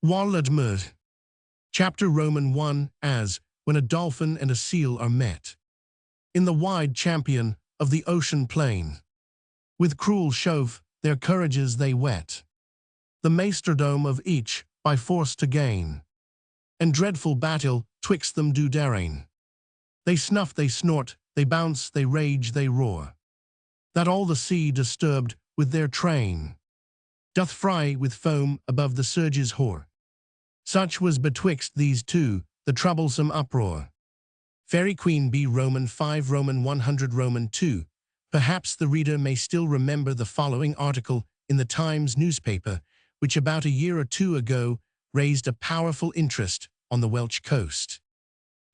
Walladmor. Chapter Roman 1 as, when a dolphin and a seal are met. In the wide champion of the ocean plain. With cruel shove, their courages they whet. The maesterdom of each, by force to gain. And dreadful battle, twixt them do darraign. They snuff, they snort, they bounce, they rage, they roar. That all the sea disturbed with their train. Doth fry with foam above the surge's hoar. Such was betwixt these two, the troublesome uproar. Fairy Queen B. Roman 5 Roman 100 Roman 2. Perhaps the reader may still remember the following article in the Times newspaper, which about a year or two ago raised a powerful interest on the Welsh coast.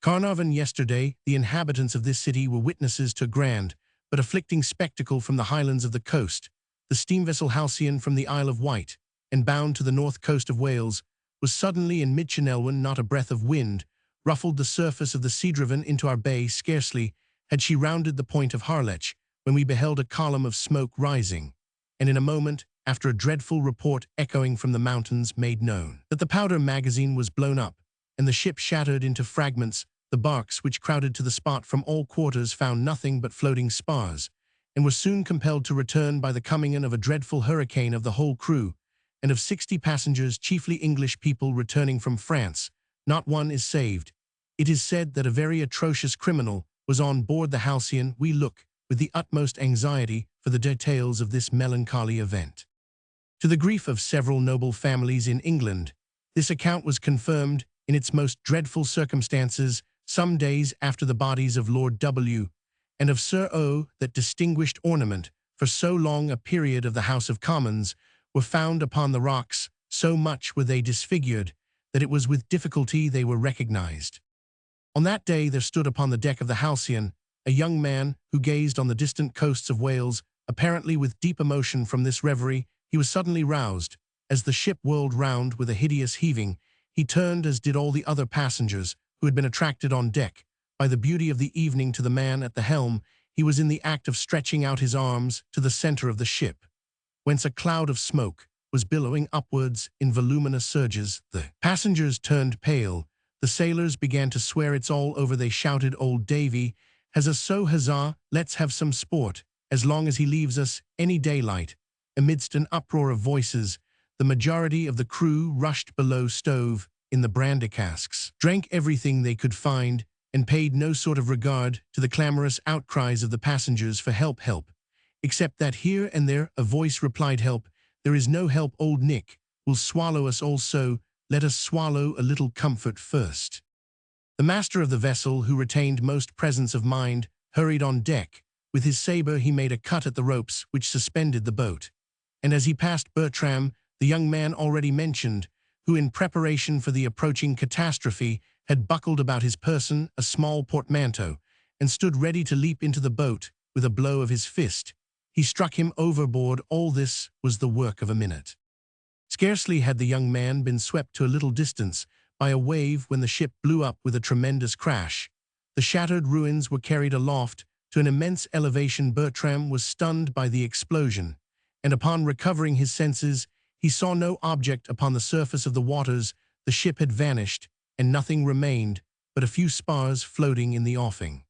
Carnarvon yesterday, the inhabitants of this city were witnesses to a grand but afflicting spectacle from the highlands of the coast. The steam vessel Halcyon from the Isle of Wight, and bound to the north coast of Wales, was suddenly in mid-Channel. Not a breath of wind ruffled the surface of the sea driven into our bay. Scarcely had she rounded the point of Harlech when we beheld a column of smoke rising, and in a moment after a dreadful report echoing from the mountains made known that the powder magazine was blown up, and the ship shattered into fragments. The barks which crowded to the spot from all quarters found nothing but floating spars, and were soon compelled to return by the coming in of a dreadful hurricane. Of the whole crew, and of 60 passengers, chiefly English people returning from France, not one is saved. It is said that a very atrocious criminal was on board the Halcyon. We look with the utmost anxiety for the details of this melancholy event. To the grief of several noble families in England, this account was confirmed in its most dreadful circumstances some days after the bodies of Lord W. and of Sir O., that distinguished ornament for so long a period of the House of Commons, were found upon the rocks. So much were they disfigured that it was with difficulty they were recognized. On that day there stood upon the deck of the Halcyon a young man who gazed on the distant coasts of Wales, apparently with deep emotion. From this reverie he was suddenly roused. As the ship whirled round with a hideous heaving, he turned, as did all the other passengers who had been attracted on deck by the beauty of the evening, to the man at the helm. He was in the act of stretching out his arms to the center of the ship, whence a cloud of smoke was billowing upwards in voluminous surges. The passengers turned pale. The sailors began to swear. It's all over, they shouted. Old Davy has a so huzzah, let's have some sport, as long as he leaves us any daylight. Amidst an uproar of voices, the majority of the crew rushed below stove in the brandy casks, drank everything they could find, and paid no sort of regard to the clamorous outcries of the passengers for help, help, except that here and there a voice replied, help, there is no help, old Nick will swallow us all, so let us swallow a little comfort first. The master of the vessel, who retained most presence of mind, hurried on deck. With his saber he made a cut at the ropes which suspended the boat, and as he passed Bertram, the young man already mentioned, who in preparation for the approaching catastrophe had buckled about his person a small portmanteau, and stood ready to leap into the boat with a blow of his fist, he struck him overboard. All this was the work of a minute. Scarcely had the young man been swept to a little distance by a wave when the ship blew up with a tremendous crash. The shattered ruins were carried aloft to an immense elevation. Bertram was stunned by the explosion, and upon recovering his senses, he saw no object upon the surface of the waters. The ship had vanished, and nothing remained but a few spars floating in the offing.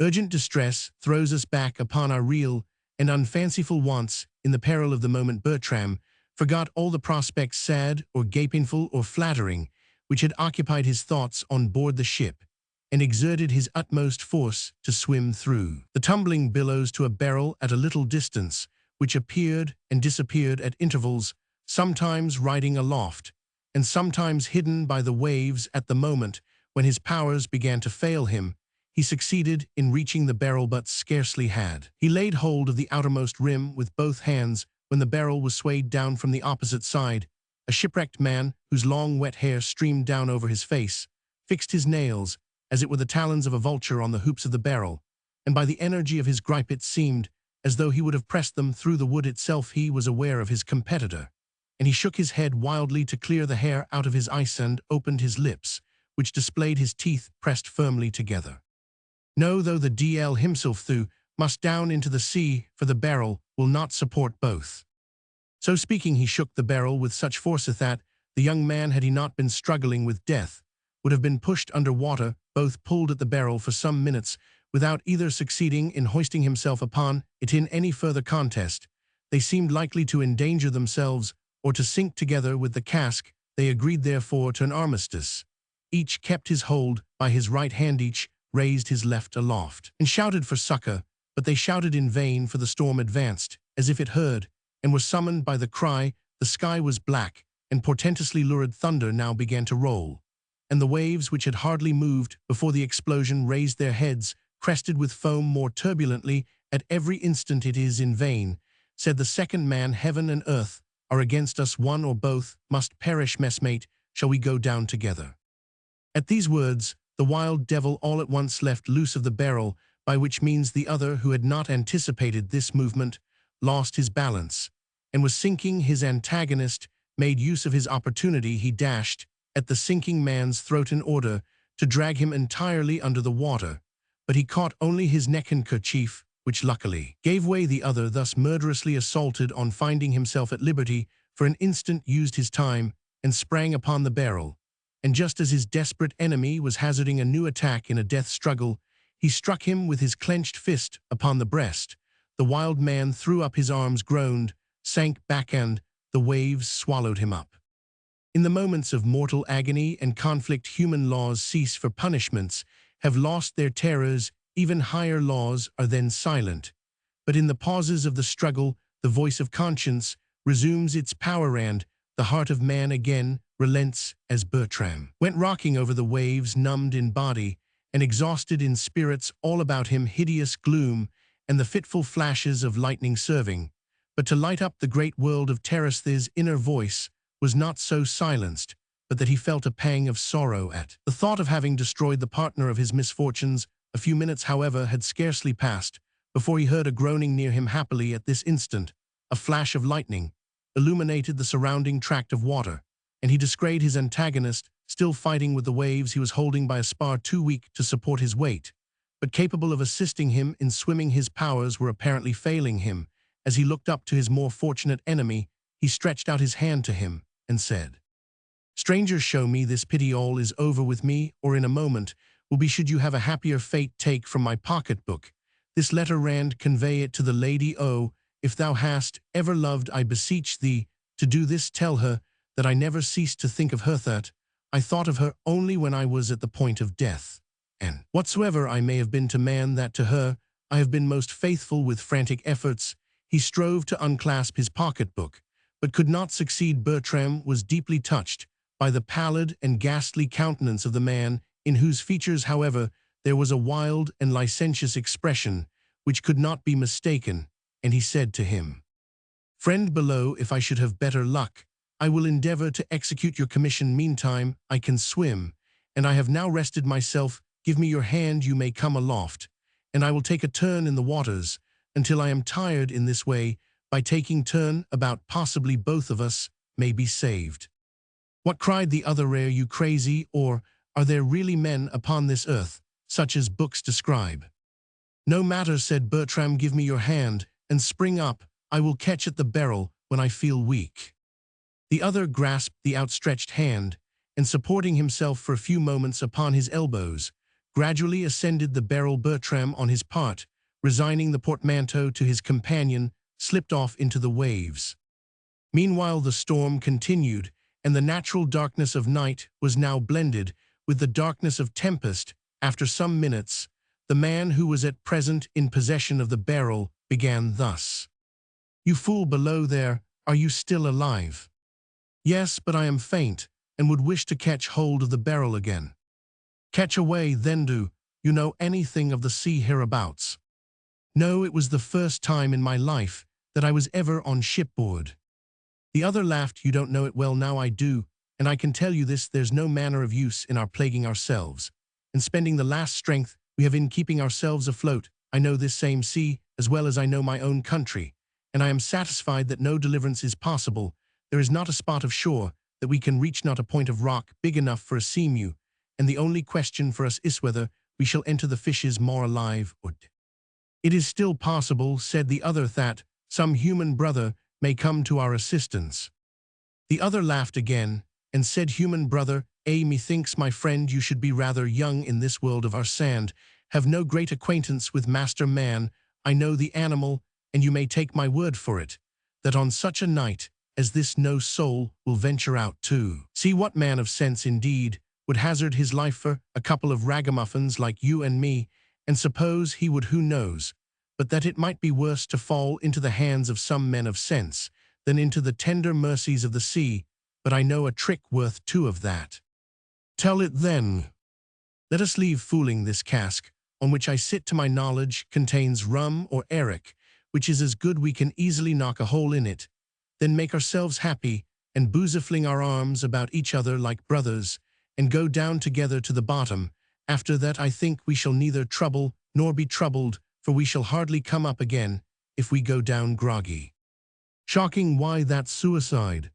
Urgent distress throws us back upon our real and unfanciful wants. In the peril of the moment, Bertram forgot all the prospects, sad or gapingful or flattering, which had occupied his thoughts on board the ship, and exerted his utmost force to swim through the tumbling billows to a barrel at a little distance, which appeared and disappeared at intervals, sometimes riding aloft, and sometimes hidden by the waves. At the moment when his powers began to fail him, he succeeded in reaching the barrel, but scarcely had he laid hold of the outermost rim with both hands when the barrel was swayed down from the opposite side. A shipwrecked man, whose long wet hair streamed down over his face, fixed his nails, as it were the talons of a vulture, on the hoops of the barrel, and by the energy of his gripe it seemed as though he would have pressed them through the wood itself. He was aware of his competitor, and he shook his head wildly to clear the hair out of his eyes, and opened his lips, which displayed his teeth pressed firmly together. No, though the DL himself through must down into the sea, for the barrel will not support both. So speaking, he shook the barrel with such force that The young man, had he not been struggling with death, would have been pushed under water. Both pulled at the barrel for some minutes, without either succeeding in hoisting himself upon it in any further contest. They seemed likely to endanger themselves, or to sink together with the cask. They agreed therefore to an armistice. Each kept his hold by his right hand, each raised his left aloft, and shouted for succor, but they shouted in vain, for the storm advanced, as if it heard, and was summoned by the cry. The sky was black, and portentously lurid thunder now began to roll, and the waves, which had hardly moved before the explosion, raised their heads, crested with foam more turbulently at every instant. It is in vain, said the second man, heaven and earth are against us, one or both must perish. Messmate, shall we go down together? At these words, the wild devil all at once left loose of the barrel, by which means the other, who had not anticipated this movement, lost his balance, and was sinking. His antagonist made use of his opportunity. He dashed at the sinking man's throat in order to drag him entirely under the water, but he caught only his neckerchief, which luckily gave way. The other, thus murderously assaulted, on finding himself at liberty for an instant, used his time and sprang upon the barrel, and just as his desperate enemy was hazarding a new attack in a death struggle, he struck him with his clenched fist upon the breast. The wild man threw up his arms, groaned, sank back, and the waves swallowed him up. In the moments of mortal agony and conflict, human laws cease, for punishments have lost their terrors. Even higher laws are then silent. But in the pauses of the struggle, the voice of conscience resumes its power, and the heart of man again relents. As Bertram went rocking over the waves, numbed in body and exhausted in spirits, all about him hideous gloom and the fitful flashes of lightning serving but to light up the great world of terrors, his inner voice was not so silenced but that he felt a pang of sorrow at the thought of having destroyed the partner of his misfortunes. A few minutes, however, had scarcely passed before he heard a groaning near him. Happily at this instant a flash of lightning illuminated the surrounding tract of water, and he descried his antagonist still fighting with the waves. He was holding by a spar, too weak to support his weight, but capable of assisting him in swimming. His powers were apparently failing him. As he looked up to his more fortunate enemy, he stretched out his hand to him and said, "Stranger, show me this pity. All is over with me, or in a moment will be, should you have a happier fate. Take from my pocketbook this letter, and convey it to the lady. Oh, if thou hast ever loved, I beseech thee to do this. Tell her that I never ceased to think of her, that I thought of her only when I was at the point of death, and whatsoever I may have been to man, that to her I have been most faithful." With frantic efforts he strove to unclasp his pocketbook, but could not succeed. Bertram was deeply touched by the pallid and ghastly countenance of the man, in whose features, however, there was a wild and licentious expression which could not be mistaken, and he said to him, "Friend below, if I should have better luck, I will endeavor to execute your commission. Meantime, I can swim, and I have now rested myself. Give me your hand. You may come aloft, and I will take a turn in the waters until I am tired. In this way, by taking turn about, possibly both of us may be saved." "What?" cried the other. "Are you crazy, or are there really men upon this earth, such as books describe?" "No matter," said Bertram. "Give me your hand, and spring up. I will catch at the barrel when I feel weak." The other grasped the outstretched hand, and supporting himself for a few moments upon his elbows, gradually ascended the barrel. Bertram, on his part, resigning the portmanteau to his companion, slipped off into the waves. Meanwhile the storm continued, and the natural darkness of night was now blended with the darkness of tempest. After some minutes, the man who was at present in possession of the barrel began thus: "You fool below there, are you still alive?" "Yes, but I am faint, and would wish to catch hold of the barrel again." "Catch away, then. Do you know anything of the sea hereabouts?" "No, it was the first time in my life that I was ever on shipboard." The other laughed. "You don't know it well. Now I do, and I can tell you this: there's no manner of use in our plaguing ourselves and spending the last strength we have in keeping ourselves afloat. I know this same sea as well as I know my own country, and I am satisfied that no deliverance is possible. There is not a spot of shore that we can reach, not a point of rock big enough for a seamew, and the only question for us is whether we shall enter the fishes more alive or dead." "It is still possible," said the other, "that some human brother may come to our assistance." The other laughed again, and said, "Human brother, methinks, my friend, you should be rather young in this world of our sand, have no great acquaintance with master man. I know the animal, and you may take my word for it, that on such a night as this no soul will venture out to see. What man of sense, indeed, would hazard his life for a couple of ragamuffins like you and me? And suppose he would, who knows, but that it might be worse to fall into the hands of some men of sense than into the tender mercies of the sea. But I know a trick worth two of that." "Tell it then." "Let us leave fooling. This cask, on which I sit to my knowledge, contains rum or arrack, which is as good we can easily knock a hole in it, then make ourselves happy, and boozefling our arms about each other like brothers, and go down together to the bottom. After that I think we shall neither trouble nor be troubled, for we shall hardly come up again, if we go down groggy." "Shocking, why that's suicide."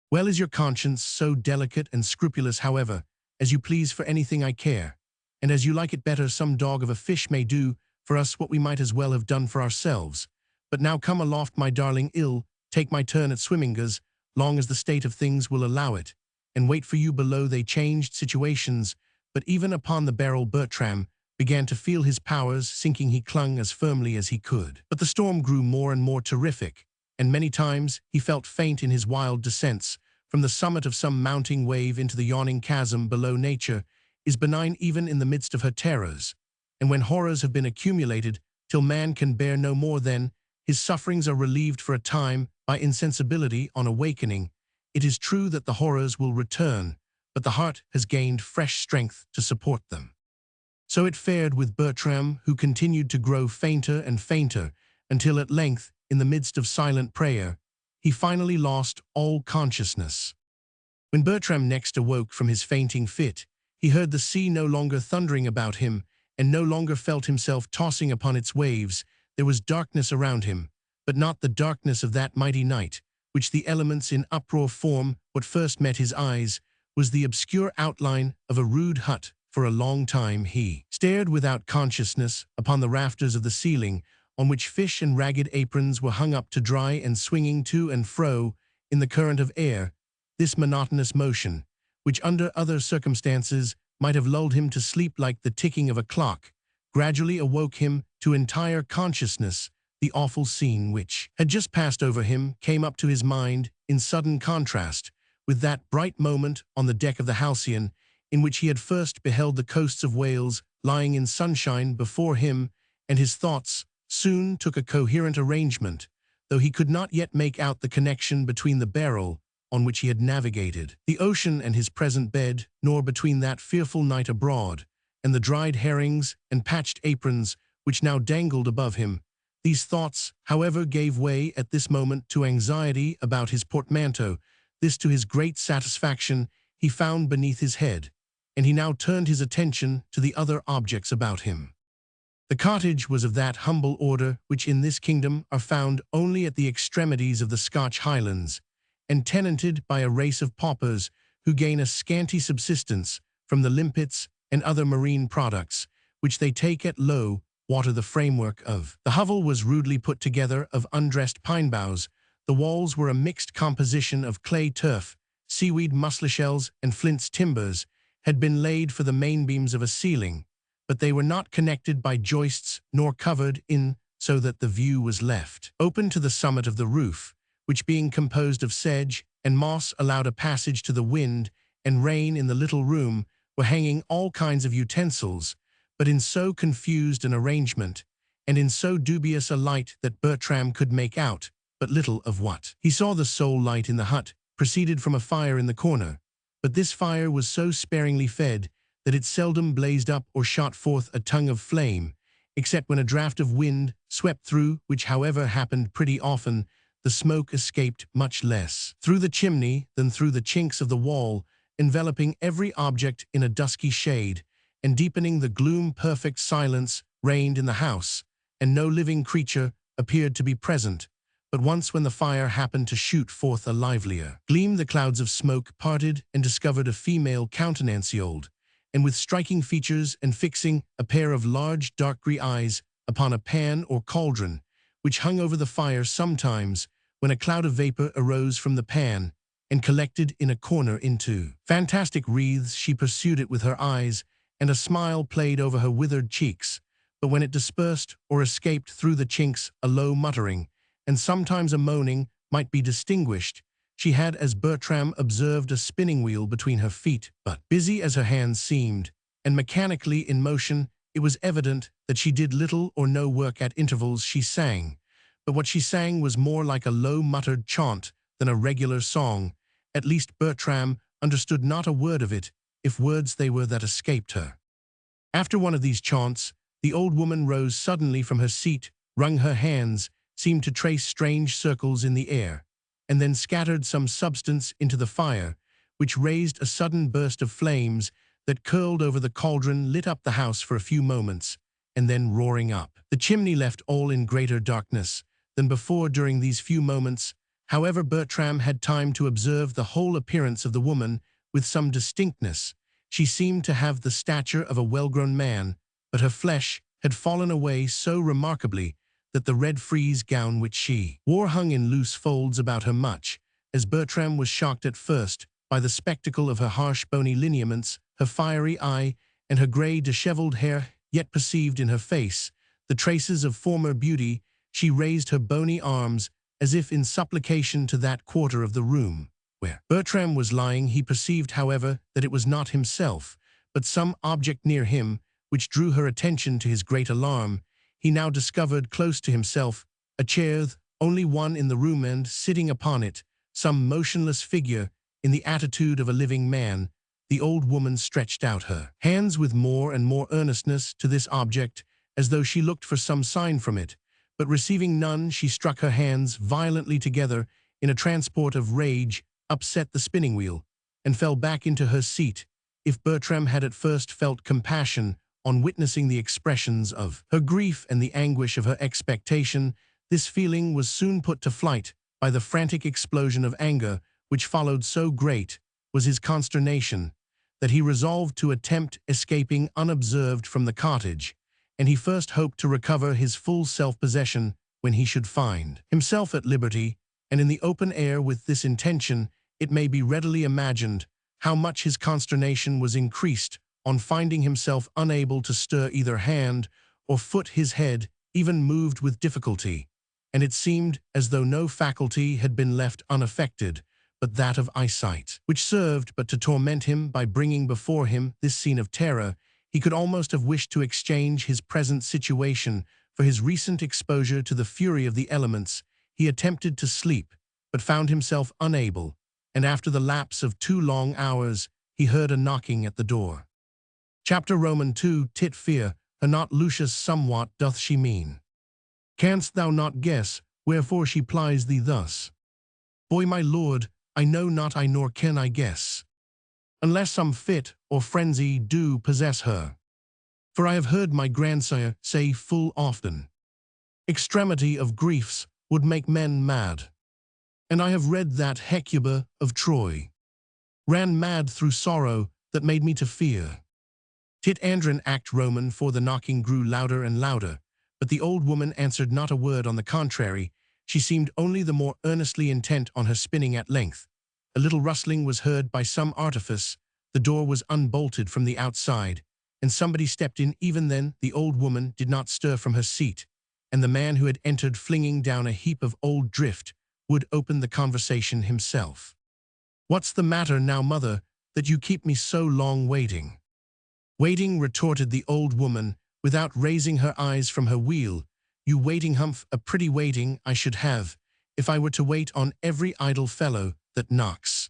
"Well, is your conscience so delicate and scrupulous? However, as you please, for anything I care, and as you like it better, some dog of a fish may do for us what we might as well have done for ourselves. But now come aloft, my darling, ill take my turn at swimming as long as the state of things will allow it, and wait for you below." They changed situations, but even upon the barrel Bertram began to feel his powers sinking. He clung as firmly as he could. But the storm grew more and more terrific, and many times he felt faint in his wild descents from the summit of some mounting wave into the yawning chasm below. Nature is benign even in the midst of her terrors, and when horrors have been accumulated till man can bear no more, then his sufferings are relieved for a time by insensibility. On awakening, it is true that the horrors will return, but the heart has gained fresh strength to support them. So it fared with Bertram, who continued to grow fainter and fainter, until at length, in the midst of silent prayer, he finally lost all consciousness. When Bertram next awoke from his fainting fit, he heard the sea no longer thundering about him, and no longer felt himself tossing upon its waves. There was darkness around him, but not the darkness of that mighty night, which the elements in uproar form. What first met his eyes was the obscure outline of a rude hut. For a long time he stared without consciousness upon the rafters of the ceiling, on which fish and ragged aprons were hung up to dry and swinging to and fro in the current of air. This monotonous motion, which under other circumstances might have lulled him to sleep like the ticking of a clock, gradually awoke him to entire consciousness. The awful scene which had just passed over him came up to his mind in sudden contrast with that bright moment on the deck of the Halcyon, in which he had first beheld the coasts of Wales lying in sunshine before him, and his thoughts soon took a coherent arrangement, though he could not yet make out the connection between the barrel on which he had navigated, the ocean, and his present bed, nor between that fearful night abroad and the dried herrings and patched aprons which now dangled above him. These thoughts, however, gave way at this moment to anxiety about his portmanteau. This, to his great satisfaction, he found beneath his head, and he now turned his attention to the other objects about him. The cottage was of that humble order which in this kingdom are found only at the extremities of the Scotch Highlands, and tenanted by a race of paupers who gain a scanty subsistence from the limpets and other marine products, which they take at low water. The framework of the hovel was rudely put together of undressed pine boughs. The walls were a mixed composition of clay turf, seaweed, muscleshells, and flints. Timbers had been laid for the main beams of a ceiling, but they were not connected by joists nor covered in, so that the view was left open to the summit of the roof, which, being composed of sedge and moss, allowed a passage to the wind and rain. In the little room were hanging all kinds of utensils, but in so confused an arrangement, and in so dubious a light, that Bertram could make out but little of what he saw. The sole light in the hut proceeded from a fire in the corner, but this fire was so sparingly fed that it seldom blazed up or shot forth a tongue of flame, except when a draught of wind swept through, which, however, happened pretty often. The smoke escaped much less through the chimney than through the chinks of the wall, enveloping every object in a dusky shade, and deepening the gloom. Perfect silence reigned in the house, and no living creature appeared to be present. But once, when the fire happened to shoot forth a livelier gleam, the clouds of smoke parted and discovered a female countenanceoled, and with striking features, and fixing a pair of large dark grey eyes upon a pan or cauldron, which hung over the fire. Sometimes, when a cloud of vapor arose from the pan, and collected in a corner into fantastic wreaths. She pursued it with her eyes, and a smile played over her withered cheeks. But when it dispersed or escaped through the chinks, a low muttering, and sometimes a moaning, might be distinguished. She had, as Bertram observed, a spinning wheel between her feet, but busy as her hands seemed, and mechanically in motion, it was evident that she did little or no work. At intervals she sang, but what she sang was more like a low muttered chant than a regular song. At least Bertram understood not a word of it, if words they were that escaped her. After one of these chants, the old woman rose suddenly from her seat, wrung her hands, seemed to trace strange circles in the air, and then scattered some substance into the fire, which raised a sudden burst of flames that curled over the cauldron, lit up the house for a few moments, and then roaring up the chimney left all in greater darkness than before. During these few moments, however, Bertram had time to observe the whole appearance of the woman with some distinctness. She seemed to have the stature of a well-grown man, but her flesh had fallen away so remarkably that the red frieze gown which she wore hung in loose folds about her, much as Bertram was shocked at first by the spectacle of her harsh bony lineaments, her fiery eye, and her grey disheveled hair, yet perceived in her face the traces of former beauty. She raised her bony arms as if in supplication to that quarter of the room where Bertram was lying. He perceived, however, that it was not himself, but some object near him, which drew her attention. To his great alarm, he now discovered close to himself a chair, only one in the room, and sitting upon it, some motionless figure in the attitude of a living man. The old woman stretched out her hands with more and more earnestness to this object, as though she looked for some sign from it, but receiving none, she struck her hands violently together in a transport of rage, upset the spinning wheel, and fell back into her seat. If Bertram had at first felt compassion on witnessing the expressions of her grief and the anguish of her expectation, this feeling was soon put to flight by the frantic explosion of anger which followed. So great was his consternation that he resolved to attempt escaping unobserved from the cottage, and he first hoped to recover his full self-possession when he should find himself at liberty and in the open air. With this intention, it may be readily imagined how much his consternation was increased on finding himself unable to stir either hand or foot. His head even moved with difficulty, and it seemed as though no faculty had been left unaffected but that of eyesight, which served but to torment him by bringing before him this scene of terror. He could almost have wished to exchange his present situation for his recent exposure to the fury of the elements. He attempted to sleep, but found himself unable, and after the lapse of 2 long hours, he heard a knocking at the door. Chapter Roman 2. Tit fear her not, Lucius, somewhat doth she mean? Canst thou not guess wherefore she plies thee thus? Boy, my lord, I know not, I nor can I guess, unless some fit or frenzy do possess her. For I have heard my grandsire say full often, extremity of griefs would make men mad. And I have read that Hecuba of Troy ran mad through sorrow that made me to fear. Tit Andron Act Roman. For the knocking grew louder and louder, but the old woman answered not a word. On the contrary, she seemed only the more earnestly intent on her spinning. At length, a little rustling was heard by some artifice. The door was unbolted from the outside, and somebody stepped in. Even then, the old woman did not stir from her seat, and the man who had entered, flinging down a heap of old drift, would open the conversation himself. What's the matter now, mother, that you keep me so long waiting? Waiting, retorted the old woman, without raising her eyes from her wheel. You waiting, humph, a pretty waiting I should have, if I were to wait on every idle fellow that knocks.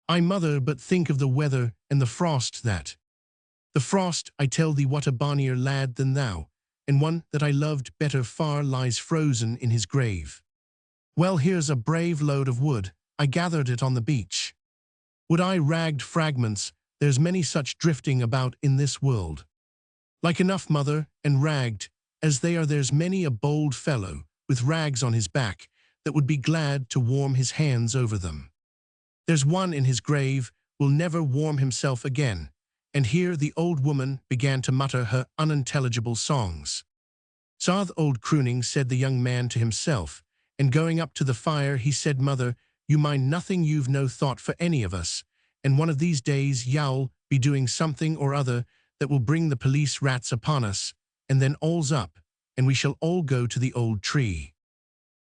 Ay, mother, but think of the weather and the frost that. The frost, I tell thee, what a bonnier lad than thou, and one that I loved better far, lies frozen in his grave. Well, here's a brave load of wood, I gathered it on the beach. Would I ragged fragments, there's many such drifting about in this world. Like enough, mother, and ragged as they are, there's many a bold fellow with rags on his back that would be glad to warm his hands over them. There's one in his grave will never warm himself again. And here the old woman began to mutter her unintelligible songs. Soth old crooning, said the young man to himself, and going up to the fire he said, Mother, You mind nothing, you've no thought for any of us, and one of these days you'll be doing something or other that will bring the police rats upon us, and then all's up, and we shall all go to the old tree.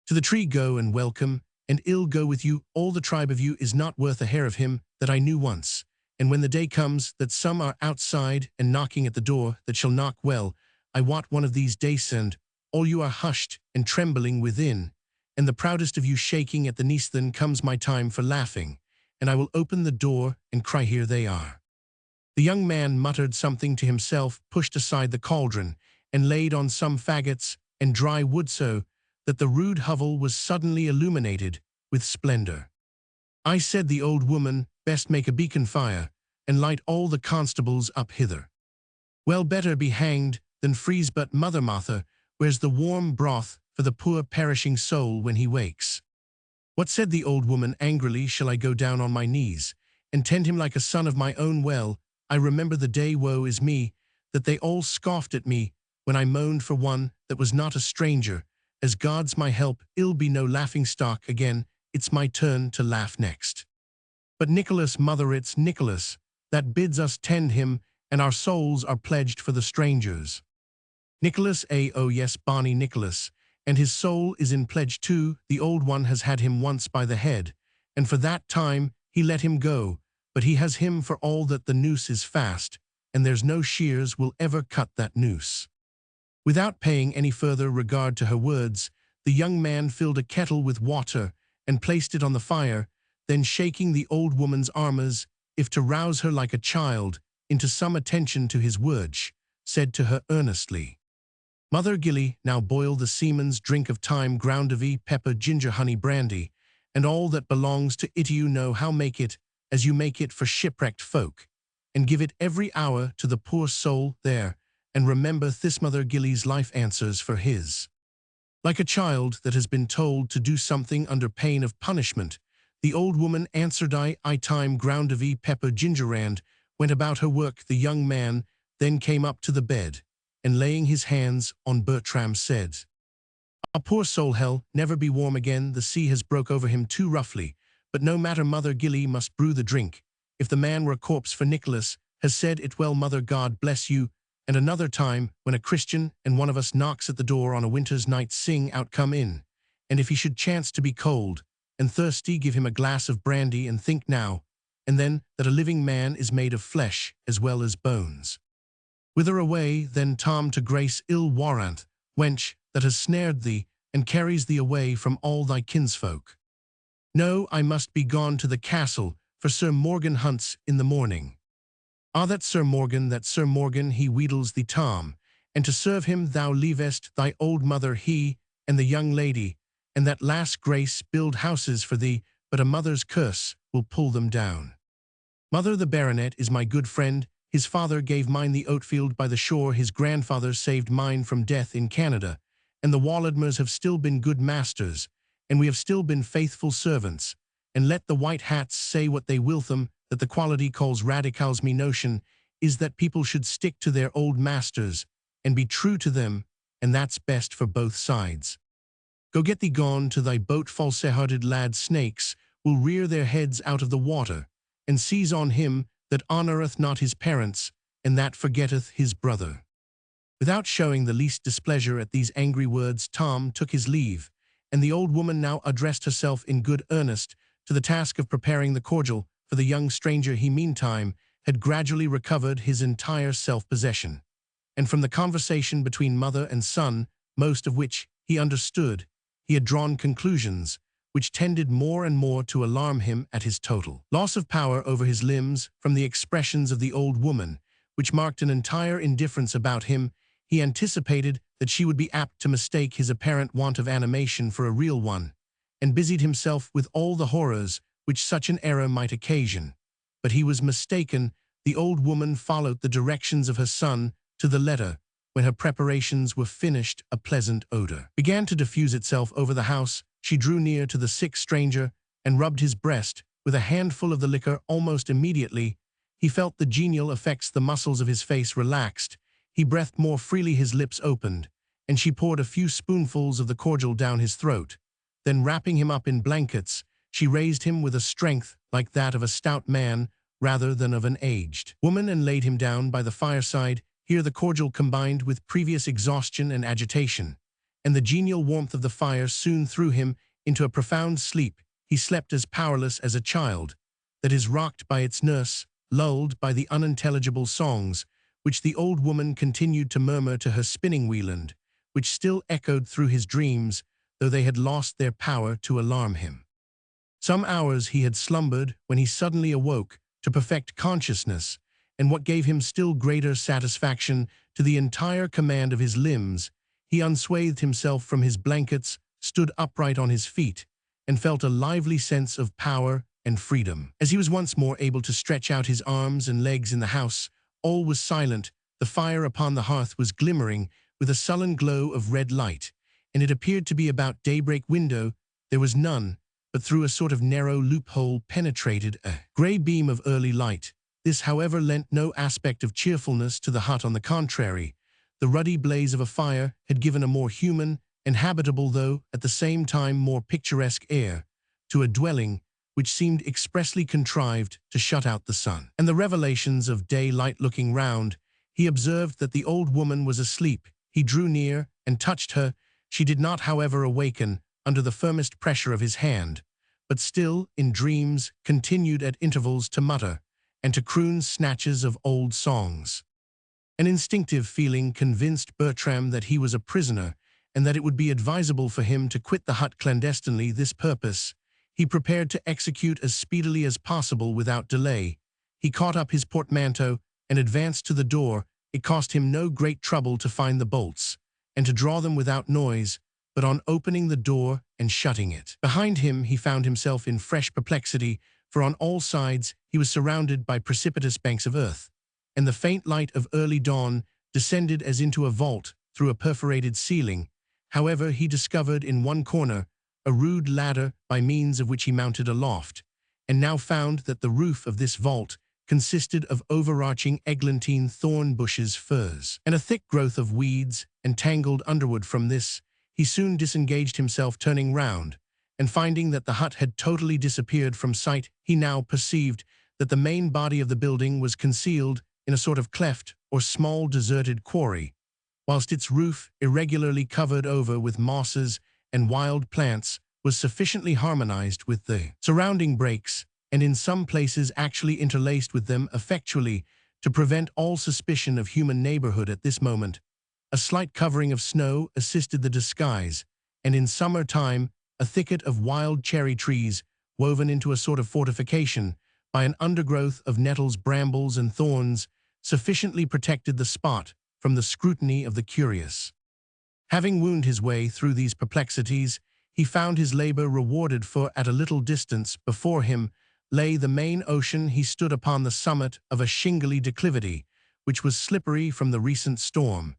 To the tree go and welcome, and I'll go with you. All the tribe of you is not worth a hair of him that I knew once. And when the day comes that some are outside and knocking at the door that shall knock, well, I wot one of these days and all you are hushed and trembling within, and the proudest of you shaking at the knees. Then comes my time for laughing, and I will open the door and cry, here they are. The young man muttered something to himself, pushed aside the cauldron, and laid on some faggots and dry wood so that the rude hovel was suddenly illuminated with splendor. I said the old woman, best make a beacon fire, and light all the constables up hither. Well, better be hanged than freeze, but Mother Martha, where's the warm broth for the poor perishing soul when he wakes? What, said the old woman angrily, shall I go down on my knees and tend him like a son of my own? Well, I remember the day, woe is me, that they all scoffed at me when I moaned for one that was not a stranger. As God's my help, I'll be no laughingstock again. It's my turn to laugh next. But Nicholas, mother, it's Nicholas that bids us tend him, and our souls are pledged for the strangers. Nicholas, oh yes, Barney Nicholas, and his soul is in pledge too. The old one has had him once by the head, and for that time he let him go, but he has him for all that the noose is fast, and there's no shears will ever cut that noose. Without paying any further regard to her words, the young man filled a kettle with water and placed it on the fire, then shaking the old woman's arm as if to rouse her like a child into some attention to his words, said to her earnestly, Mother Gilly, now boil the seaman's drink of thyme, groundavy, pepper, ginger, honey, brandy, and all that belongs to it. You know how make it, as you make it for shipwrecked folk, and give it every hour to the poor soul there, and remember this Mother Gilly's life answers for his. Like a child that has been told to do something under pain of punishment, the old woman answered, I thyme, groundavy, pepper, ginger, and went about her work. The young man then came up to the bed, and laying his hands on Bertram said, Our poor soul, hell never be warm again. The sea has broke over him too roughly, but no matter, Mother Gilly must brew the drink. If the man were a corpse, for Nicholas has said it well. Mother, God bless you. And another time, when a Christian and one of us knocks at the door on a winter's night, sing out, come in. And if he should chance to be cold and thirsty, give him a glass of brandy, and think now and then that a living man is made of flesh as well as bones. Whither away then, Tom, to grace ill warrant, wench, that has snared thee, and carries thee away from all thy kinsfolk? No, I must be gone to the castle, for Sir Morgan hunts in the morning. Ah, that Sir Morgan, he wheedles thee, Tom, and to serve him thou leavest thy old mother, he and the young lady, and that lass Grace build houses for thee, but a mother's curse will pull them down. Mother, the baronet is my good friend. His father gave mine the oatfield by the shore, his grandfather saved mine from death in Canada, and the Walladmors have still been good masters, and we have still been faithful servants, and let the white hats say what they will them, that the quality calls radicals. Me notion is that people should stick to their old masters, and be true to them, and that's best for both sides. Go get thee gone to thy boat, false-hearted lad. Snakes will rear their heads out of the water, and seize on him that honoureth not his parents, and that forgetteth his brother. Without showing the least displeasure at these angry words, Tom took his leave, and the old woman now addressed herself in good earnest to the task of preparing the cordial for the young stranger. He meantime had gradually recovered his entire self-possession, and from the conversation between mother and son, most of which he understood, he had drawn conclusions which tended more and more to alarm him at his total loss of power over his limbs. From the expressions of the old woman, which marked an entire indifference about him, he anticipated that she would be apt to mistake his apparent want of animation for a real one, and busied himself with all the horrors which such an error might occasion. But he was mistaken. The old woman followed the directions of her son to the letter. When her preparations were finished, a pleasant odor began to diffuse itself over the house. She drew near to the sick stranger and rubbed his breast with a handful of the liquor. Almost immediately, he felt the genial effects. The muscles of his face relaxed. He breathed more freely. His lips opened, and she poured a few spoonfuls of the cordial down his throat. Then, wrapping him up in blankets, she raised him with a strength like that of a stout man rather than of an aged woman and laid him down by the fireside. Here the cordial combined with previous exhaustion and agitation, and the genial warmth of the fire soon threw him into a profound sleep. He slept as powerless as a child that is rocked by its nurse, lulled by the unintelligible songs which the old woman continued to murmur to her spinning wheeland, which still echoed through his dreams, though they had lost their power to alarm him. Some hours he had slumbered when he suddenly awoke to perfect consciousness, and what gave him still greater satisfaction, to the entire command of his limbs, he unswathed himself from his blankets, stood upright on his feet, and felt a lively sense of power and freedom. As he was once more able to stretch out his arms and legs in the house, all was silent. The fire upon the hearth was glimmering with a sullen glow of red light, and it appeared to be about daybreak. Window there was none, but through a sort of narrow loophole penetrated a grey beam of early light. This, however, lent no aspect of cheerfulness to the hut. On the contrary, the ruddy blaze of a fire had given a more human and habitable, though at the same time more picturesque air, to a dwelling which seemed expressly contrived to shut out the sun and the revelations of daylight. Looking round, he observed that the old woman was asleep. He drew near and touched her. She did not, however, awaken under the firmest pressure of his hand, but still, in dreams, continued at intervals to mutter and to croon snatches of old songs. An instinctive feeling convinced Bertram that he was a prisoner, and that it would be advisable for him to quit the hut clandestinely. This purpose he prepared to execute as speedily as possible without delay. He caught up his portmanteau and advanced to the door. It cost him no great trouble to find the bolts, and to draw them without noise, but on opening the door and shutting it behind him, he found himself in fresh perplexity, for on all sides he was surrounded by precipitous banks of earth, and the faint light of early dawn descended as into a vault through a perforated ceiling. However, he discovered in one corner a rude ladder by means of which he mounted aloft, and now found that the roof of this vault consisted of overarching eglantine thorn bushes, firs, and a thick growth of weeds and tangled underwood. From this he soon disengaged himself, turning round, and finding that the hut had totally disappeared from sight, he now perceived that the main body of the building was concealed in a sort of cleft or small deserted quarry, whilst its roof, irregularly covered over with mosses and wild plants, was sufficiently harmonized with the surrounding breaks, and in some places actually interlaced with them effectually, to prevent all suspicion of human neighborhood. At this moment, a slight covering of snow assisted the disguise, and in summer time a thicket of wild cherry trees, woven into a sort of fortification by an undergrowth of nettles, brambles, and thorns, sufficiently protected the spot from the scrutiny of the curious. Having wound his way through these perplexities, he found his labor rewarded, for at a little distance before him lay the main ocean. He stood upon the summit of a shingly declivity, which was slippery from the recent storm,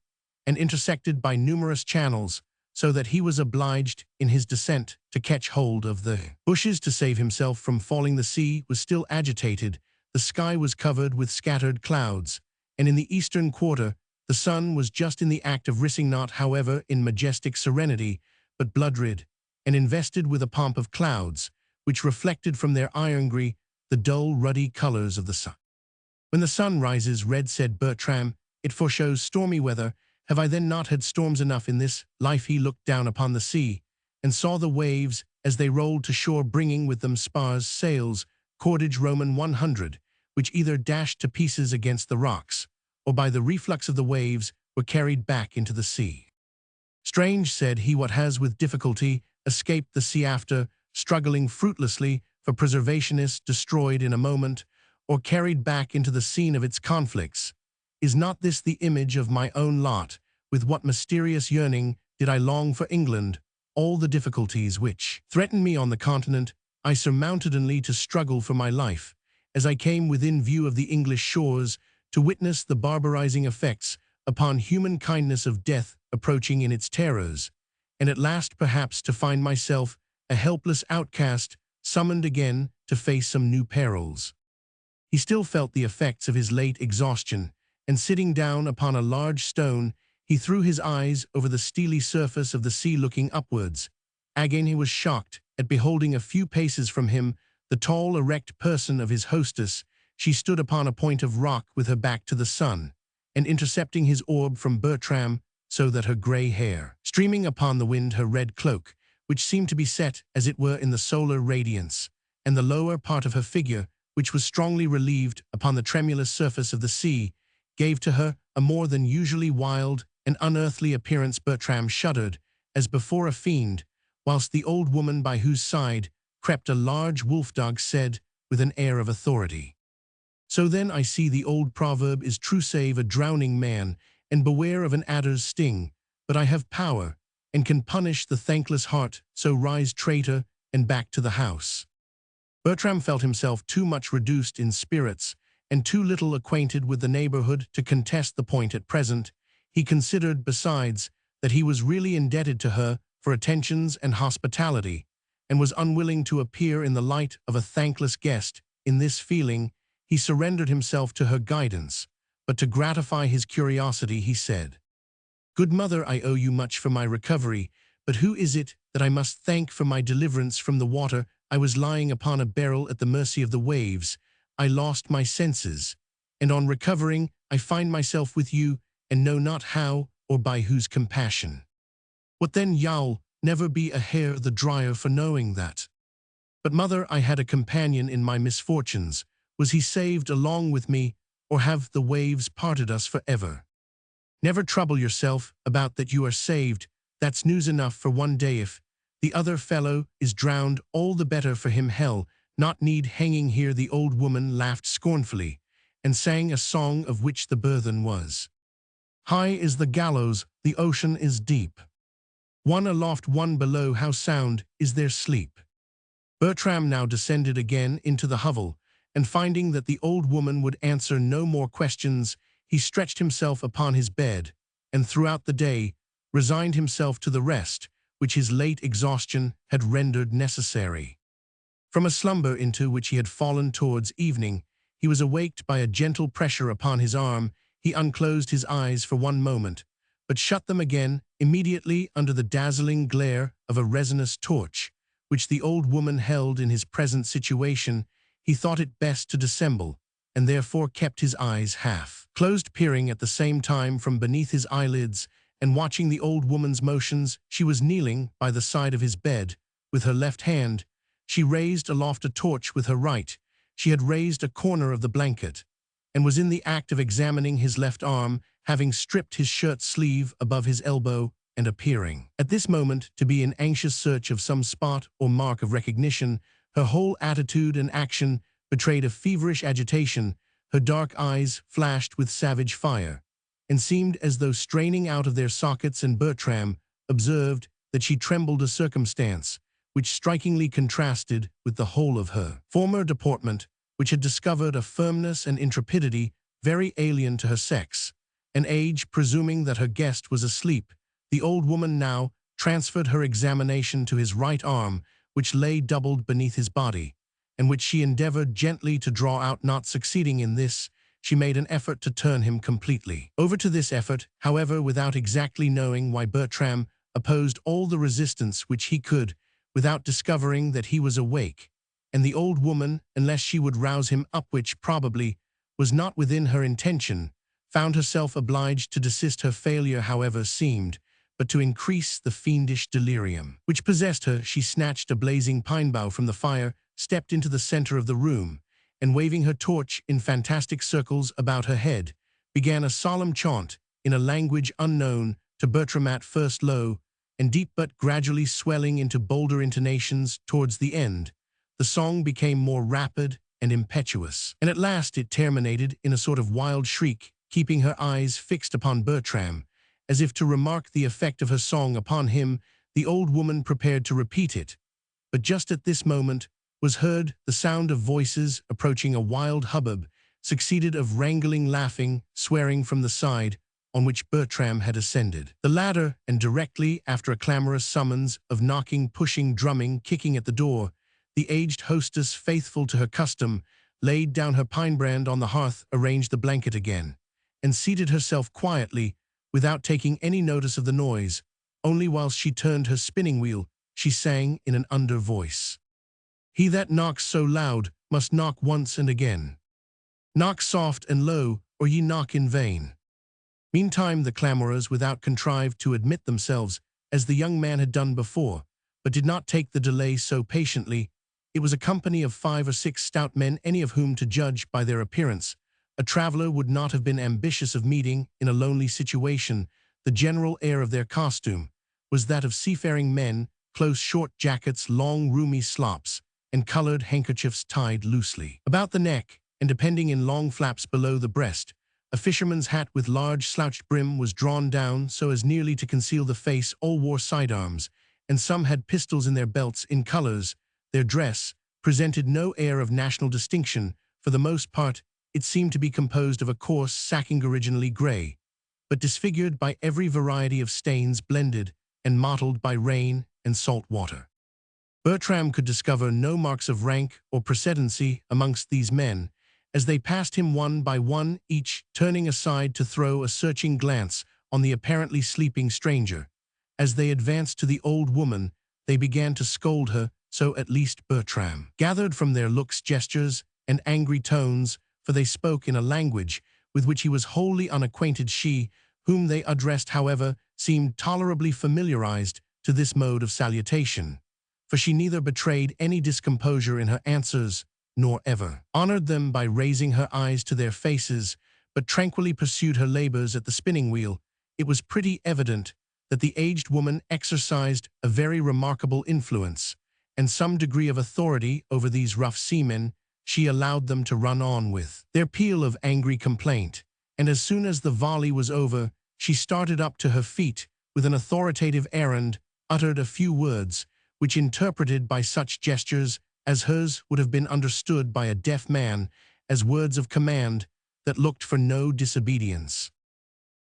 and intersected by numerous channels, so that he was obliged in his descent to catch hold of the bushes to save himself from falling. The sea was still agitated, the sky was covered with scattered clouds, and in the eastern quarter the sun was just in the act of rising, not, however, in majestic serenity, but blood-red, and invested with a pomp of clouds, which reflected from their iron-gray the dull ruddy colors of the sun. When the sun rises red, said Bertram, it foreshows stormy weather. Have I then not had storms enough in this life? He looked down upon the sea, and saw the waves as they rolled to shore, bringing with them spars, sails, cordage Roman 100, which either dashed to pieces against the rocks, or by the reflux of the waves were carried back into the sea. Strange, said he, what has with difficulty escaped the sea after struggling fruitlessly for preservation is destroyed in a moment, or carried back into the scene of its conflicts. Is not this the image of my own lot? With what mysterious yearning did I long for England! All the difficulties which threatened me on the continent, I surmounted only to struggle for my life, as I came within view of the English shores, to witness the barbarizing effects upon human kindness of death approaching in its terrors, and at last perhaps to find myself a helpless outcast, summoned again to face some new perils. He still felt the effects of his late exhaustion, and sitting down upon a large stone, he threw his eyes over the steely surface of the sea, looking upwards. Again he was shocked at beholding a few paces from him the tall, erect person of his hostess. She stood upon a point of rock with her back to the sun, and intercepting his orb from Bertram, so that her grey hair, streaming upon the wind her red cloak, which seemed to be set, as it were, in the solar radiance, and the lower part of her figure, which was strongly relieved upon the tremulous surface of the sea, gave to her a more than usually wild and unearthly appearance. Bertram shuddered, as before a fiend, whilst the old woman by whose side crept a large wolf-dog said, with an air of authority, "So then I see the old proverb is true, save a drowning man, and beware of an adder's sting, but I have power, and can punish the thankless heart, so rise, traitor, and back to the house." Bertram felt himself too much reduced in spirits, and too little acquainted with the neighborhood to contest the point at present. He considered, besides, that he was really indebted to her for attentions and hospitality, and was unwilling to appear in the light of a thankless guest. In this feeling, he surrendered himself to her guidance, but to gratify his curiosity he said, "Good mother, I owe you much for my recovery, but who is it that I must thank for my deliverance from the water? I was lying upon a barrel at the mercy of the waves. I lost my senses, and on recovering I find myself with you, and know not how or by whose compassion. What then? You'll never be a hair the drier for knowing that. But mother, I had a companion in my misfortunes. Was he saved along with me, or have the waves parted us forever? Never trouble yourself about that, you are saved. That's news enough for one day. If the other fellow is drowned, all the better for him. Hell, not need hanging here." The old woman laughed scornfully, and sang a song of which the burthen was, "High is the gallows, the ocean is deep. One aloft, one below, how sound is their sleep." Bertram now descended again into the hovel, and finding that the old woman would answer no more questions, he stretched himself upon his bed, and throughout the day resigned himself to the rest which his late exhaustion had rendered necessary. From a slumber into which he had fallen towards evening, he was awaked by a gentle pressure upon his arm. He unclosed his eyes for one moment, but shut them again immediately under the dazzling glare of a resinous torch, which the old woman held. In his present situation, he thought it best to dissemble, and therefore kept his eyes half closed, peering at the same time from beneath his eyelids, and watching the old woman's motions. She was kneeling by the side of his bed. With her left hand, she raised aloft a torch. With her right, she had raised a corner of the blanket, and was in the act of examining his left arm, having stripped his shirt sleeve above his elbow, and appearing at this moment to be in anxious search of some spot or mark of recognition. Her whole attitude and action betrayed a feverish agitation. Her dark eyes flashed with savage fire, and seemed as though straining out of their sockets, and Bertram observed that she trembled, a circumstance which strikingly contrasted with the whole of her former deportment, which had discovered a firmness and intrepidity very alien to her sex and age. Presuming that her guest was asleep, the old woman now transferred her examination to his right arm, which lay doubled beneath his body, and which she endeavored gently to draw out. Not succeeding in this, she made an effort to turn him completely over. To this effort, however, without exactly knowing why, Bertram opposed all the resistance which he could, without discovering that he was awake, and the old woman, unless she would rouse him up, which probably was not within her intention, found herself obliged to desist. Her failure, however, seemed but to increase the fiendish delirium which possessed her. She snatched a blazing pine bough from the fire, stepped into the center of the room, and waving her torch in fantastic circles about her head, began a solemn chant in a language unknown to Bertram, at first low and deep, but gradually swelling into bolder intonations. Towards the end, the song became more rapid and impetuous, and at last it terminated in a sort of wild shriek. Keeping her eyes fixed upon Bertram, as if to remark the effect of her song upon him, the old woman prepared to repeat it. But just at this moment was heard the sound of voices approaching, a wild hubbub, succeeded of wrangling, laughing, swearing from the side on which Bertram had ascended the ladder, and directly after a clamorous summons of knocking, pushing, drumming, kicking at the door, the aged hostess, faithful to her custom, laid down her pine brand on the hearth, arranged the blanket again, and seated herself quietly, without taking any notice of the noise. Only whilst she turned her spinning wheel she sang in an under voice. He that knocks so loud must knock once and again. Knock soft and low, or ye knock in vain. Meantime the clamorers without contrived to admit themselves, as the young man had done before, but did not take the delay so patiently. It was a company of 5 or 6 stout men, any of whom, to judge by their appearance, a traveller would not have been ambitious of meeting in a lonely situation. The general air of their costume was that of seafaring men, close short jackets, long roomy slops, and coloured handkerchiefs tied loosely about the neck and depending in long flaps below the breast. A fisherman's hat with large slouched brim was drawn down so as nearly to conceal the face. All wore sidearms, and some had pistols in their belts. In colours, their dress presented no air of national distinction. For the most part, it seemed to be composed of a coarse sacking originally grey, but disfigured by every variety of stains, blended and mottled by rain and salt water. Bertram could discover no marks of rank or precedency amongst these men, as they passed him one by one, each turning aside to throw a searching glance on the apparently sleeping stranger. As they advanced to the old woman, they began to scold her, so at least Bertram gathered from their looks, gestures, and angry tones, for they spoke in a language with which he was wholly unacquainted. She, whom they addressed, however, seemed tolerably familiarized to this mode of salutation, for she neither betrayed any discomposure in her answers, nor ever honored them by raising her eyes to their faces, but tranquilly pursued her labors at the spinning wheel. It was pretty evident that the aged woman exercised a very remarkable influence and some degree of authority over these rough seamen. She allowed them to run on with their peal of angry complaint, and as soon as the volley was over, she started up to her feet with an authoritative errand, uttered a few words, which, interpreted by such gestures as hers, would have been understood by a deaf man as words of command that looked for no disobedience.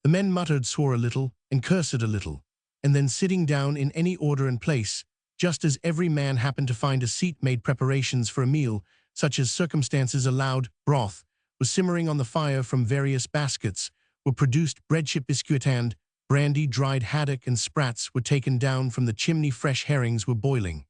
The men muttered, swore a little, and cursed a little, and then, sitting down in any order and place, just as every man happened to find a seat, made preparations for a meal, such as circumstances allowed. Broth was simmering on the fire from various baskets, were produced breadship biscuit and brandy, dried haddock and sprats were taken down from the chimney, fresh herrings were boiling,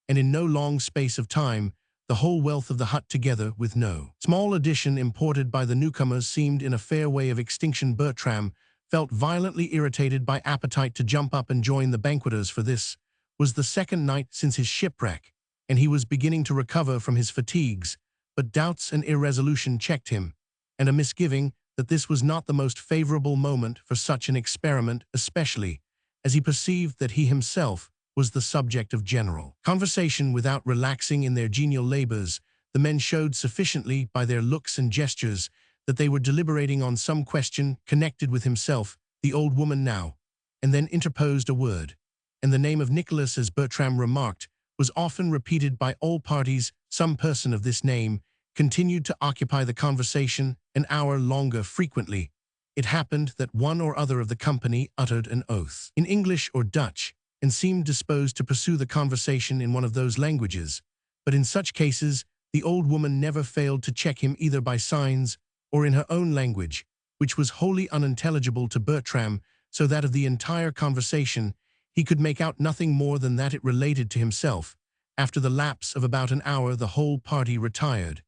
and in no long space of time the whole wealth of the hut, together with no small addition imported by the newcomers, seemed in a fair way of extinction. Bertram felt violently irritated by appetite to jump up and join the banqueters, for this was the second night since his shipwreck, and he was beginning to recover from his fatigues, but doubts and irresolution checked him, and a misgiving that this was not the most favorable moment for such an experiment, especially as he perceived that he himself was the subject of general conversation. Without relaxing in their genial labors, the men showed sufficiently by their looks and gestures that they were deliberating on some question connected with himself. The old woman now and then interposed a word, and the name of Nicholas, as Bertram remarked, was often repeated by all parties. Some person of this name continued to occupy the conversation an hour longer. Frequently it happened that one or other of the company uttered an oath in English or Dutch, and seemed disposed to pursue the conversation in one of those languages, but in such cases the old woman never failed to check him, either by signs or in her own language, which was wholly unintelligible to Bertram, so that of the entire conversation he could make out nothing more than that it related to himself. After the lapse of about an hour the whole party retired,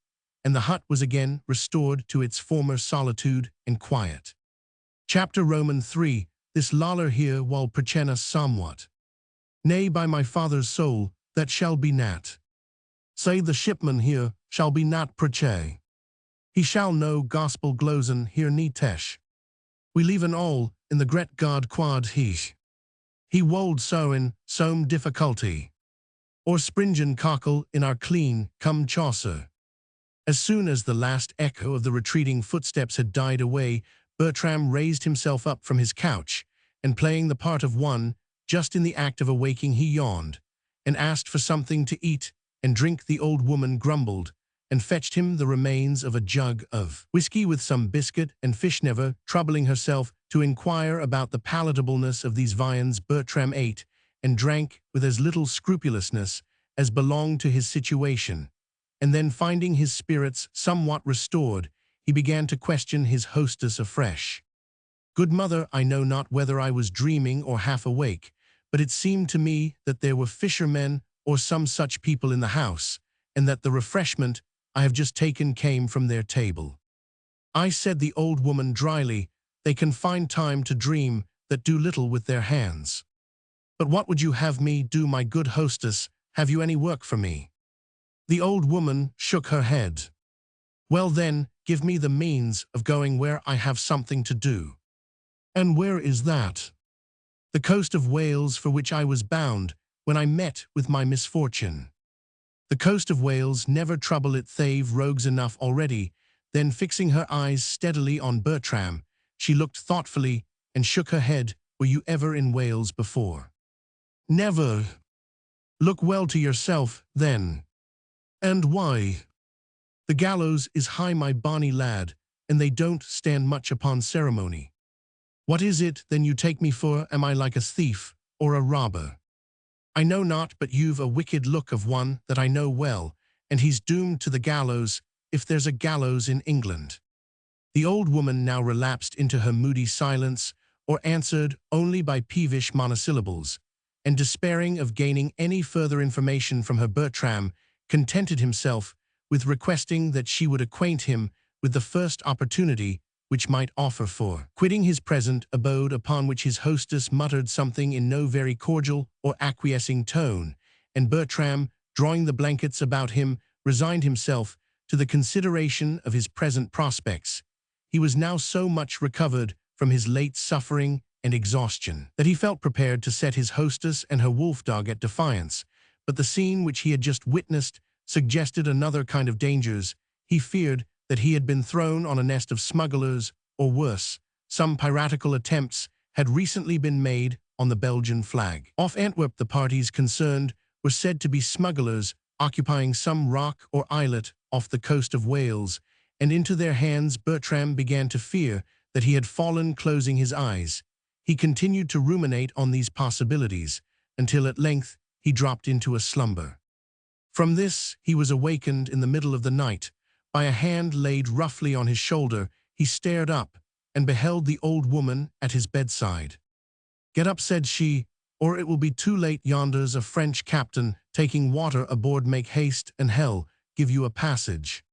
and the hut was again restored to its former solitude and quiet. Chapter Roman 3. This Lawler here will prechen us somewhat. Nay, by my father's soul, that shall be nat. Say the shipman here shall be nat preche. He shall no gospel glosen here ni tesh. We leave an all in the gret God quad he wold so in some difficulty, or springen cockle in our clean come Chaucer. As soon as the last echo of the retreating footsteps had died away, Bertram raised himself up from his couch, and playing the part of one just in the act of awaking, he yawned, and asked for something to eat and drink. The old woman grumbled, and fetched him the remains of a jug of whiskey with some biscuit and fish, never troubling herself to inquire about the palatableness of these viands. Bertram ate and drank with as little scrupulousness as belonged to his situation, and then, finding his spirits somewhat restored, he began to question his hostess afresh. Good mother, I know not whether I was dreaming or half awake, but it seemed to me that there were fishermen or some such people in the house, and that the refreshment I have just taken came from their table. I said the old woman dryly, they can find time to dream that do little with their hands. But what would you have me do, my good hostess? Have you any work for me? The old woman shook her head. Well then, give me the means of going where I have something to do. And where is that? The coast of Wales, for which I was bound when I met with my misfortune. The coast of Wales, never trouble it, they've rogues enough already. Then fixing her eyes steadily on Bertram, she looked thoughtfully and shook her head. Were you ever in Wales before? Never. Look well to yourself, then. And why? The gallows is high, my bonny lad, and they don't stand much upon ceremony. What is it then you take me for? Am I like a thief or a robber? I know not, but you've a wicked look of one that I know well, and he's doomed to the gallows, if there's a gallows in England. The old woman now relapsed into her moody silence, or answered only by peevish monosyllables, and despairing of gaining any further information from her Bertram, contented himself with requesting that she would acquaint him with the first opportunity which might offer for quitting his present abode, upon which his hostess muttered something in no very cordial or acquiescing tone, and Bertram, drawing the blankets about him, resigned himself to the consideration of his present prospects. He was now so much recovered from his late suffering and exhaustion that he felt prepared to set his hostess and her wolf-dog at defiance, but the scene which he had just witnessed suggested another kind of dangers. He feared that he had been thrown on a nest of smugglers, or worse, some piratical attempts had recently been made on the Belgian flag. Off Antwerp, the parties concerned were said to be smugglers occupying some rock or islet off the coast of Wales, and into their hands Bertram began to fear that he had fallen. Closing his eyes, he continued to ruminate on these possibilities, until at length he dropped into a slumber. From this he was awakened in the middle of the night by a hand laid roughly on his shoulder. He stared up, and beheld the old woman at his bedside. "Get up," said she, "or it will be too late. Yonder's a French captain taking water aboard. Make haste, and hell give you a passage."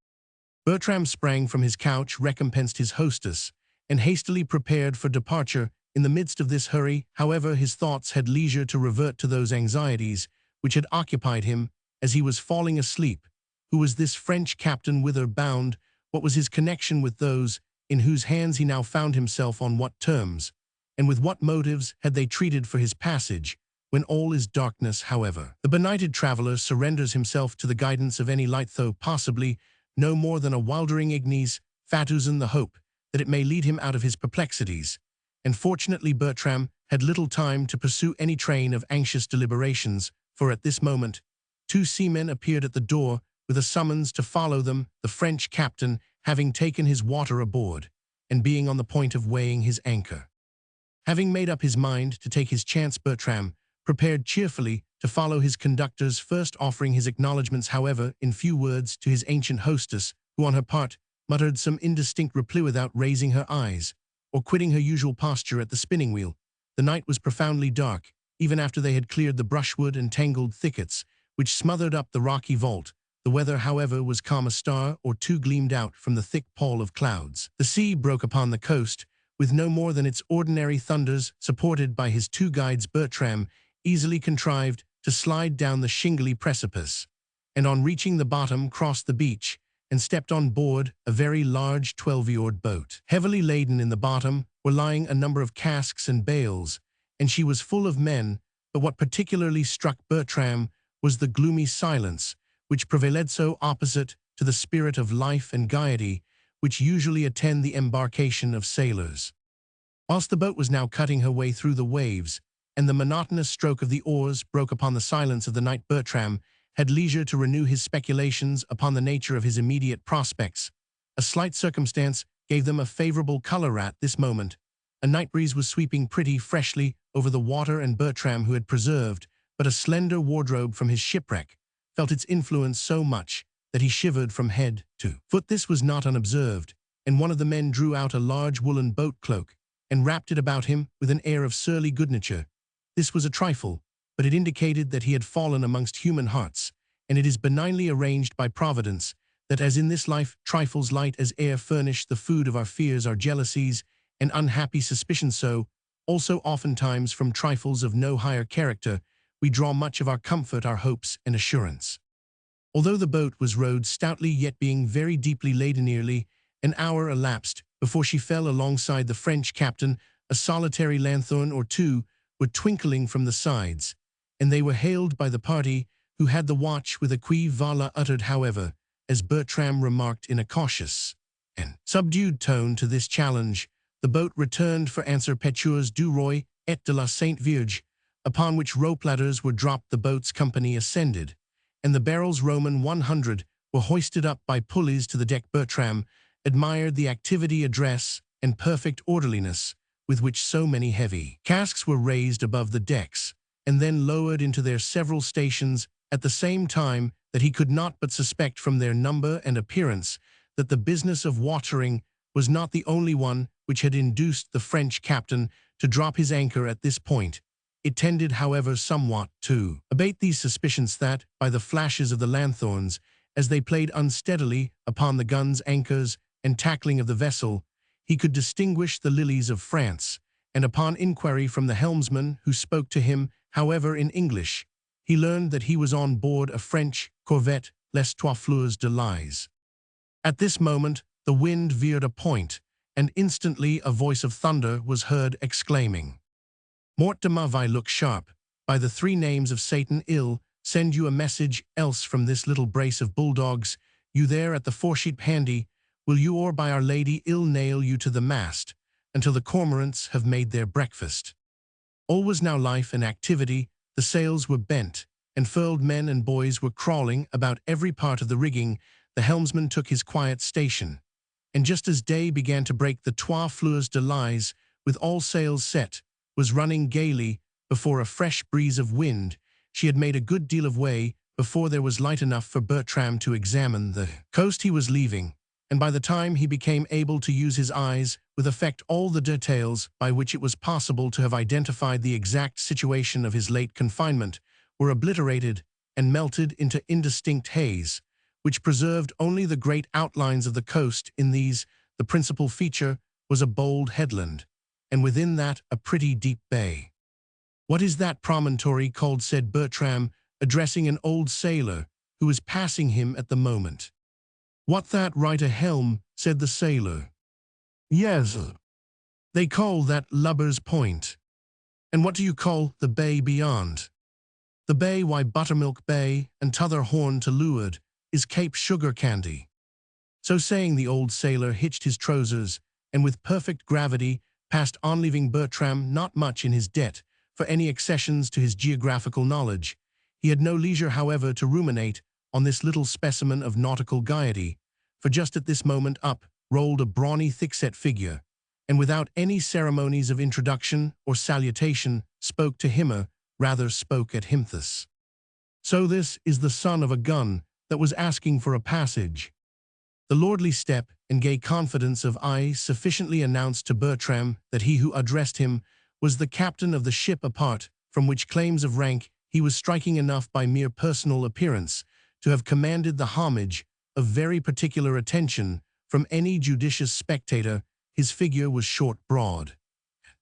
Bertram sprang from his couch, recompensed his hostess, and hastily prepared for departure. In the midst of this hurry, however, his thoughts had leisure to revert to those anxieties which had occupied him as he was falling asleep. Who was this French captain? Whither bound? What was his connection with those in whose hands he now found himself? On what terms, and with what motives had they treated for his passage? When all is darkness, however, the benighted traveler surrenders himself to the guidance of any light, though possibly no more than a wildering ignis fatuus in the hope that it may lead him out of his perplexities. And fortunately Bertram had little time to pursue any train of anxious deliberations, for at this moment 2 seamen appeared at the door with a summons to follow them, the French captain having taken his water aboard, and being on the point of weighing his anchor. Having made up his mind to take his chance, Bertram prepared cheerfully to follow his conductors, first offering his acknowledgments, however, in few words to his ancient hostess, who on her part muttered some indistinct reply without raising her eyes, or quitting her usual posture at the spinning wheel. The night was profoundly dark, even after they had cleared the brushwood and tangled thickets which smothered up the rocky vault. The weather, however, was calm. A star or two gleamed out from the thick pall of clouds. The sea broke upon the coast with no more than its ordinary thunders. Supported by his 2 guides, Bertram easily contrived to slide down the shingly precipice, and on reaching the bottom crossed the beach and stepped on board a very large 12-oared boat. Heavily laden in the bottom were lying a number of casks and bales, and she was full of men, but what particularly struck Bertram was the gloomy silence which prevailed so opposite to the spirit of life and gaiety which usually attend the embarkation of sailors. Whilst the boat was now cutting her way through the waves, and the monotonous stroke of the oars broke upon the silence of the night, Bertram had leisure to renew his speculations upon the nature of his immediate prospects. A slight circumstance gave them a favorable color at this moment. A night breeze was sweeping pretty freshly over the water, and Bertram, who had preserved but a slender wardrobe from his shipwreck, felt its influence so much that he shivered from head to foot. This was not unobserved, and one of the men drew out a large woolen boat cloak and wrapped it about him with an air of surly good nature. This was a trifle, but it indicated that he had fallen amongst human hearts, and it is benignly arranged by Providence that as in this life trifles light as air furnish the food of our fears, our jealousies, and unhappy suspicion, so, also oftentimes from trifles of no higher character, we draw much of our comfort, our hopes, and assurance. Although the boat was rowed stoutly, yet being very deeply laden, nearly an hour elapsed before she fell alongside the French captain. A solitary lanthorn or two were twinkling from the sides, and they were hailed by the party who had the watch with a qui va uttered, however, as Bertram remarked in a cautious and subdued tone to this challenge, the boat returned for answer Petures du Roy et de la Sainte Vierge, upon which rope ladders were dropped, the boat's company ascended, and the barrels Roman 100 were hoisted up by pulleys to the deck. Bertram admired the activity, address, and perfect orderliness with which so many heavy casks were raised above the decks, and then lowered into their several stations at the same time, that he could not but suspect from their number and appearance that the business of watering was not the only one which had induced the French captain to drop his anchor at this point. It tended, however, somewhat to abate these suspicions that, by the flashes of the lanthorns, as they played unsteadily upon the guns, anchors, and tackling of the vessel, he could distinguish the lilies of France, and upon inquiry from the helmsman who spoke to him, however, in English, he learned that he was on board a French corvette, Les Trois Fleurs de Lys. At this moment, the wind veered a point, and instantly a voice of thunder was heard exclaiming, "Mort de ma vie, look sharp, by the three names of Satan, ill send you a message else from this little brace of bulldogs, you there at the foresheet handy, will you, or by Our Lady, ill nail you to the mast, until the cormorants have made their breakfast." All was now life and activity, the sails were bent, and furled men and boys were crawling about every part of the rigging. The helmsman took his quiet station, and just as day began to break, the Trois Fleurs de Lys, with all sails set, was running gaily before a fresh breeze of wind. She had made a good deal of way before there was light enough for Bertram to examine the coast he was leaving, and by the time he became able to use his eyes with effect, all the details by which it was possible to have identified the exact situation of his late confinement were obliterated and melted into indistinct haze, which preserved only the great outlines of the coast. In these, the principal feature was a bold headland, and within that a pretty deep bay. "What is that promontory called?" said Bertram, addressing an old sailor who was passing him at the moment. "What, that right a helm?" said the sailor. "Yes, they call that Lubber's Point." "And what do you call the bay beyond?" "The bay, why, Buttermilk Bay, and t'other horn to leeward is Cape Sugar Candy." So saying, the old sailor hitched his trousers, and with perfect gravity passed on, leaving Bertram not much in his debt for any accessions to his geographical knowledge. He had no leisure, however, to ruminate on this little specimen of nautical gaiety, for just at this moment up rolled a brawny, thick-set figure, and without any ceremonies of introduction or salutation, spoke to him, rather spoke at him thus: "So this is the son of a gun that was asking for a passage." The lordly step and gay confidence of eye sufficiently announced to Bertram that he who addressed him was the captain of the ship, apart from which claims of rank he was striking enough by mere personal appearance to have commanded the homage of very particular attention from any judicious spectator. His figure was short, broad,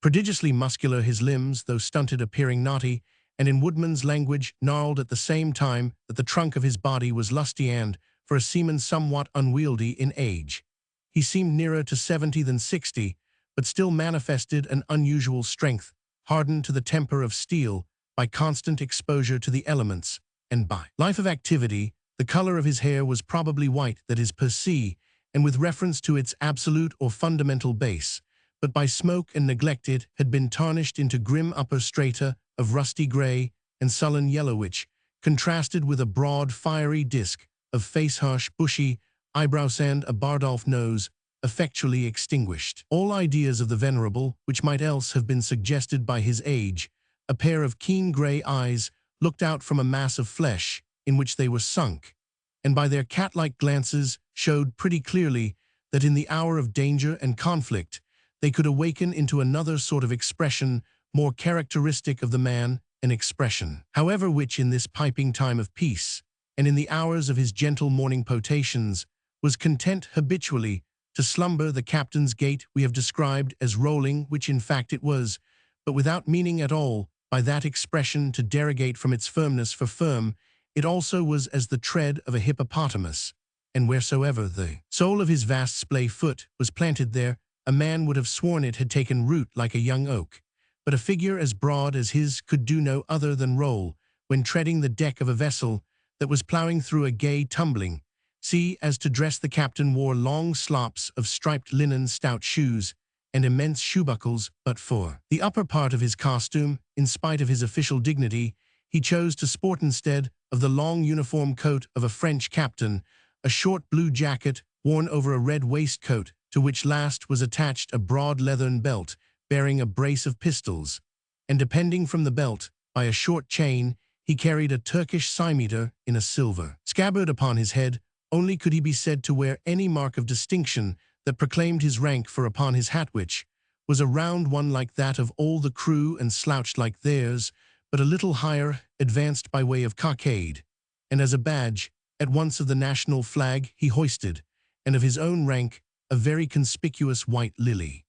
prodigiously muscular, his limbs, though stunted, appearing knotty, and in woodman's language, gnarled, at the same time that the trunk of his body was lusty and, for a seaman, somewhat unwieldy in age. He seemed nearer to 70 than 60, but still manifested an unusual strength, hardened to the temper of steel by constant exposure to the elements, and by life of activity. The color of his hair was probably white, that is per se, and with reference to its absolute or fundamental base, but by smoke and neglect it had been tarnished into grim upper strata of rusty gray and sullen yellow, which contrasted with a broad, fiery disk of face, harsh, bushy eyebrows, and a Bardolph nose effectually extinguished all ideas of the venerable, which might else have been suggested by his age. A pair of keen gray eyes looked out from a mass of flesh in which they were sunk, and by their cat-like glances showed pretty clearly that in the hour of danger and conflict they could awaken into another sort of expression, more characteristic of the man, an expression, however, which in this piping time of peace, and in the hours of his gentle morning potations, was content habitually to slumber. The captain's gait we have described as rolling, which in fact it was, but without meaning at all by that expression to derogate from its firmness, for firm it also was as the tread of a hippopotamus, and wheresoever the sole of his vast splay foot was planted there, a man would have sworn it had taken root like a young oak. But a figure as broad as his could do no other than roll, when treading the deck of a vessel that was ploughing through a gay tumbling sea. As to dress, the captain wore long slops of striped linen, stout shoes, and immense shoebuckles, but for the upper part of his costume, in spite of his official dignity, he chose to sport, instead of the long uniform coat of a French captain, a short blue jacket worn over a red waistcoat, to which last was attached a broad leathern belt bearing a brace of pistols, and depending from the belt by a short chain, he carried a Turkish scimitar in a silver scabbard upon his head. Only could he be said to wear any mark of distinction that proclaimed his rank, for upon his hat, which was a round one like that of all the crew and slouched like theirs, but a little higher, advanced by way of cockade, and as a badge at once of the national flag he hoisted, and of his own rank, a very conspicuous white lily.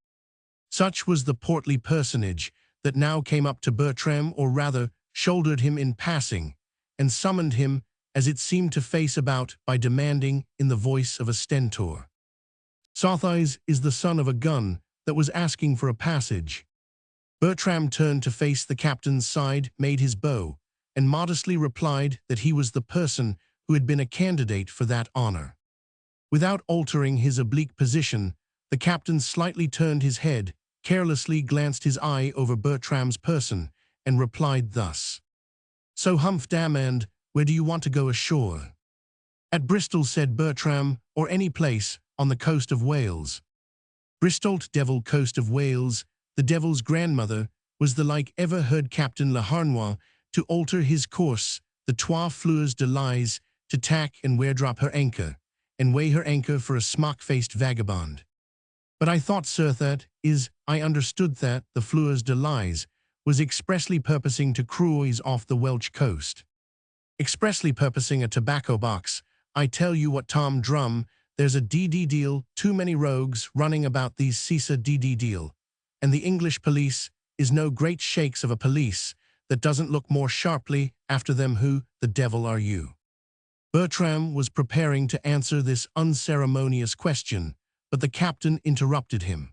Such was the portly personage that now came up to Bertram, or rather shouldered him in passing, and summoned him, as it seemed to face about, by demanding, in the voice of a stentor, "Sothis is the son of a gun that was asking for a passage." Bertram turned to face the captain's side, made his bow, and modestly replied that he was the person who had been a candidate for that honor. Without altering his oblique position, the captain slightly turned his head, carelessly glanced his eye over Bertram's person, and replied thus: "So humph, damn, and where do you want to go ashore?" "At Bristol," said Bertram, "or any place on the coast of Wales." Bristol, devil, coast of Wales. The devil's grandmother was the like. Ever heard Captain Laharnois to alter his course, the trois fleurs de lis, to tack and wear drop her anchor, and weigh her anchor for a smock-faced vagabond? But I thought, sir, that is, I understood that the fleurs de lis was expressly purposing to cruise off the Welsh coast. Expressly purposing a tobacco box. I tell you what, Tom Drum, there's a DD deal, too many rogues running about these Caesar DD deal, and the English police is no great shakes of a police that doesn't look more sharply after them. Who the devil are you?" Bertram was preparing to answer this unceremonious question, but the captain interrupted him.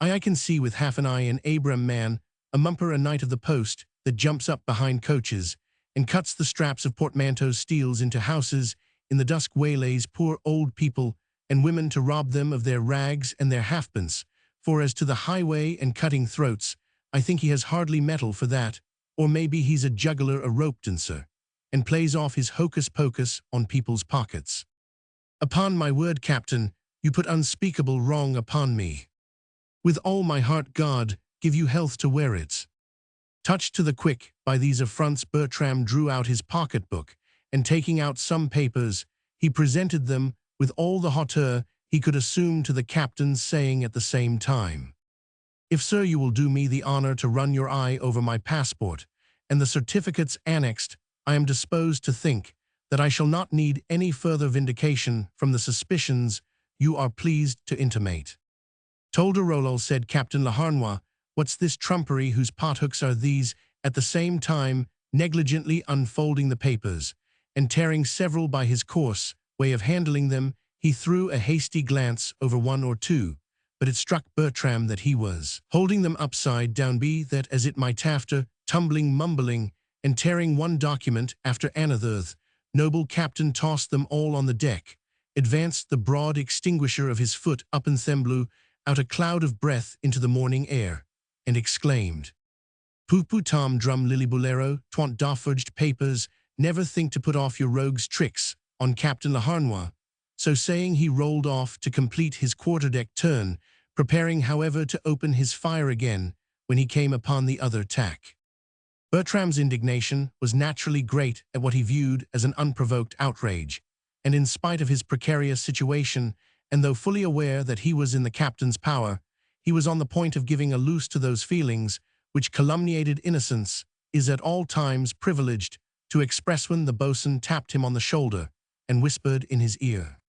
I can see with half an eye an Abram man, a mumper, a knight of the post, that jumps up behind coaches, and cuts the straps of portmanteaus, steals into houses, in the dusk waylays poor old people and women to rob them of their rags and their halfpence. For as to the highway and cutting throats, I think he has hardly mettle for that, or maybe he's a juggler, a rope dancer, and plays off his hocus-pocus on people's pockets. Upon my word, Captain, you put unspeakable wrong upon me. With all my heart, God give you health to wear it. Touched to the quick by these affronts, Bertram drew out his pocketbook, and taking out some papers, he presented them with all the hauteur he could assume to the captain, saying at the same time, "If, sir, you will do me the honor to run your eye over my passport and the certificates annexed, I am disposed to think that I shall not need any further vindication from the suspicions you are pleased to intimate." "Tolderolo," said Captain Laharnois, "what's this trumpery? Whose pothooks are these?" At the same time negligently unfolding the papers, and tearing several by his coarse way of handling them, he threw a hasty glance over one or two, but it struck Bertram that he was holding them upside down, be that as it might. After tumbling, mumbling, and tearing one document after another, noble captain tossed them all on the deck, advanced the broad extinguisher of his foot up, and then blew out a cloud of breath into the morning air, and exclaimed, "Poo-poo, Tom Drum, Lillibulero, twant doffurged papers, never think to put off your rogue's tricks on Captain Laharnois." So saying, he rolled off to complete his quarterdeck turn, preparing, however, to open his fire again when he came upon the other tack. Bertram's indignation was naturally great at what he viewed as an unprovoked outrage, and in spite of his precarious situation, and though fully aware that he was in the captain's power, he was on the point of giving a loose to those feelings which calumniated innocence, is at all times privileged to express when the boatswain tapped him on the shoulder and whispered in his ear.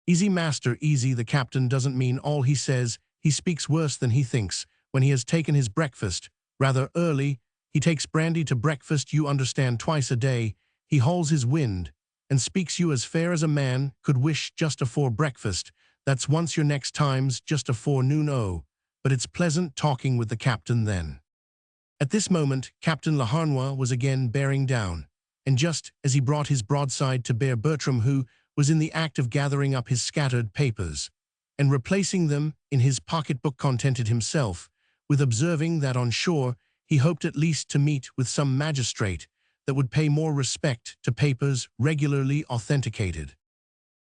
Easy, master, easy. The captain doesn't mean all he says. He speaks worse than he thinks. When he has taken his breakfast, rather early, he takes brandy to breakfast, you understand, twice a day. He hauls his wind, and speaks you as fair as a man could wish just afore breakfast. That's once your next times just afore noon. Oh, but it's pleasant talking with the captain then. At this moment, Captain Laharnois was again bearing down, and just as he brought his broadside to bear, Bertram, who was in the act of gathering up his scattered papers and replacing them in his pocketbook, contented himself with observing that on shore he hoped at least to meet with some magistrate that would pay more respect to papers regularly authenticated.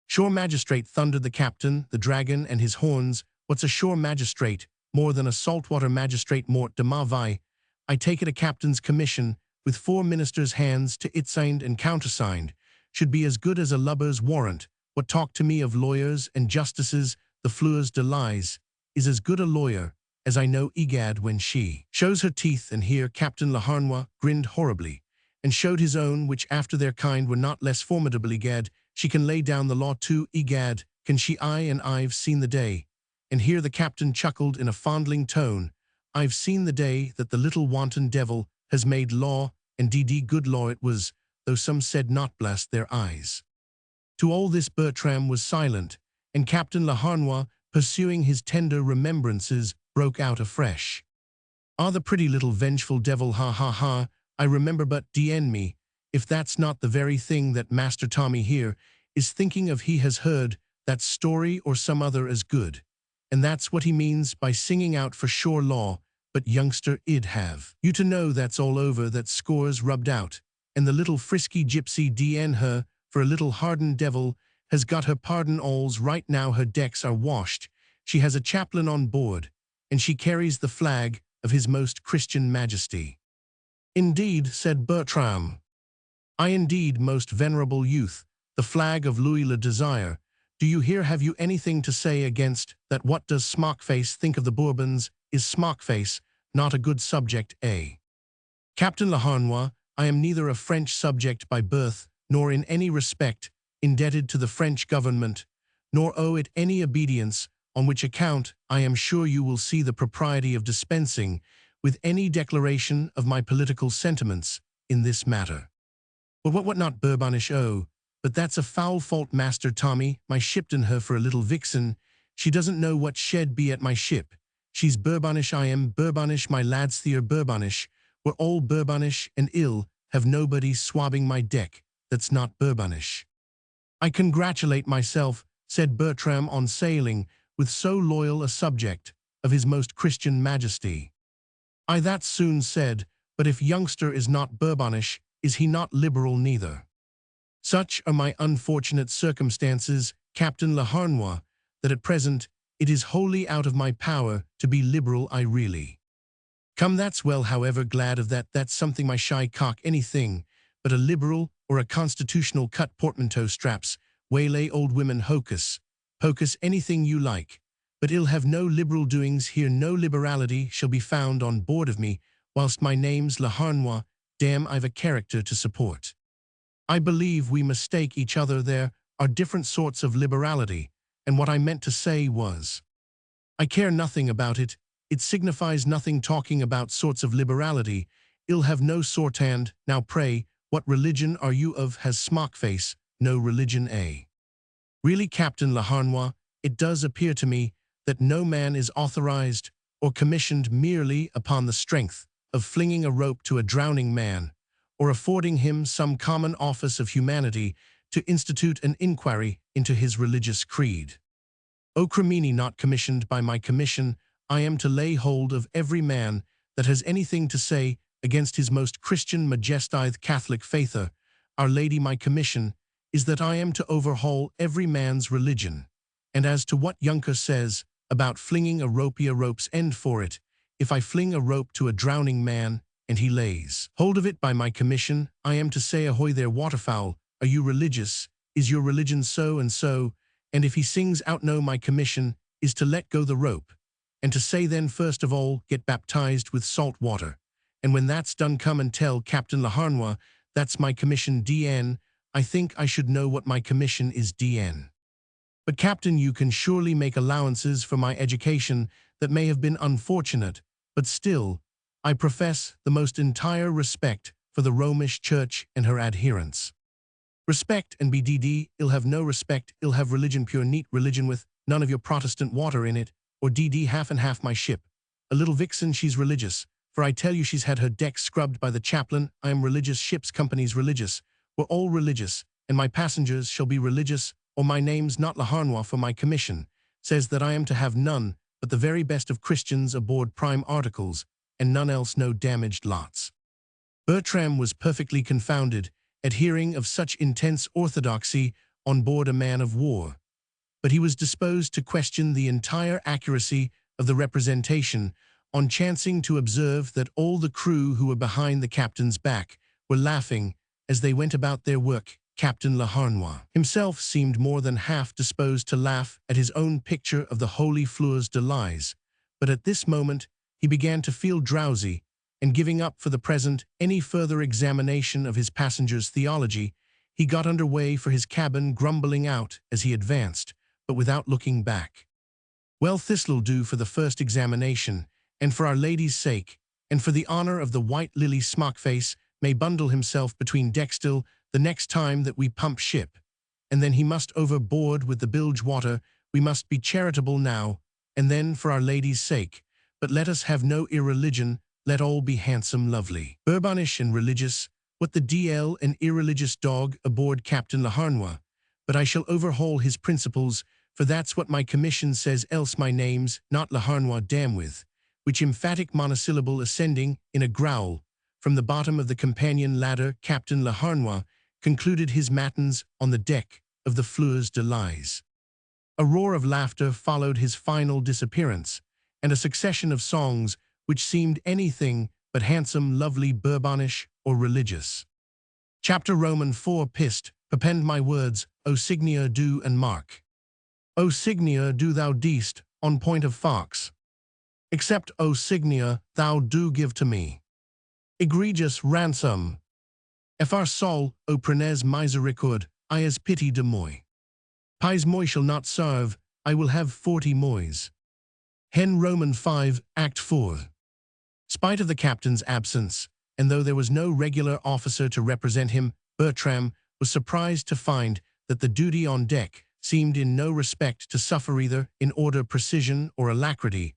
Shore magistrate, thundered the captain, the dragon and his horns. What's a shore magistrate? More than a saltwater magistrate, mort de ma vie. I take it a captain's commission, with 4 ministers' hands to it signed and countersigned, should be as good as a lubber's warrant. What talk to me of lawyers and justices, the fleurs de lis, is as good a lawyer as I know. Egad, when she shows her teeth, and here Captain Laharnois grinned horribly, and showed his own, which after their kind were not less formidable. Egad, she can lay down the law too. Egad, can she? Aye, and I've seen the day. And here the captain chuckled in a fondling tone. I've seen the day that the little wanton devil has made law, and good law it was, though some said not, blast their eyes. To all this Bertram was silent, and Captain Laharnois, pursuing his tender remembrances, broke out afresh. Ah, the pretty little vengeful devil, ha ha ha, I remember, but d-n me, if that's not the very thing that Master Tommy here is thinking of. He has heard that story or some other as good, and that's what he means by singing out for shore law. But youngster, I'd have you to know that's all over, that score's rubbed out, and the little frisky gypsy, d-n her, for a little hardened devil, has got her pardon alls right now. Her decks are washed, she has a chaplain on board, and she carries the flag of his most Christian Majesty. Indeed, said Bertram. I indeed, most venerable youth, the flag of Louis le Desire. Do you hear? Have you anything to say against that? What does Smockface think of the Bourbons? Is Smockface not a good subject, eh? Captain Laharnois, I am neither a French subject by birth, nor in any respect indebted to the French government, nor owe it any obedience, on which account I am sure you will see the propriety of dispensing with any declaration of my political sentiments in this matter. What not Bourbonish? Oh, but that's a foul fault, Master Tommy. My shipton her for a little vixen. She doesn't know what shed be at my ship. She's Bourbonish, I am Bourbonish, my lads, they're Bourbonish. We're all Bourbonish, and ill have nobody swabbing my deck that's not Bourbonish. I congratulate myself, said Bertram, on sailing with so loyal a subject of his most Christian Majesty. I, that's soon said, but if youngster is not Bourbonish, is he not liberal neither? Such are my unfortunate circumstances, Captain Laharnois, that at present it is wholly out of my power to be liberal. I really. Come, that's well, however, glad of that. That's something, my shy cock, anything but a liberal or a constitutional. Cut portmanteau straps, waylay old women, hocus pocus, anything you like, but I'll have no liberal doings here. No liberality shall be found on board of me, whilst my name's Laharnois. Damn, I've a character to support. I believe we mistake each other. There are different sorts of liberality, and what I meant to say was, I care nothing about it. It signifies nothing talking about sorts of liberality. I'll have no sort. And now pray, what religion are you of? Has Smockface no religion, eh? Really, Captain Laharnois, it does appear to me that no man is authorized or commissioned merely upon the strength of flinging a rope to a drowning man, or affording him some common office of humanity to institute an inquiry into his religious creed. O crimini, not commissioned by my commission, I am to lay hold of every man that has anything to say against his most Christian Majesty the Catholic faither. Our Lady, my commission is that I am to overhaul every man's religion. And as to what Junker says about flinging a rope's end for it, if I fling a rope to a drowning man, and he lays hold of it by my commission, I am to say, ahoy there, waterfowl, are you religious? Is your religion so and so? And if he sings out, no, my commission is to let go the rope, and to say then first of all, get baptized with salt water. And when that's done, come and tell Captain Laharnois, that's my commission DN. I think I should know what my commission is DN. But Captain, you can surely make allowances for my education that may have been unfortunate, but still, I profess the most entire respect for the Romish Church and her adherents. Respect and BDD, ill have no respect, ill have religion pure neat religion with none of your Protestant water in it, or DD half and half my ship. A little vixen, she's religious, for I tell you she's had her deck scrubbed by the chaplain. I am religious, ship's company's religious, we're all religious, and my passengers shall be religious, or my name's not Laharnois for my commission, says that I am to have none but the very best of Christians aboard prime articles, and none else no damaged lots. Bertram was perfectly confounded at hearing of such intense orthodoxy on board a man of war, but he was disposed to question the entire accuracy of the representation on chancing to observe that all the crew who were behind the captain's back were laughing as they went about their work. Captain Laharnois himself seemed more than half disposed to laugh at his own picture of the holy fleurs de lis, but at this moment he began to feel drowsy, and giving up for the present any further examination of his passenger's theology, he got under way for his cabin, grumbling out as he advanced, but without looking back. Well, this'll do for the first examination, and for Our Lady's sake, and for the honor of the White Lily Smockface may bundle himself between decks till the next time that we pump ship, and then he must overboard with the bilge water. We must be charitable now, and then for Our Lady's sake, but let us have no irreligion, let all be handsome lovely. Bourbonish and religious, what the DL an irreligious dog aboard Captain Laharnois, but I shall overhaul his principles, for that's what my commission says, else my name's not Laharnois damn with, which emphatic monosyllable ascending in a growl from the bottom of the companion ladder, Captain Laharnois concluded his matins on the deck of the Fleurs de Lis. A roar of laughter followed his final disappearance, and a succession of songs which seemed anything but handsome, lovely, Bourbonish, or religious. Chapter Roman 4 Pist, Perpend my words, O Signia do and mark. O Signia do thou deest, on point of fox. Except, O Signia, thou do give to me egregious ransom. Fr sol, O prenez misericord, I as pity de moi. Pies moi shall not serve, I will have 40 mois. Hen Roman 5, Act 4. Spite of the captain's absence, and though there was no regular officer to represent him, Bertram was surprised to find that the duty on deck seemed in no respect to suffer either in order, precision, or alacrity.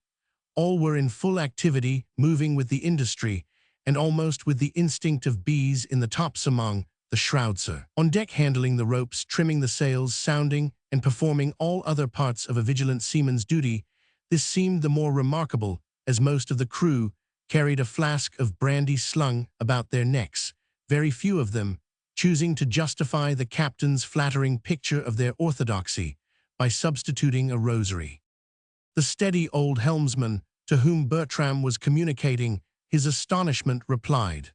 All were in full activity, moving with the industry, and almost with the instinct of bees in the topsamong, the shroudser. On deck, handling the ropes, trimming the sails, sounding, and performing all other parts of a vigilant seaman's duty, this seemed the more remarkable, as most of the crew carried a flask of brandy slung about their necks, very few of them choosing to justify the captain's flattering picture of their orthodoxy by substituting a rosary. The steady old helmsman, to whom Bertram was communicating his astonishment, replied,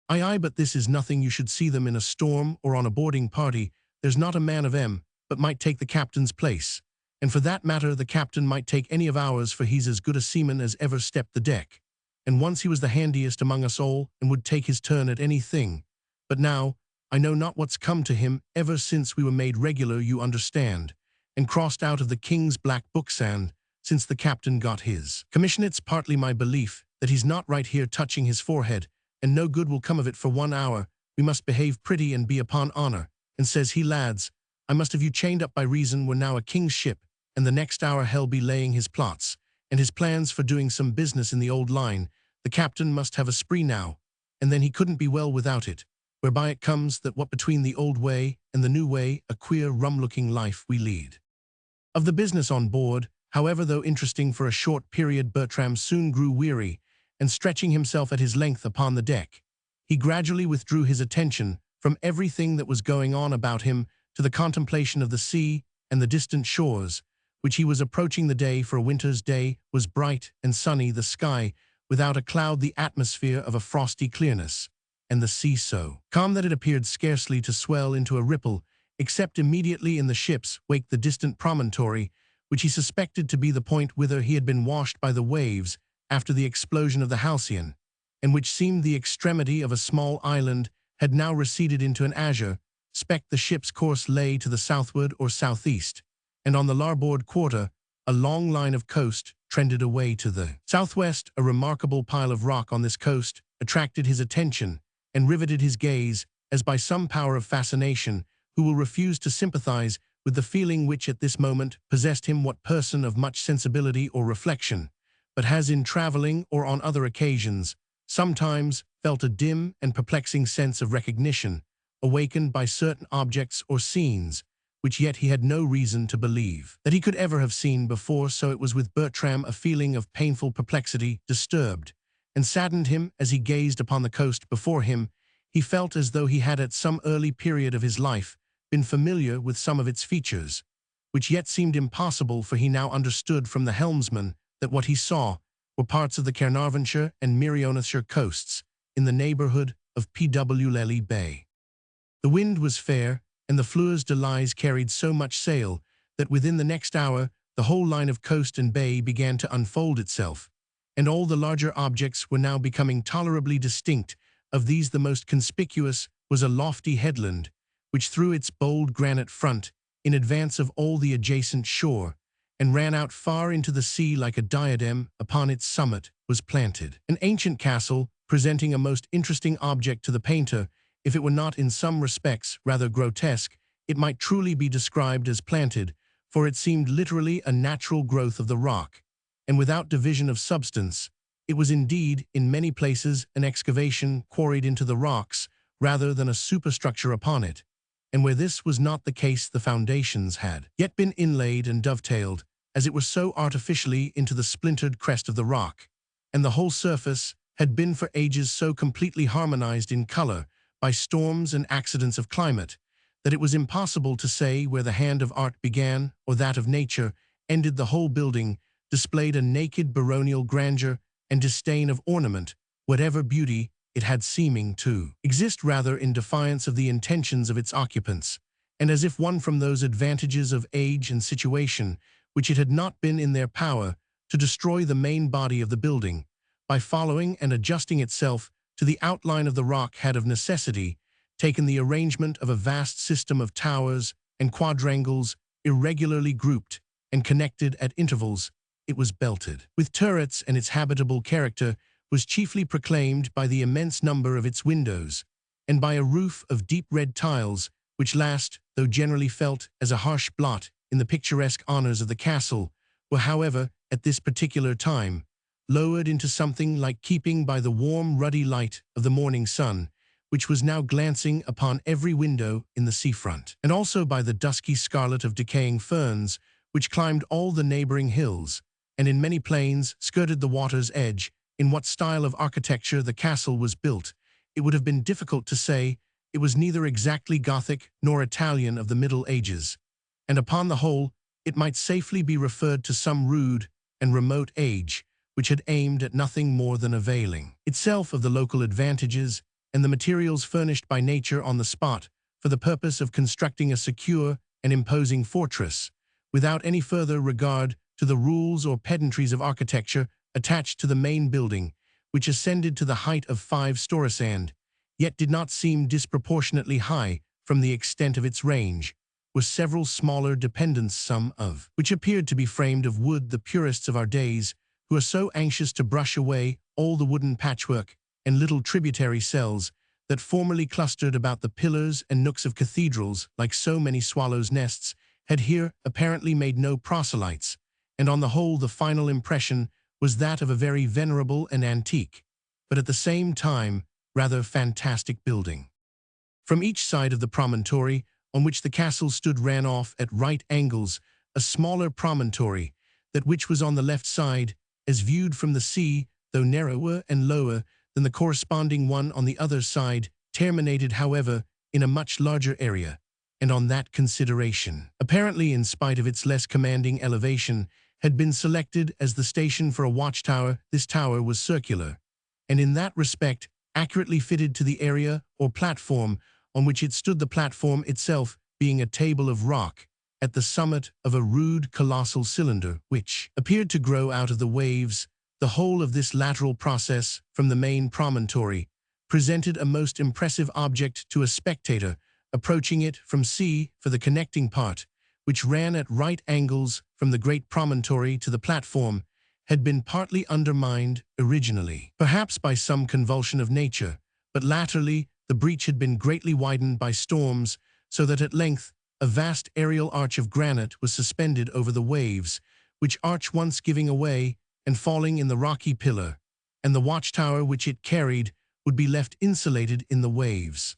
Aye, but this is nothing. You should see them in a storm or on a boarding party. There's not a man of 'em but might take the captain's place, and for that matter the captain might take any of ours, for he's as good a seaman as ever stepped the deck, and once he was the handiest among us all and would take his turn at anything. But now, I know not what's come to him ever since we were made regular, you understand, and crossed out of the King's Black Book sand since the captain got his commission. It's partly my belief that he's not right here touching his forehead, and no good will come of it for 1 hour. We must behave pretty and be upon honor. And says he, lads, I must have you chained up by reason we're now a king's ship, and the next hour hell be laying his plots and his plans for doing some business in the old line. The captain must have a spree now, and then he couldn't be well without it, whereby it comes that what between the old way and the new way, a queer rum-looking life we lead. Of the business on board, however, though interesting for a short period, Bertram soon grew weary, and stretching himself at his length upon the deck, he gradually withdrew his attention from everything that was going on about him to the contemplation of the sea and the distant shores, which he was approaching. The day, for a winter's day, was bright and sunny, the sky without a cloud, the atmosphere of a frosty clearness, and the sea so calm that it appeared scarcely to swell into a ripple, except immediately in the ship's wake the distant promontory, which he suspected to be the point whither he had been washed by the waves after the explosion of the Halcyon, and which seemed the extremity of a small island, had now receded into an azure speck. The ship's course lay to the southward or southeast, and on the larboard quarter, a long line of coast trended away to the southwest. A remarkable pile of rock on this coast attracted his attention and riveted his gaze, as by some power of fascination. Who will refuse to sympathize with the feeling which at this moment possessed him? What person of much sensibility or reflection, but has in traveling or on other occasions sometimes felt a dim and perplexing sense of recognition, awakened by certain objects or scenes, which yet he had no reason to believe that he could ever have seen before? So it was with Bertram. A feeling of painful perplexity disturbed and saddened him as he gazed upon the coast before him. He felt as though he had at some early period of his life been familiar with some of its features, which yet seemed impossible, for he now understood from the helmsman that what he saw were parts of the Caernarvonshire and Merionethshire coasts in the neighbourhood of Pwllheli Bay. The wind was fair, and the Fleurs de Lys carried so much sail that within the next hour the whole line of coast and bay began to unfold itself, and all the larger objects were now becoming tolerably distinct. Of these the most conspicuous was a lofty headland, which threw its bold granite front in advance of all the adjacent shore, and ran out far into the sea like a diadem. Upon its summit was planted an ancient castle, presenting a most interesting object to the painter. If it were not in some respects rather grotesque, it might truly be described as planted, for it seemed literally a natural growth of the rock, and without division of substance. It was indeed, in many places, an excavation quarried into the rocks, rather than a superstructure upon it, and where this was not the case the foundations had yet been inlaid and dovetailed, as it were so artificially, into the splintered crest of the rock, and the whole surface had been for ages so completely harmonized in color by storms and accidents of climate, that it was impossible to say where the hand of art began or that of nature ended. The whole building displayed a naked baronial grandeur and disdain of ornament, whatever beauty it had seeming to exist rather in defiance of the intentions of its occupants, and as if won from those advantages of age and situation which it had not been in their power to destroy. The main body of the building, by following and adjusting itself to the outline of the rock, had of necessity taken the arrangement of a vast system of towers and quadrangles, irregularly grouped and connected at intervals. It was belted with turrets, and its habitable character was chiefly proclaimed by the immense number of its windows, and by a roof of deep red tiles, which last, though generally felt as a harsh blot in the picturesque honors of the castle, were, however, at this particular time, lowered into something like keeping by the warm, ruddy light of the morning sun, which was now glancing upon every window in the seafront, and also by the dusky scarlet of decaying ferns, which climbed all the neighboring hills, and in many plains skirted the water's edge. In what style of architecture the castle was built, it would have been difficult to say. It was neither exactly Gothic nor Italian of the Middle Ages, and upon the whole it might safely be referred to some rude and remote age, which had aimed at nothing more than availing itself of the local advantages and the materials furnished by nature on the spot for the purpose of constructing a secure and imposing fortress, without any further regard to the rules or pedantries of architecture attached to the main building, which ascended to the height of 5 stories and yet did not seem disproportionately high from the extent of its range, were several smaller dependents, some of which appeared to be framed of wood. The purists of our days, who are so anxious to brush away all the wooden patchwork and little tributary cells that formerly clustered about the pillars and nooks of cathedrals like so many swallows' nests, had here apparently made no proselytes, and on the whole the final impression was that of a very venerable and antique, but at the same time rather fantastic building. From each side of the promontory on which the castle stood ran off at right angles a smaller promontory, that which was on the left side, as viewed from the sea, though narrower and lower than the corresponding one on the other side, terminated, however, in a much larger area, and on that consideration, apparently in spite of its less commanding elevation, had been selected as the station for a watchtower. This tower was circular, and in that respect accurately fitted to the area or platform on which it stood, the platform itself being a table of rock, at the summit of a rude colossal cylinder which appeared to grow out of the waves. The whole of this lateral process from the main promontory presented a most impressive object to a spectator approaching it from sea, for the connecting part, which ran at right angles from the great promontory to the platform, had been partly undermined originally, perhaps by some convulsion of nature, but latterly the breach had been greatly widened by storms, so that at length a vast aerial arch of granite was suspended over the waves, which arch once giving away and falling in the rocky pillar, and the watchtower which it carried would be left insulated in the waves.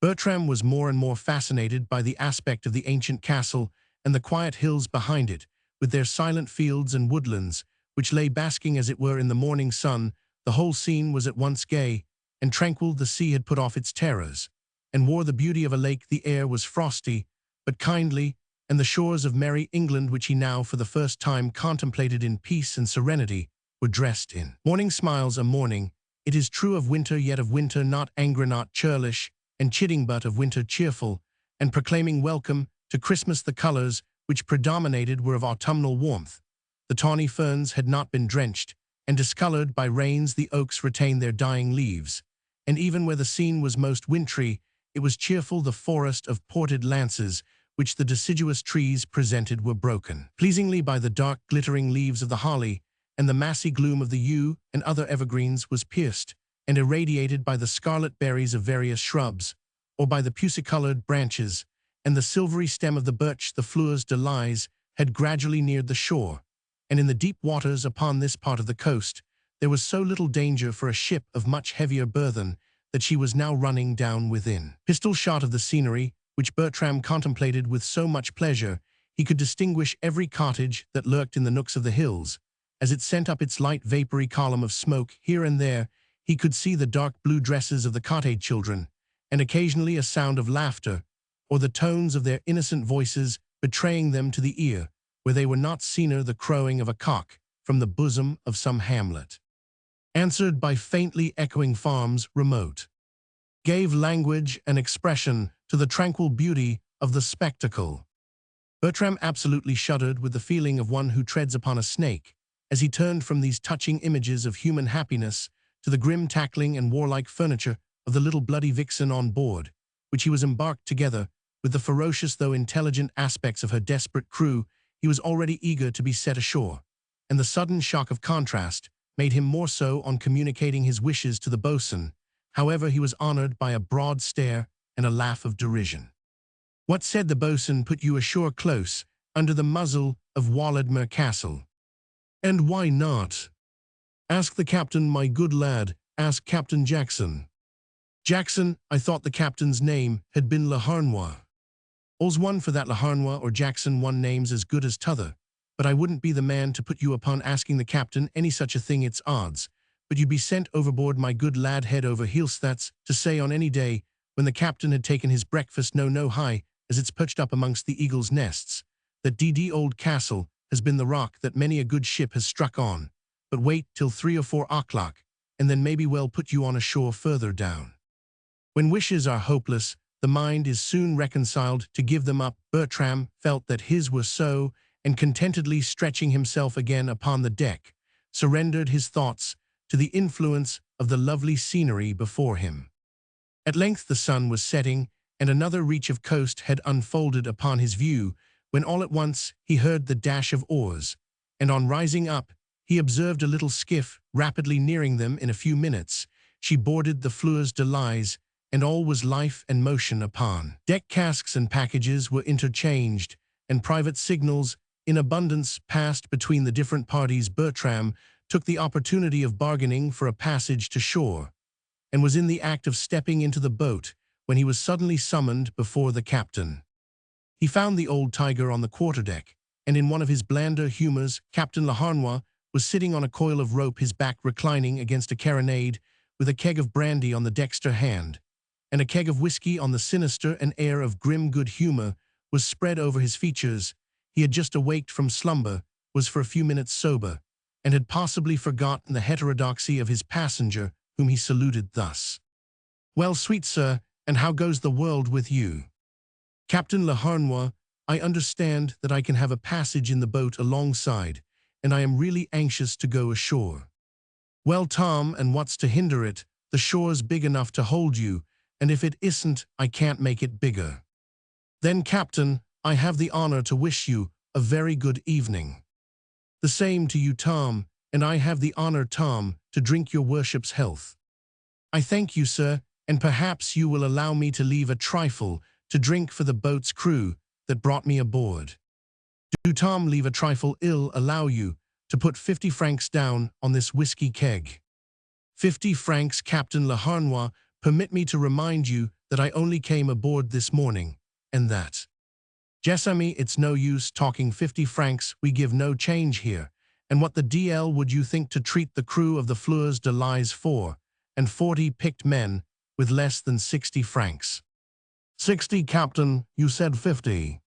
Bertram was more and more fascinated by the aspect of the ancient castle and the quiet hills behind it, with their silent fields and woodlands, which lay basking as it were in the morning sun. The whole scene was at once gay and tranquil. The sea had put off its terrors, and wore the beauty of a lake. The air was frosty, but kindly, and the shores of merry England, which he now for the first time contemplated in peace and serenity, were dressed in morning smiles. A morning, it is true, of winter, yet of winter not angry, not churlish and chiding, but of winter cheerful, and proclaiming welcome to Christmas. The colors which predominated were of autumnal warmth. The tawny ferns had not been drenched and discolored by rains. The oaks retained their dying leaves, and even where the scene was most wintry, it was cheerful. The forest of ported lances which the deciduous trees presented were broken pleasingly by the dark glittering leaves of the holly, and the massy gloom of the yew and other evergreens was pierced and irradiated by the scarlet berries of various shrubs, or by the pussy-colored branches, and the silvery stem of the birch. The fleurs de lis had gradually neared the shore, and in the deep waters upon this part of the coast there was so little danger for a ship of much heavier burthen that she was now running down within pistol shot of the scenery, which Bertram contemplated with so much pleasure. He could distinguish every cottage that lurked in the nooks of the hills, as it sent up its light vapory column of smoke. Here and there he could see the dark blue dresses of the cottage children, and occasionally a sound of laughter, or the tones of their innocent voices betraying them to the ear, where they were not seener the crowing of a cock from the bosom of some hamlet, answered by faintly echoing farms remote, gave language and expression to the tranquil beauty of the spectacle. Bertram absolutely shuddered with the feeling of one who treads upon a snake, as he turned from these touching images of human happiness to the grim tackling and warlike furniture of the little bloody vixen on board, which he was embarked together with the ferocious though intelligent aspects of her desperate crew. He was already eager to be set ashore, and the sudden shock of contrast made him more so on communicating his wishes to the boatswain. However, he was honored by a broad stare and a laugh of derision. "What," said the boatswain, "put you ashore close under the muzzle of Walladmor Castle?" "And why not?" "Ask the captain, my good lad, ask Captain Jackson." "Jackson? I thought the captain's name had been Laharnois." "All's one for that, Laharnois or Jackson, one name's as good as t'other. But I wouldn't be the man to put you upon asking the captain any such a thing. It's odds but you'd be sent overboard, my good lad, head over heels. That's to say, on any day when the captain had taken his breakfast no high as it's perched up amongst the eagle's nests. That d old castle has been the rock that many a good ship has struck on. But wait till 3 or 4 o'clock, and then maybe we'll put you on a shore further down." When wishes are hopeless, the mind is soon reconciled to give them up. Bertram felt that his were so, and contentedly stretching himself again upon the deck, surrendered his thoughts to the influence of the lovely scenery before him. At length the sun was setting, and another reach of coast had unfolded upon his view, when all at once he heard the dash of oars, and on rising up, he observed a little skiff rapidly nearing them. In a few minutes, she boarded the fleurs de lis, and all was life and motion upon deck. Casks and packages were interchanged, and private signals in abundance passed between the different parties. Bertram took the opportunity of bargaining for a passage to shore, and was in the act of stepping into the boat when he was suddenly summoned before the captain. He found the old tiger on the quarterdeck, and in one of his blander humors, Captain Laharnois was sitting on a coil of rope, his back reclining against a carronade, with a keg of brandy on the dexter hand, and a keg of whiskey on the sinister. An air of grim good humor was spread over his features. He had just awaked from slumber, was for a few minutes sober, and had possibly forgotten the heterodoxy of his passenger, whom he saluted thus: "Well, sweet sir, and how goes the world with you?" Captain Laharnois I understand that I can have a passage in the boat alongside, and I am really anxious to go ashore." "Well, Tom, and what's to hinder it? The shore's big enough to hold you, and if it isn't, I can't make it bigger." "Then, Captain, I have the honor to wish you a very good evening." "The same to you, Tom, and I have the honor, Tom, to drink your worship's health." "I thank you, sir, and perhaps you will allow me to leave a trifle to drink for the boat's crew that brought me aboard." "Do, Tom, leave a trifle. I'll allow you to put 50 francs down on this whiskey keg." "50 francs, Captain Laharnois. Permit me to remind you that I only came aboard this morning, and that—" "Jessamy, it's no use talking 50 francs. We give no change here. And what the DL would you think to treat the crew of the Fleurs de Lis for, and 40 picked men, with less than 60 francs?" "60, Captain. You said 50.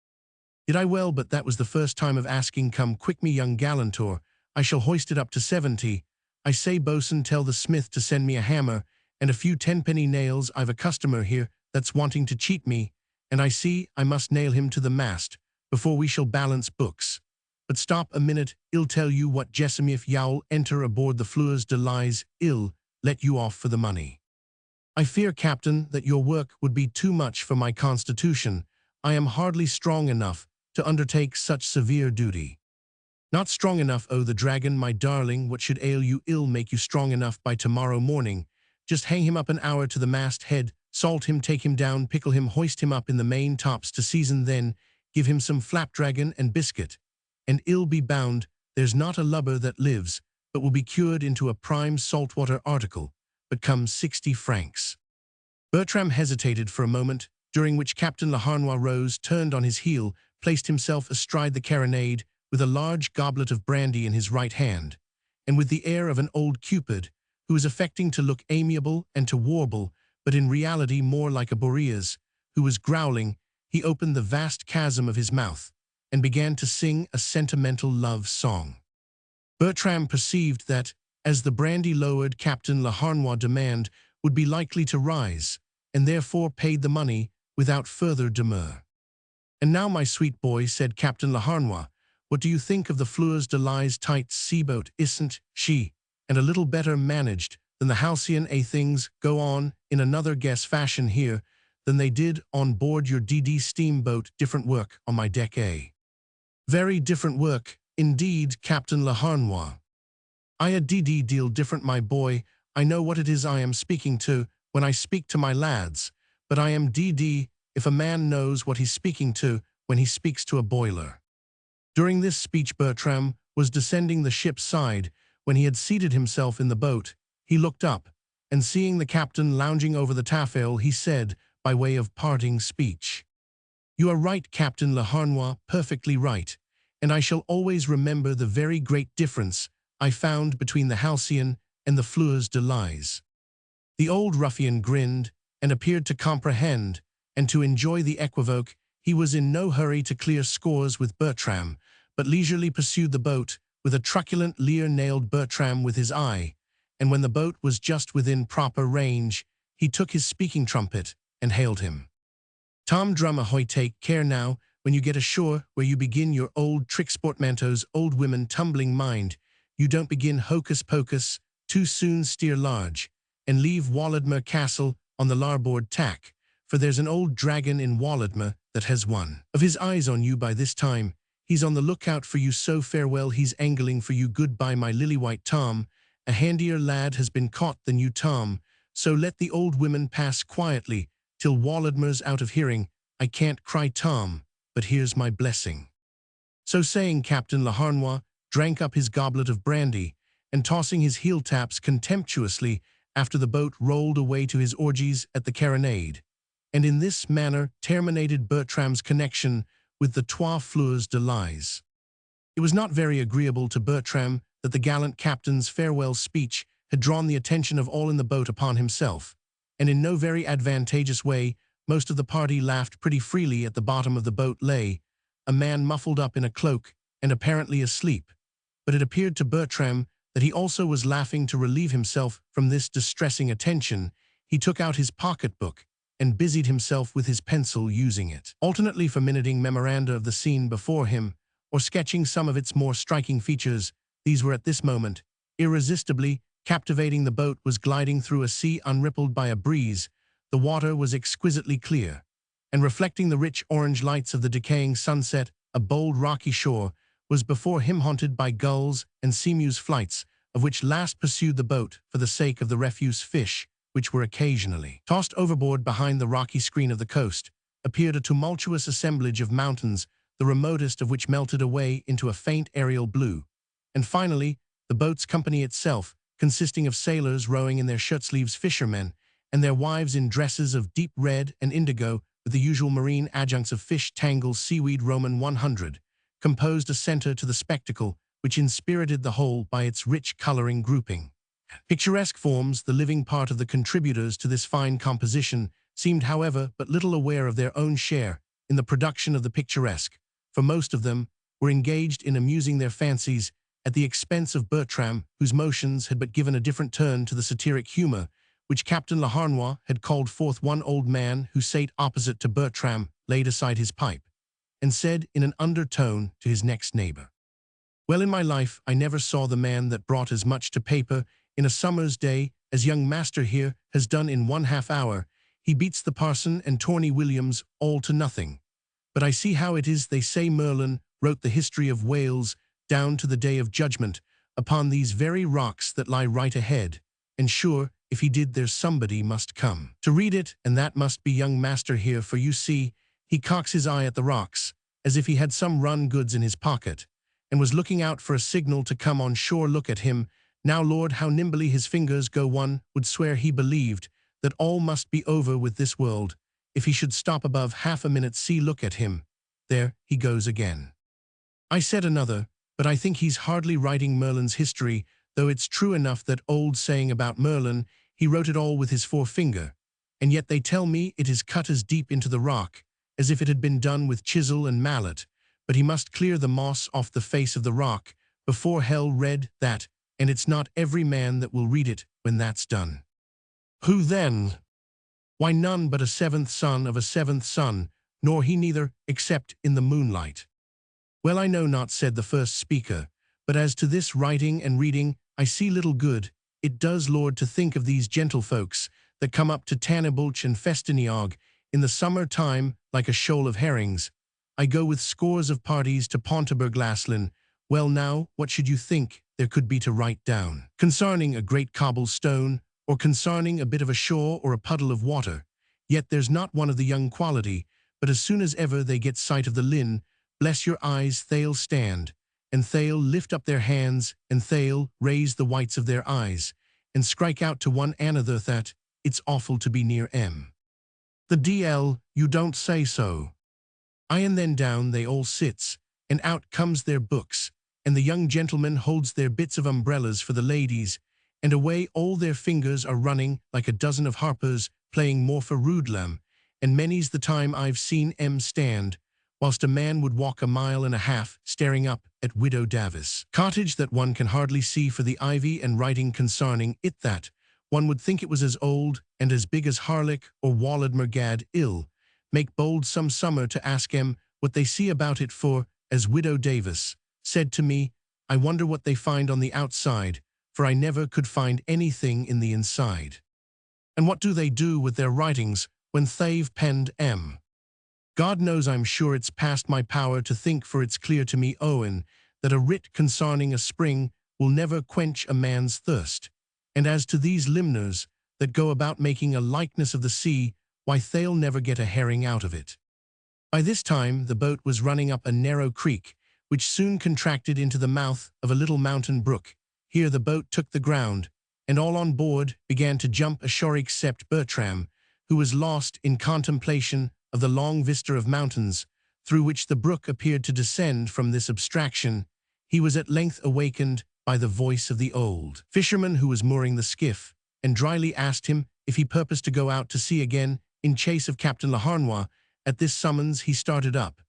"Did I? Well, but that was the first time of asking. Come quick, me young gallantor. I shall hoist it up to 70. I say, bosun, tell the smith to send me a hammer and a few 10-penny nails. I've a customer here that's wanting to cheat me, and I see I must nail him to the mast before we shall balance books. But stop a minute, I'll tell you what, Jessamy, if you'll enter aboard the Fleurs de Lis, I'll let you off for the money." "I fear, Captain, that your work would be too much for my constitution. I am hardly strong enough to undertake such severe duty." "Not strong enough, oh the dragon, my darling, what should ail you? I'll make you strong enough by tomorrow morning. Just hang him up an hour to the mast head, salt him, take him down, pickle him, hoist him up in the main tops to season, then give him some flapdragon and biscuit, and I'll be bound there's not a lubber that lives but will be cured into a prime saltwater article, but come 60 francs. Bertram hesitated for a moment, during which Captain Laharnois rose, turned on his heel, placed himself astride the carronade, with a large goblet of brandy in his right hand, and with the air of an old Cupid, who was affecting to look amiable and to warble, but in reality more like a Boreas, who was growling, he opened the vast chasm of his mouth, and began to sing a sentimental love song. Bertram perceived that, as the brandy lowered, Captain Laharnois' demand would be likely to rise, and therefore paid the money without further demur. "And now, my sweet boy," said Captain Laharnois, "what do you think of the Fleurs de Lis tight sea-boat? Isn't she, and a little better managed than the Halcyon? Things go on in another guess fashion here than they did on board your DD steamboat. Different work on my deck, eh?" "Very different work, indeed, Captain Laharnois." "I a DD deal different, my boy. I know what it is I am speaking to when I speak to my lads, but I am DD if a man knows what he's speaking to when he speaks to a boiler." During this speech Bertram was descending the ship's side. When he had seated himself in the boat, he looked up, and seeing the captain lounging over the taffrail, he said, by way of parting speech, "You are right, Captain Laharnois, perfectly right, and I shall always remember the very great difference I found between the Halcyon and the Fleurs de Lis." The old ruffian grinned, and appeared to comprehend, and to enjoy the equivoque. He was in no hurry to clear scores with Bertram, but leisurely pursued the boat. With a truculent leer nailed Bertram with his eye, and when the boat was just within proper range, he took his speaking trumpet and hailed him. "Tom Drum, ahoy! Take care now, when you get ashore, where you begin your old tricks, portmanteaus, old women, tumbling, mind you don't begin hocus-pocus, too soon. Steer large, and leave Walladmor Castle on the larboard tack, for there's an old dragon in Walladmor that has one of his eyes on you by this time. He's on the lookout for you, so farewell, he's angling for you. Goodbye, my lily-white Tom. A handier lad has been caught than you, Tom, so let the old women pass quietly till Walladmor's out of hearing. I can't cry, Tom, but here's my blessing." So saying, Captain Laharnois drank up his goblet of brandy, and tossing his heel-taps contemptuously after the boat rolled away to his orgies at the carronade, and in this manner terminated Bertram's connection with the Trois Fleurs de Lis. It was not very agreeable to Bertram that the gallant captain's farewell speech had drawn the attention of all in the boat upon himself, and in no very advantageous way. Most of the party laughed pretty freely. At the bottom of the boat lay a man muffled up in a cloak and apparently asleep, but it appeared to Bertram that he also was laughing. To relieve himself from this distressing attention, he took out his pocketbook and busied himself with his pencil using it, alternately for minuting memoranda of the scene before him or sketching some of its more striking features. These were at this moment irresistibly captivating. The boat was gliding through a sea unrippled by a breeze. The water was exquisitely clear, and reflecting the rich orange lights of the decaying sunset, a bold rocky shore was before him haunted by gulls and seamews, flights of which last pursued the boat for the sake of the refuse fish, which were occasionally tossed overboard. Behind the rocky screen of the coast appeared a tumultuous assemblage of mountains, the remotest of which melted away into a faint aerial blue, and finally the boat's company itself, consisting of sailors rowing in their shirt-sleeves, fishermen, and their wives in dresses of deep red and indigo, with the usual marine adjuncts of fish, tangles, seaweed. Roman 100 composed a center to the spectacle, which inspirited the whole by its rich coloring grouping. Picturesque forms, the living part of the contributors to this fine composition, seemed, however, but little aware of their own share in the production of the picturesque, for most of them were engaged in amusing their fancies at the expense of Bertram, whose motions had but given a different turn to the satiric humor which Captain Laharnois had called forth. One old man who sate opposite to Bertram laid aside his pipe and said in an undertone to his next neighbor, "Well, in my life I never saw the man that brought as much to paper in a summer's day as young master here has done in 1/2 hour. He beats the parson and Tawny Williams all to nothing. But I see how it is. They say Merlin wrote the history of Wales down to the day of judgment upon these very rocks that lie right ahead, and sure, if he did, there's somebody must come to read it, and that must be young master here, for you see, he cocks his eye at the rocks, as if he had some run goods in his pocket, and was looking out for a signal to come on shore. Look at him now, Lord, how nimbly his fingers go. One would swear he believed that all must be over with this world if he should stop above half a minute. See, look at him, there he goes again." I said another, "But I think he's hardly writing Merlin's history, though it's true enough that old saying about Merlin, he wrote it all with his forefinger, and yet they tell me it is cut as deep into the rock as if it had been done with chisel and mallet. But he must clear the moss off the face of the rock before hell read that, and it's not every man that will read it when that's done." "Who then?" "Why, none but a 7th son of a 7th son, nor he neither, except in the moonlight." "Well, I know not," said the first speaker, "but as to this writing and reading, I see little good it does, Lord, to think of these gentlefolks that come up to Tannibulch and Festiniog in the summer time like a shoal of herrings. I go with scores of parties to Ponteberg-Laslin. Well now, what should you think there could be to write down concerning a great cobblestone, or concerning a bit of a shore or a puddle of water? Yet there's not one of the young quality, but as soon as ever they get sight of the Lynn, bless your eyes, they'll stand, and they'll lift up their hands, and they'll raise the whites of their eyes, and strike out to one another that it's awful to be near the DL, you don't say so. Aye, and then down they all sits, and out comes their books, and the young gentlemen holds their bits of umbrellas for the ladies, and away all their fingers are running like a dozen of harpers playing Morpha Rudlam, and many's the time I've seen stand, whilst a man would walk 1.5 miles staring up at Widow Davis' cottage that one can hardly see for the ivy, and writing concerning it that one would think it was as old and as big as Harlech or Walladmor. Gad, ill make bold some summer to ask what they see about it, for, as Widow Davis said to me, I wonder what they find on the outside, for I never could find anything in the inside. And what do they do with their writings when they've penned God knows, I'm sure it's past my power to think, for it's clear to me, Owen, that a writ concerning a spring will never quench a man's thirst. And as to these limners that go about making a likeness of the sea, why, they'll never get a herring out of it." By this time the boat was running up a narrow creek, which soon contracted into the mouth of a little mountain brook. Here the boat took the ground, and all on board began to jump ashore except Bertram, who was lost in contemplation of the long vista of mountains through which the brook appeared to descend. From this abstraction he was at length awakened by the voice of the old fisherman who was mooring the skiff, and dryly asked him if he purposed to go out to sea again in chase of Captain Laharnois. At this summons he started up,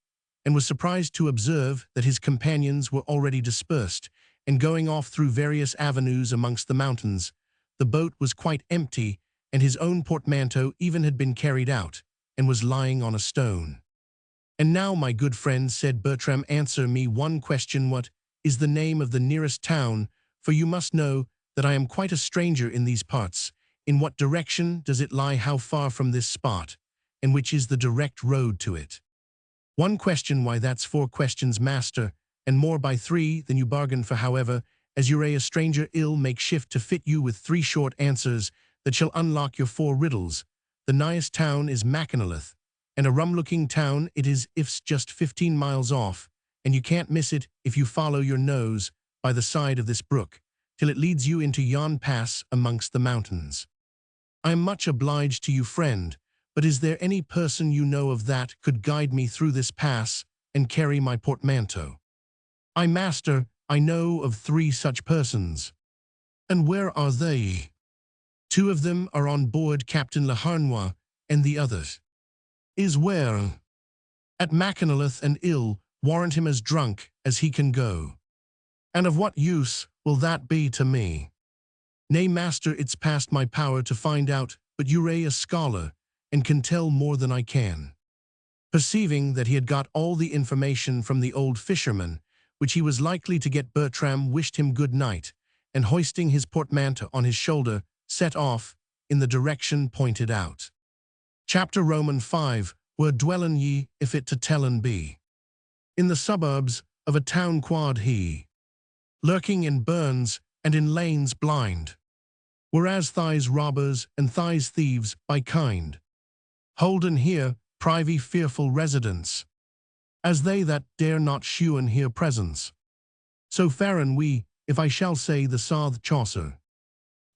and was surprised to observe that his companions were already dispersed, and going off through various avenues amongst the mountains. The boat was quite empty, and his own portmanteau even had been carried out, and was lying on a stone. "And now, my good friend," said Bertram, "answer me one question. What is the name of the nearest town? For you must know that I am quite a stranger in these parts. In what direction does it lie? How far from this spot? And which is the direct road to it?" "One question, why that's 4 questions, master, and more by 3 than you bargained for. However, as you're a stranger, I'll make shift to fit you with 3 short answers that shall unlock your 4 riddles. The nighest town is Mackinac, and a rum-looking town it is. It's just 15 miles off, and you can't miss it if you follow your nose by the side of this brook, till it leads you into yon pass amongst the mountains." "I am much obliged to you, friend, but is there any person you know of that could guide me through this pass and carry my portmanteau?" "Aye, master, I know of 3 such persons." "And where are they?" "2 of them are on board Captain Laharnois, and the others is where?" "At Mackinac, and I'll warrant him as drunk as he can go." "And of what use will that be to me?" "Nay, master, it's past my power to find out, but you're a scholar, and can tell more than I can." Perceiving that he had got all the information from the old fisherman, which he was likely to get, Bertram wished him good night, and hoisting his portmanteau on his shoulder, set off in the direction pointed out. Chapter Roman 5, Where dwellen ye, if it to tellen be? In the suburbs of a town quod he, lurking in burns and in lanes blind, whereas thighs robbers and thighs thieves by kind, holden here privy fearful residence, as they that dare not shewen here presence. So faren we, if I shall say the Sarth Chaucer.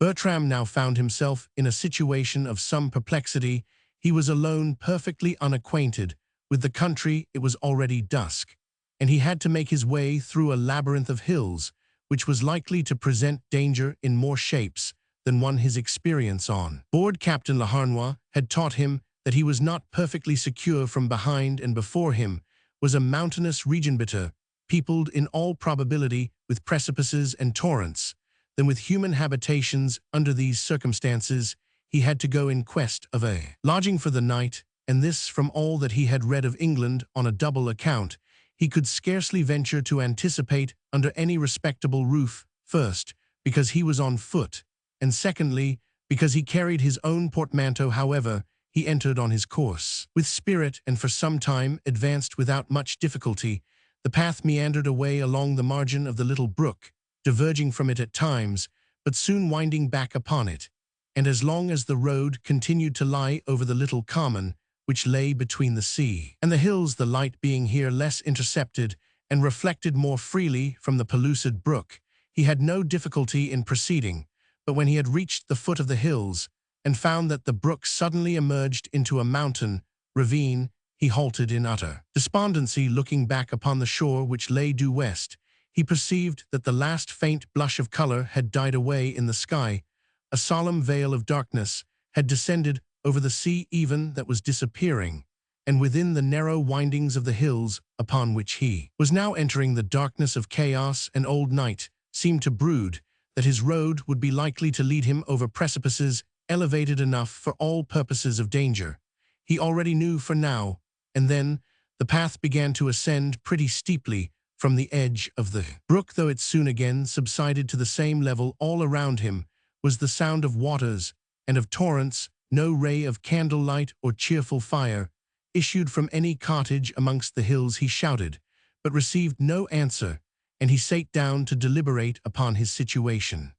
Bertram now found himself in a situation of some perplexity. He was alone, perfectly unacquainted with the country. It was already dusk, and he had to make his way through a labyrinth of hills, which was likely to present danger in more shapes than one his experience on board Captain Laharnois had taught him that he was not perfectly secure. From behind and before him was a mountainous region, bitter, peopled in all probability with precipices and torrents, than with human habitations. Under these circumstances, he had to go in quest of a lodging for the night, and this, from all that he had read of England on a double account, he could scarcely venture to anticipate under any respectable roof. First, because he was on foot, and secondly, because he carried his own portmanteau. However, he entered on his course with spirit, and for some time advanced without much difficulty. The path meandered away along the margin of the little brook, diverging from it at times, but soon winding back upon it, and as long as the road continued to lie over the little common which lay between the sea and the hills, the light being here less intercepted and reflected more freely from the pellucid brook, he had no difficulty in proceeding. But when he had reached the foot of the hills, and found that the brook suddenly emerged into a mountain ravine, he halted in utter despondency. Looking back upon the shore which lay due west, he perceived that the last faint blush of color had died away in the sky. A solemn veil of darkness had descended over the sea, even that was disappearing, and within the narrow windings of the hills upon which he was now entering, the darkness of chaos and old night seemed to brood, that his road would be likely to lead him over precipices elevated enough for all purposes of danger. He already knew, for now and then the path began to ascend pretty steeply from the edge of the brook, though it soon again subsided to the same level. All around him was the sound of waters and of torrents. No ray of candlelight or cheerful fire issued from any cottage amongst the hills. He shouted, but received no answer, and he sate down to deliberate upon his situation.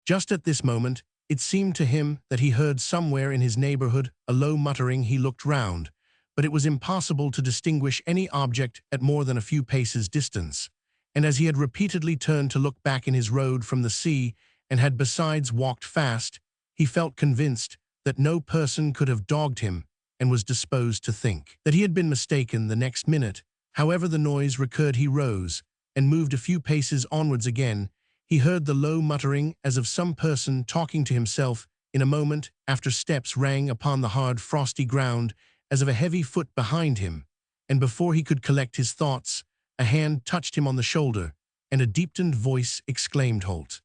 Just at this moment, it seemed to him that he heard somewhere in his neighborhood a low muttering. He looked round, but it was impossible to distinguish any object at more than a few paces distance, and as he had repeatedly turned to look back in his road from the sea, and had besides walked fast, he felt convinced that no person could have dogged him, and was disposed to think that he had been mistaken. The next minute, however, the noise recurred. He rose, and moved a few paces onwards. Again he heard the low muttering as of some person talking to himself. In a moment after, steps rang upon the hard frosty ground as of a heavy foot behind him, and before he could collect his thoughts, a hand touched him on the shoulder, and a deep-toned voice exclaimed, "Halt!"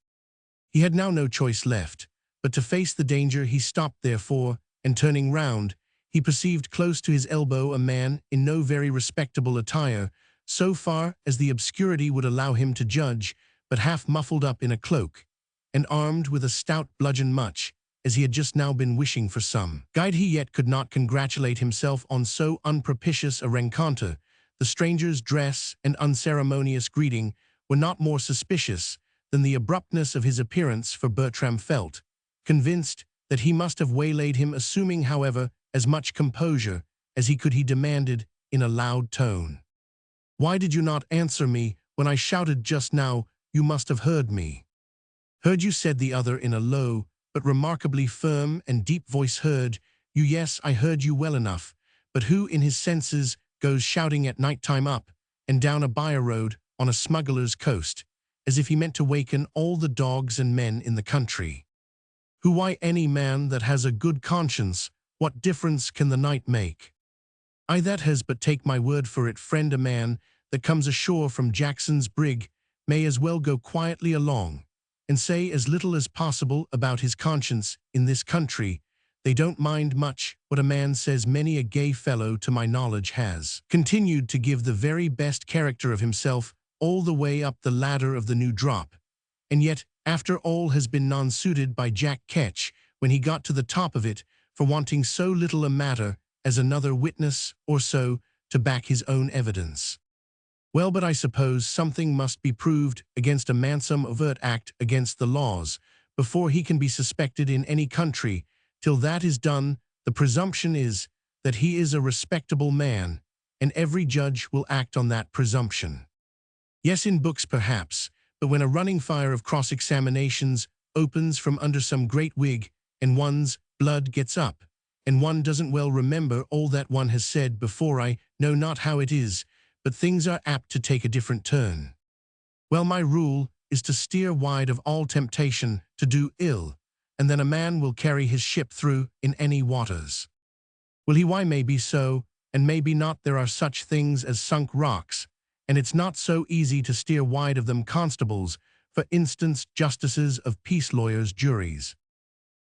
He had now no choice left But to face the danger he stopped therefore, and turning round, he perceived close to his elbow a man in no very respectable attire, so far as the obscurity would allow him to judge, but half muffled up in a cloak, and armed with a stout bludgeon much, as he had just now been wishing for some guide. He yet could not congratulate himself on so unpropitious a rencontre. The stranger's dress and unceremonious greeting were not more suspicious than the abruptness of his appearance, for Bertram felt convinced that he must have waylaid him. Assuming, however, as much composure as he could, he demanded in a loud tone, "Why did you not answer me when I shouted just now? You must have heard me." "Heard you," said the other in a low but remarkably firm and deep voice. "Heard you? Yes, I heard you well enough. But who in his senses goes shouting at night time up and down a byroad on a smuggler's coast, as if he meant to waken all the dogs and men in the country? Who? Why, any man that has a good conscience. What difference can the night make? I that has, but take my word for it, friend, a man that comes ashore from Jackson's brig may as well go quietly along and say as little as possible about his conscience. In this country they don't mind much what a man says. Many a gay fellow, to my knowledge, has continued to give the very best character of himself all the way up the ladder of the new drop, and yet after all has been non-suited by Jack Ketch when he got to the top of it, for wanting so little a matter as another witness or so to back his own evidence. Well, but I suppose something must be proved against a man, some overt act against the laws, before he can be suspected in any country. Till that is done, the presumption is that he is a respectable man, and every judge will act on that presumption. Yes, in books perhaps, but when a running fire of cross-examinations opens from under some great wig, and one's blood gets up, and one doesn't well remember all that one has said before, I know not how it is, but things are apt to take a different turn. Well, my rule is to steer wide of all temptation to do ill, and then a man will carry his ship through in any waters. Will he? Why, maybe so, and maybe not. There are such things as sunk rocks, and it's not so easy to steer wide of them. Constables, for instance, justices of peace, lawyers, juries.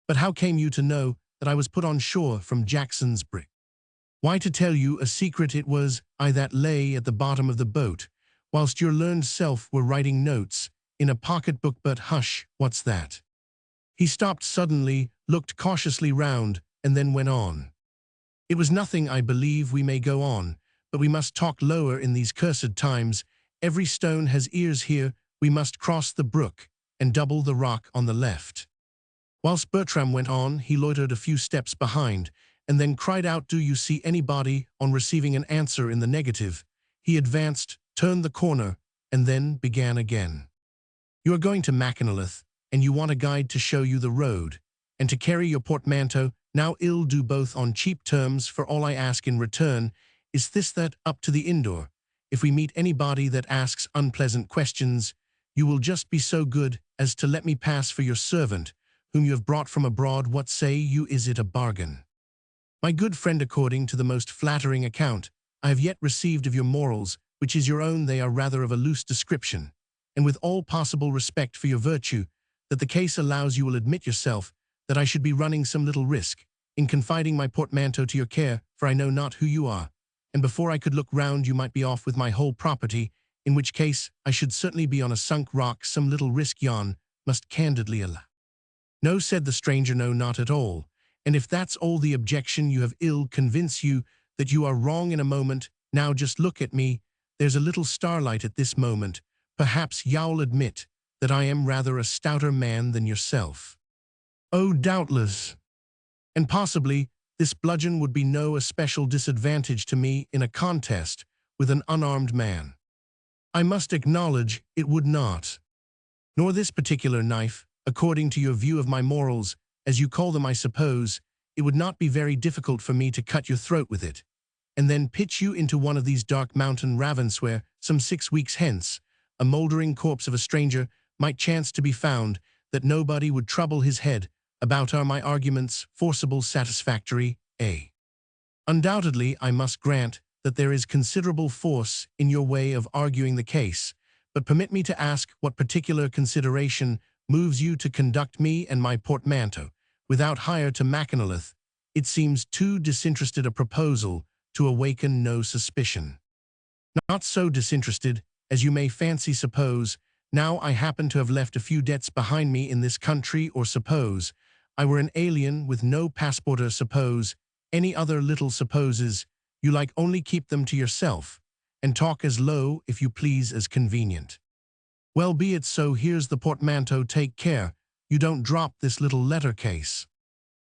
But how came you to know that I was put on shore from Jackson's brig? Why, to tell you a secret, it was I that lay at the bottom of the boat, whilst your learned self were writing notes in a pocket-book. But hush, what's that?" He stopped suddenly, looked cautiously round, and then went on. "It was nothing. I believe we may go on, but we must talk lower in these cursed times. Every stone has ears here. We must cross the brook and double the rock on the left." Whilst Bertram went on, he loitered a few steps behind, and then cried out, "Do you see anybody?" On receiving an answer in the negative, he advanced, turned the corner, and then began again. "You are going to Mackinac, and you want a guide to show you the road, and to carry your portmanteau. Now I'll do both on cheap terms, for all I ask in return is this, that up to the indoor, if we meet anybody that asks unpleasant questions, you will just be so good as to let me pass for your servant, whom you have brought from abroad. What say you? Is it a bargain?" "My good friend, according to the most flattering account I have yet received of your morals, which is your own, they are rather of a loose description, and with all possible respect for your virtue that the case allows, you will admit yourself that I should be running some little risk in confiding my portmanteau to your care, for I know not who you are, and before I could look round you might be off with my whole property, in which case I should certainly be on a sunk rock. Some little risk yon must candidly allow." "No," said the stranger, "no, not at all. And if that's all the objection you have, I'll convince you that you are wrong in a moment. Now just look at me. There's a little starlight at this moment. Perhaps you'll admit that I am rather a stouter man than yourself." "Oh, doubtless. And possibly this bludgeon would be no especial disadvantage to me in a contest with an unarmed man." "I must acknowledge it would not. Nor this particular knife. According to your view of my morals, as you call them, I suppose, it would not be very difficult for me to cut your throat with it, and then pitch you into one of these dark mountain ravines where, some 6 weeks hence, a mouldering corpse of a stranger might chance to be found, that nobody would trouble his head about. Are my arguments forcible, satisfactory, eh?" "Undoubtedly, I must grant that there is considerable force in your way of arguing the case, but permit me to ask what particular consideration moves you to conduct me and my portmanteau, without hire to Mackinac. It seems too disinterested a proposal to awaken no suspicion. Not so disinterested, as you may fancy suppose. Now I happen to have left a few debts behind me in this country, or suppose I were an alien with no passport, or suppose any other little supposes, you like only keep them to yourself, and talk as low, if you please, as convenient. Well, be it so. Here's the portmanteau. Take care you don't drop this little letter case.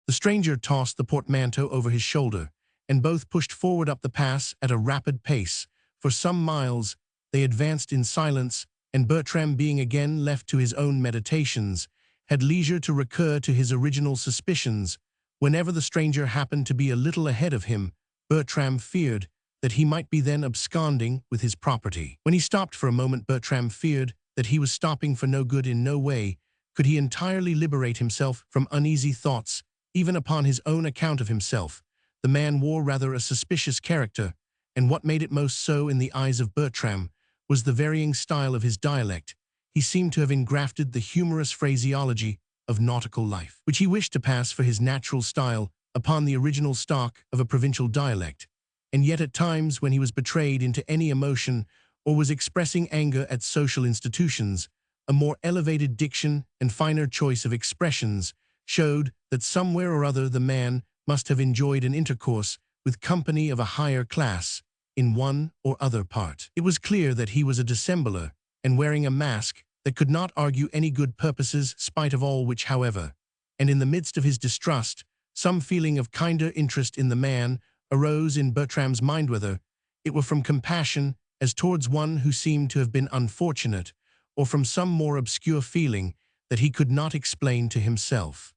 The stranger tossed the portmanteau over his shoulder, and both pushed forward up the pass at a rapid pace. For some miles they advanced in silence, and Bertram, being again left to his own meditations, had leisure to recur to his original suspicions. Whenever the stranger happened to be a little ahead of him, Bertram feared that he might be then absconding with his property. When he stopped for a moment, Bertram feared that he was stopping for no good. In no way could he entirely liberate himself from uneasy thoughts, even upon his own account of himself. The man wore rather a suspicious character, and what made it most so in the eyes of Bertram was the varying style of his dialect. He seemed to have engrafted the humorous phraseology of nautical life, which he wished to pass for his natural style, upon the original stock of a provincial dialect. And yet at times, when he was betrayed into any emotion, or was expressing anger at social institutions, a more elevated diction and finer choice of expressions showed that somewhere or other the man must have enjoyed an intercourse with company of a higher class in one or other part. It was clear that he was a dissembler, and wearing a mask that could not argue any good purposes, spite of all which, however, and in the midst of his distrust, some feeling of kinder interest in the man arose in Bertram's mind, whether it were from compassion as towards one who seemed to have been unfortunate, or from some more obscure feeling that he could not explain to himself.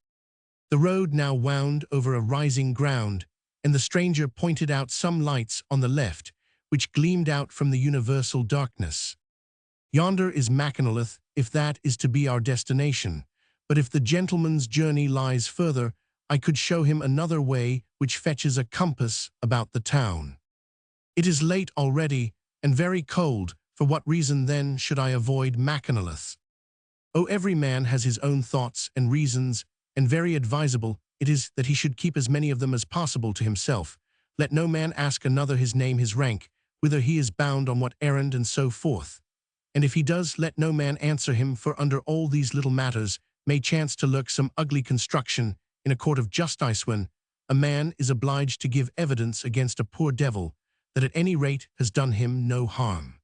The road now wound over a rising ground, and the stranger pointed out some lights on the left, which gleamed out from the universal darkness. Yonder is Mackinac, if that is to be our destination, but if the gentleman's journey lies further, I could show him another way which fetches a compass about the town. It is late already, and very cold. For what reason then should I avoid Mackinac? Oh, every man has his own thoughts and reasons, and very advisable it is that he should keep as many of them as possible to himself. Let no man ask another his name, his rank, whither he is bound, on what errand, and so forth. And if he does, let no man answer him, for under all these little matters may chance to lurk some ugly construction in a court of justice, when a man is obliged to give evidence against a poor devil that at any rate has done him no harm.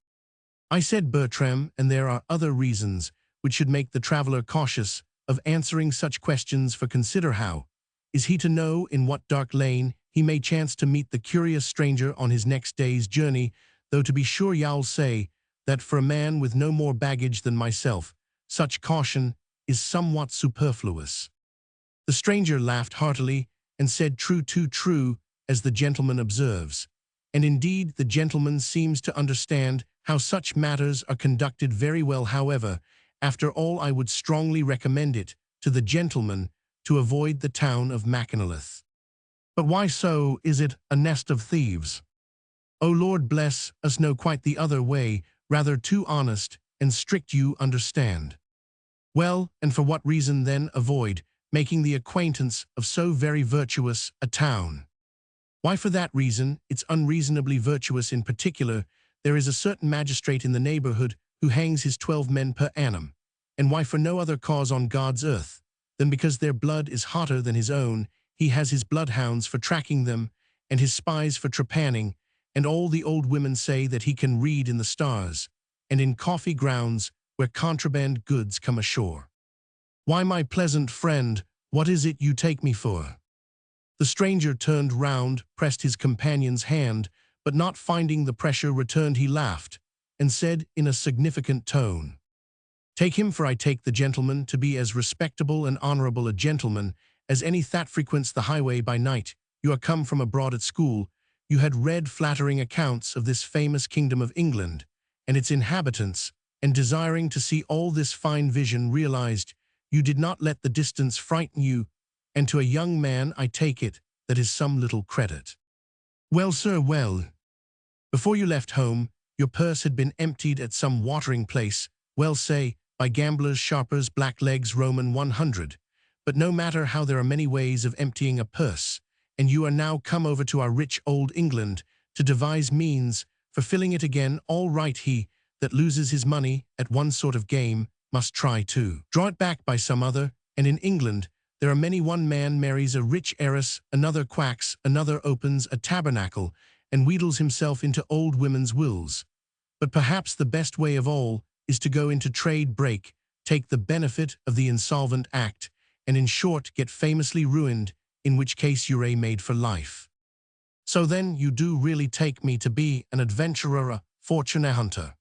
I said, Bertram, and there are other reasons which should make the traveler cautious of answering such questions, for consider how is he to know in what dark lane he may chance to meet the curious stranger on his next day's journey, though to be sure you'll say that for a man with no more baggage than myself, such caution is somewhat superfluous. The stranger laughed heartily, and said, true, too true, as the gentleman observes. And indeed the gentleman seems to understand how such matters are conducted very well. However, after all, I would strongly recommend it to the gentleman to avoid the town of Mackinac. But why so? Is it a nest of thieves? Oh, Lord bless us, no, quite the other way, rather too honest and strict, you understand. Well, and for what reason then avoid making the acquaintance of so very virtuous a town? Why, for that reason, it's unreasonably virtuous. In particular, there is a certain magistrate in the neighborhood who hangs his 12 men per annum. And why, for no other cause on God's earth than because their blood is hotter than his own. He has his bloodhounds for tracking them, and his spies for trepanning, and all the old women say that he can read in the stars, and in coffee grounds where contraband goods come ashore. Why, my pleasant friend, what is it you take me for? The stranger turned round, pressed his companion's hand, but not finding the pressure returned, he laughed, and said in a significant tone, take him, for I take the gentleman to be as respectable and honorable a gentleman as any that frequents the highway by night. You are come from abroad at school. You had read flattering accounts of this famous kingdom of England and its inhabitants, and desiring to see all this fine vision realized, you did not let the distance frighten you, and to a young man, I take it, that is some little credit. Well, sir, well. Before you left home, your purse had been emptied at some watering place, well, say, by gamblers, sharpers, blacklegs, Roman 100. But no matter how, there are many ways of emptying a purse, and you are now come over to our rich old England to devise means for filling it again. All right, he that loses his money at one sort of game must try to draw it back by some other, and in England there are many. One man marries a rich heiress, another quacks, another opens a tabernacle, and wheedles himself into old women's wills. But perhaps the best way of all is to go into trade, break, take the benefit of the Insolvent Act, and in short get famously ruined, in which case you're made for life. So then you do really take me to be an adventurer, a fortune hunter?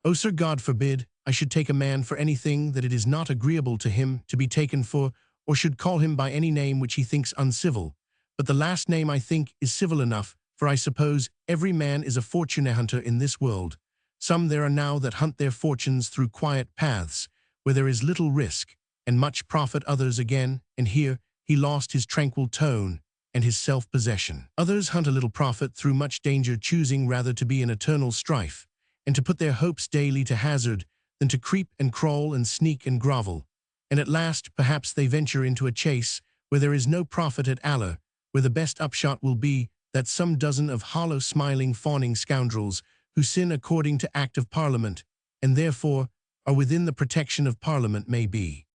Oh, sir, God forbid I should take a man for anything that it is not agreeable to him to be taken for, or should call him by any name which he thinks uncivil. But the last name I think is civil enough, for I suppose every man is a fortune hunter in this world. Some there are now that hunt their fortunes through quiet paths, where there is little risk, and much profit. Others again, and here he lost his tranquil tone and his self-possession. Others hunt a little profit through much danger, choosing rather to be in eternal strife, and to put their hopes daily to hazard, than to creep and crawl and sneak and grovel. And at last perhaps they venture into a chase where there is no profit at Allah, where the best upshot will be that some dozen of hollow, smiling, fawning scoundrels who sin according to Act of Parliament, and therefore are within the protection of Parliament, may be.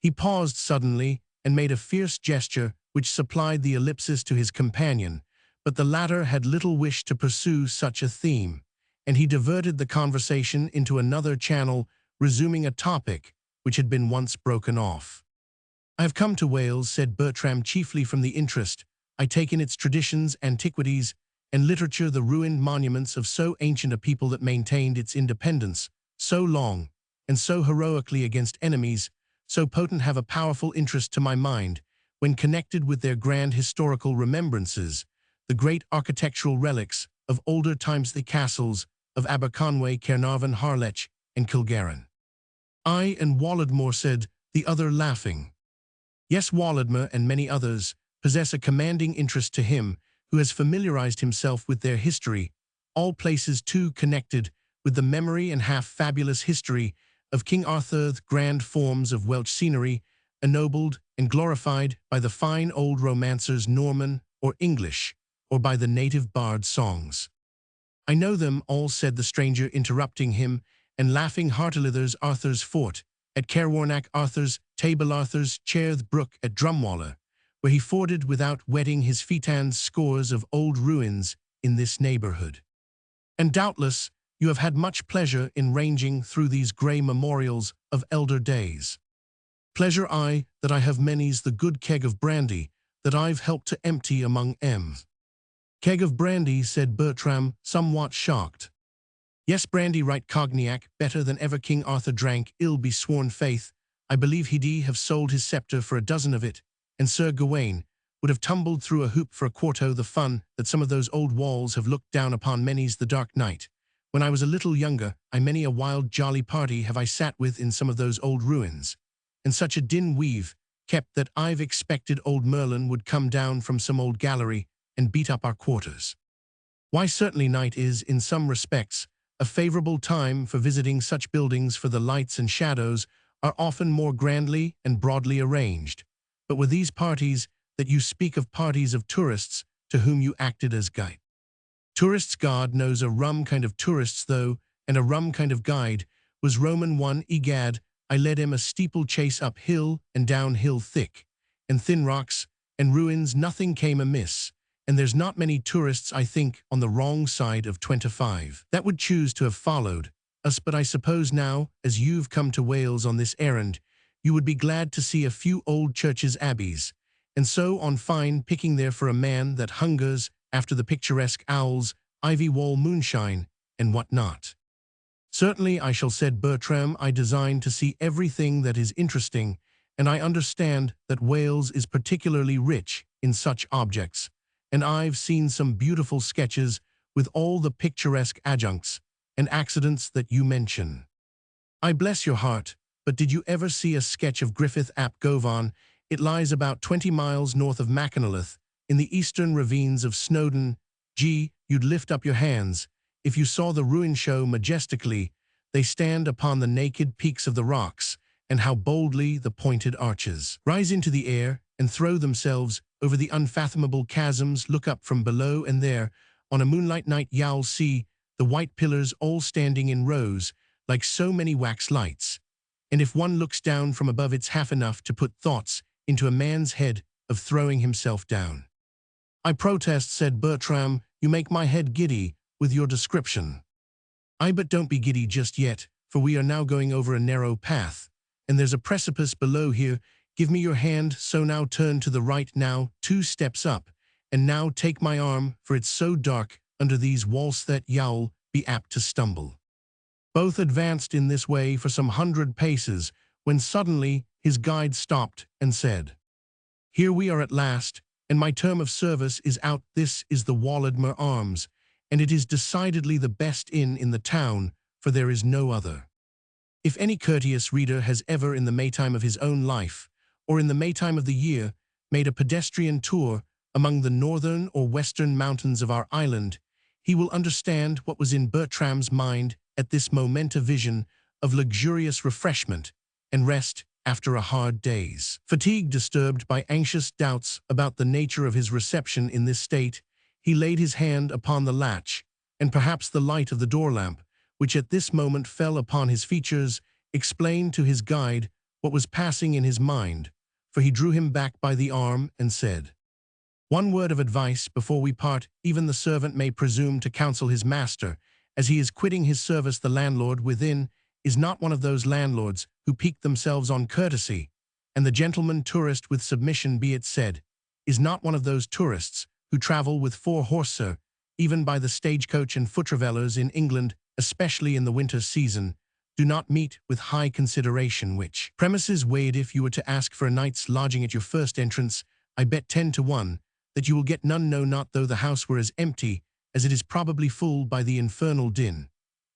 He paused suddenly and made a fierce gesture which supplied the ellipsis to his companion, but the latter had little wish to pursue such a theme, and he diverted the conversation into another channel, resuming a topic which had been once broken off. I have come to Wales, said Bertram, chiefly from the interest I take in its traditions, antiquities, and literature, the ruined monuments of so ancient a people that maintained its independence so long and so heroically against enemies so potent, have a powerful interest to my mind when connected with their grand historical remembrances, the great architectural relics of older times, the castles of Aberconway, Caernarvon, Harlech, and Kilgarran. I and Walladmor, said the other, laughing. Yes, Walladmor and many others possess a commanding interest to him who has familiarized himself with their history, all places too connected with the memory and half-fabulous history of King Arthur, the grand forms of Welsh scenery, ennobled and glorified by the fine old romancers, Norman or English, or by the native bard songs. I know them all, said the stranger, interrupting him, and laughing heartily. There's Arthur's fort at Caerwarnack, Arthur's table, Arthur's Cherth brook at Drumwaller, where he forded without wetting his feet, and scores of old ruins in this neighborhood. And doubtless you have had much pleasure in ranging through these grey memorials of elder days. Pleasure I, that I have many's the good keg of brandy that I've helped to empty among 'em. Keg of brandy, said Bertram, somewhat shocked. Yes, brandy, right, cognac, better than ever King Arthur drank, ill be sworn faith. I believe he'd have sold his sceptre for a dozen of it, and Sir Gawain would have tumbled through a hoop for a quarto. The fun that some of those old walls have looked down upon many's the dark night. When I was a little younger, many a wild jolly party have I sat with in some of those old ruins, and such a din we've kept that I've expected old Merlin would come down from some old gallery and beat up our quarters. Why, certainly night is, in some respects, a favorable time for visiting such buildings, for the lights and shadows are often more grandly and broadly arranged. But were these parties that you speak of parties of tourists to whom you acted as guide? Tourists, God knows a rum kind of tourists though, and a rum kind of guide, was Roman 1. Egad, I led him a steeple-chase up hill and down hill, thick and thin rocks and ruins, nothing came amiss, and there's not many tourists, I think, on the wrong side of 25 that would choose to have followed us. But I suppose now, as you've come to Wales on this errand, you would be glad to see a few old churches, abbeys, and so on, fine picking there for a man that hungers after the picturesque owls, ivy wall moonshine, and what not. Certainly I shall, said Bertram. I design to see everything that is interesting, and I understand that Wales is particularly rich in such objects, and I've seen some beautiful sketches with all the picturesque adjuncts and accidents that you mention. I bless your heart, but did you ever see a sketch of Griffith ap Govan? It lies about 20 miles north of Mackinalyth, in the eastern ravines of Snowdon. Gee, you'd lift up your hands if you saw the ruin show majestically they stand upon the naked peaks of the rocks, and how boldly the pointed arches rise into the air and throw themselves over the unfathomable chasms. Look up from below, and there, on a moonlight night, you'll see the white pillars all standing in rows, like so many wax lights. And if one looks down from above, it's half enough to put thoughts into a man's head of throwing himself down. I protest, said Bertram, you make my head giddy with your description. But don't be giddy just yet, for we are now going over a narrow path, and there's a precipice below here. Give me your hand, so now turn to the right, now 2 steps up, and now take my arm, for it's so dark under these walls that you'll be apt to stumble. Both advanced in this way for some 100 paces, when suddenly his guide stopped and said, Here we are at last, and my term of service is out. This is the Walladmor Arms, and it is decidedly the best inn in the town, for there is no other. If any courteous reader has ever in the Maytime of his own life, or in the Maytime of the year, made a pedestrian tour among the northern or western mountains of our island, he will understand what was in Bertram's mind at this moment, a vision of luxurious refreshment and rest after a hard day's fatigue. Disturbed by anxious doubts about the nature of his reception in this state, he laid his hand upon the latch, and perhaps the light of the door lamp, which at this moment fell upon his features, explained to his guide what was passing in his mind, for he drew him back by the arm and said, One word of advice before we part. Even the servant may presume to counsel his master as he is quitting his service. The landlord within is not one of those landlords who pique themselves on courtesy, and the gentleman tourist, with submission be it said, is not one of those tourists who travel with 4 horses, even by the stagecoach. And foot travellers in England, especially in the winter season, do not meet with high consideration which premises weighed. If you were to ask for a night's lodging at your first entrance, I bet 10 to 1 that you will get none, no, not though the house were as empty as it is probably full by the infernal din.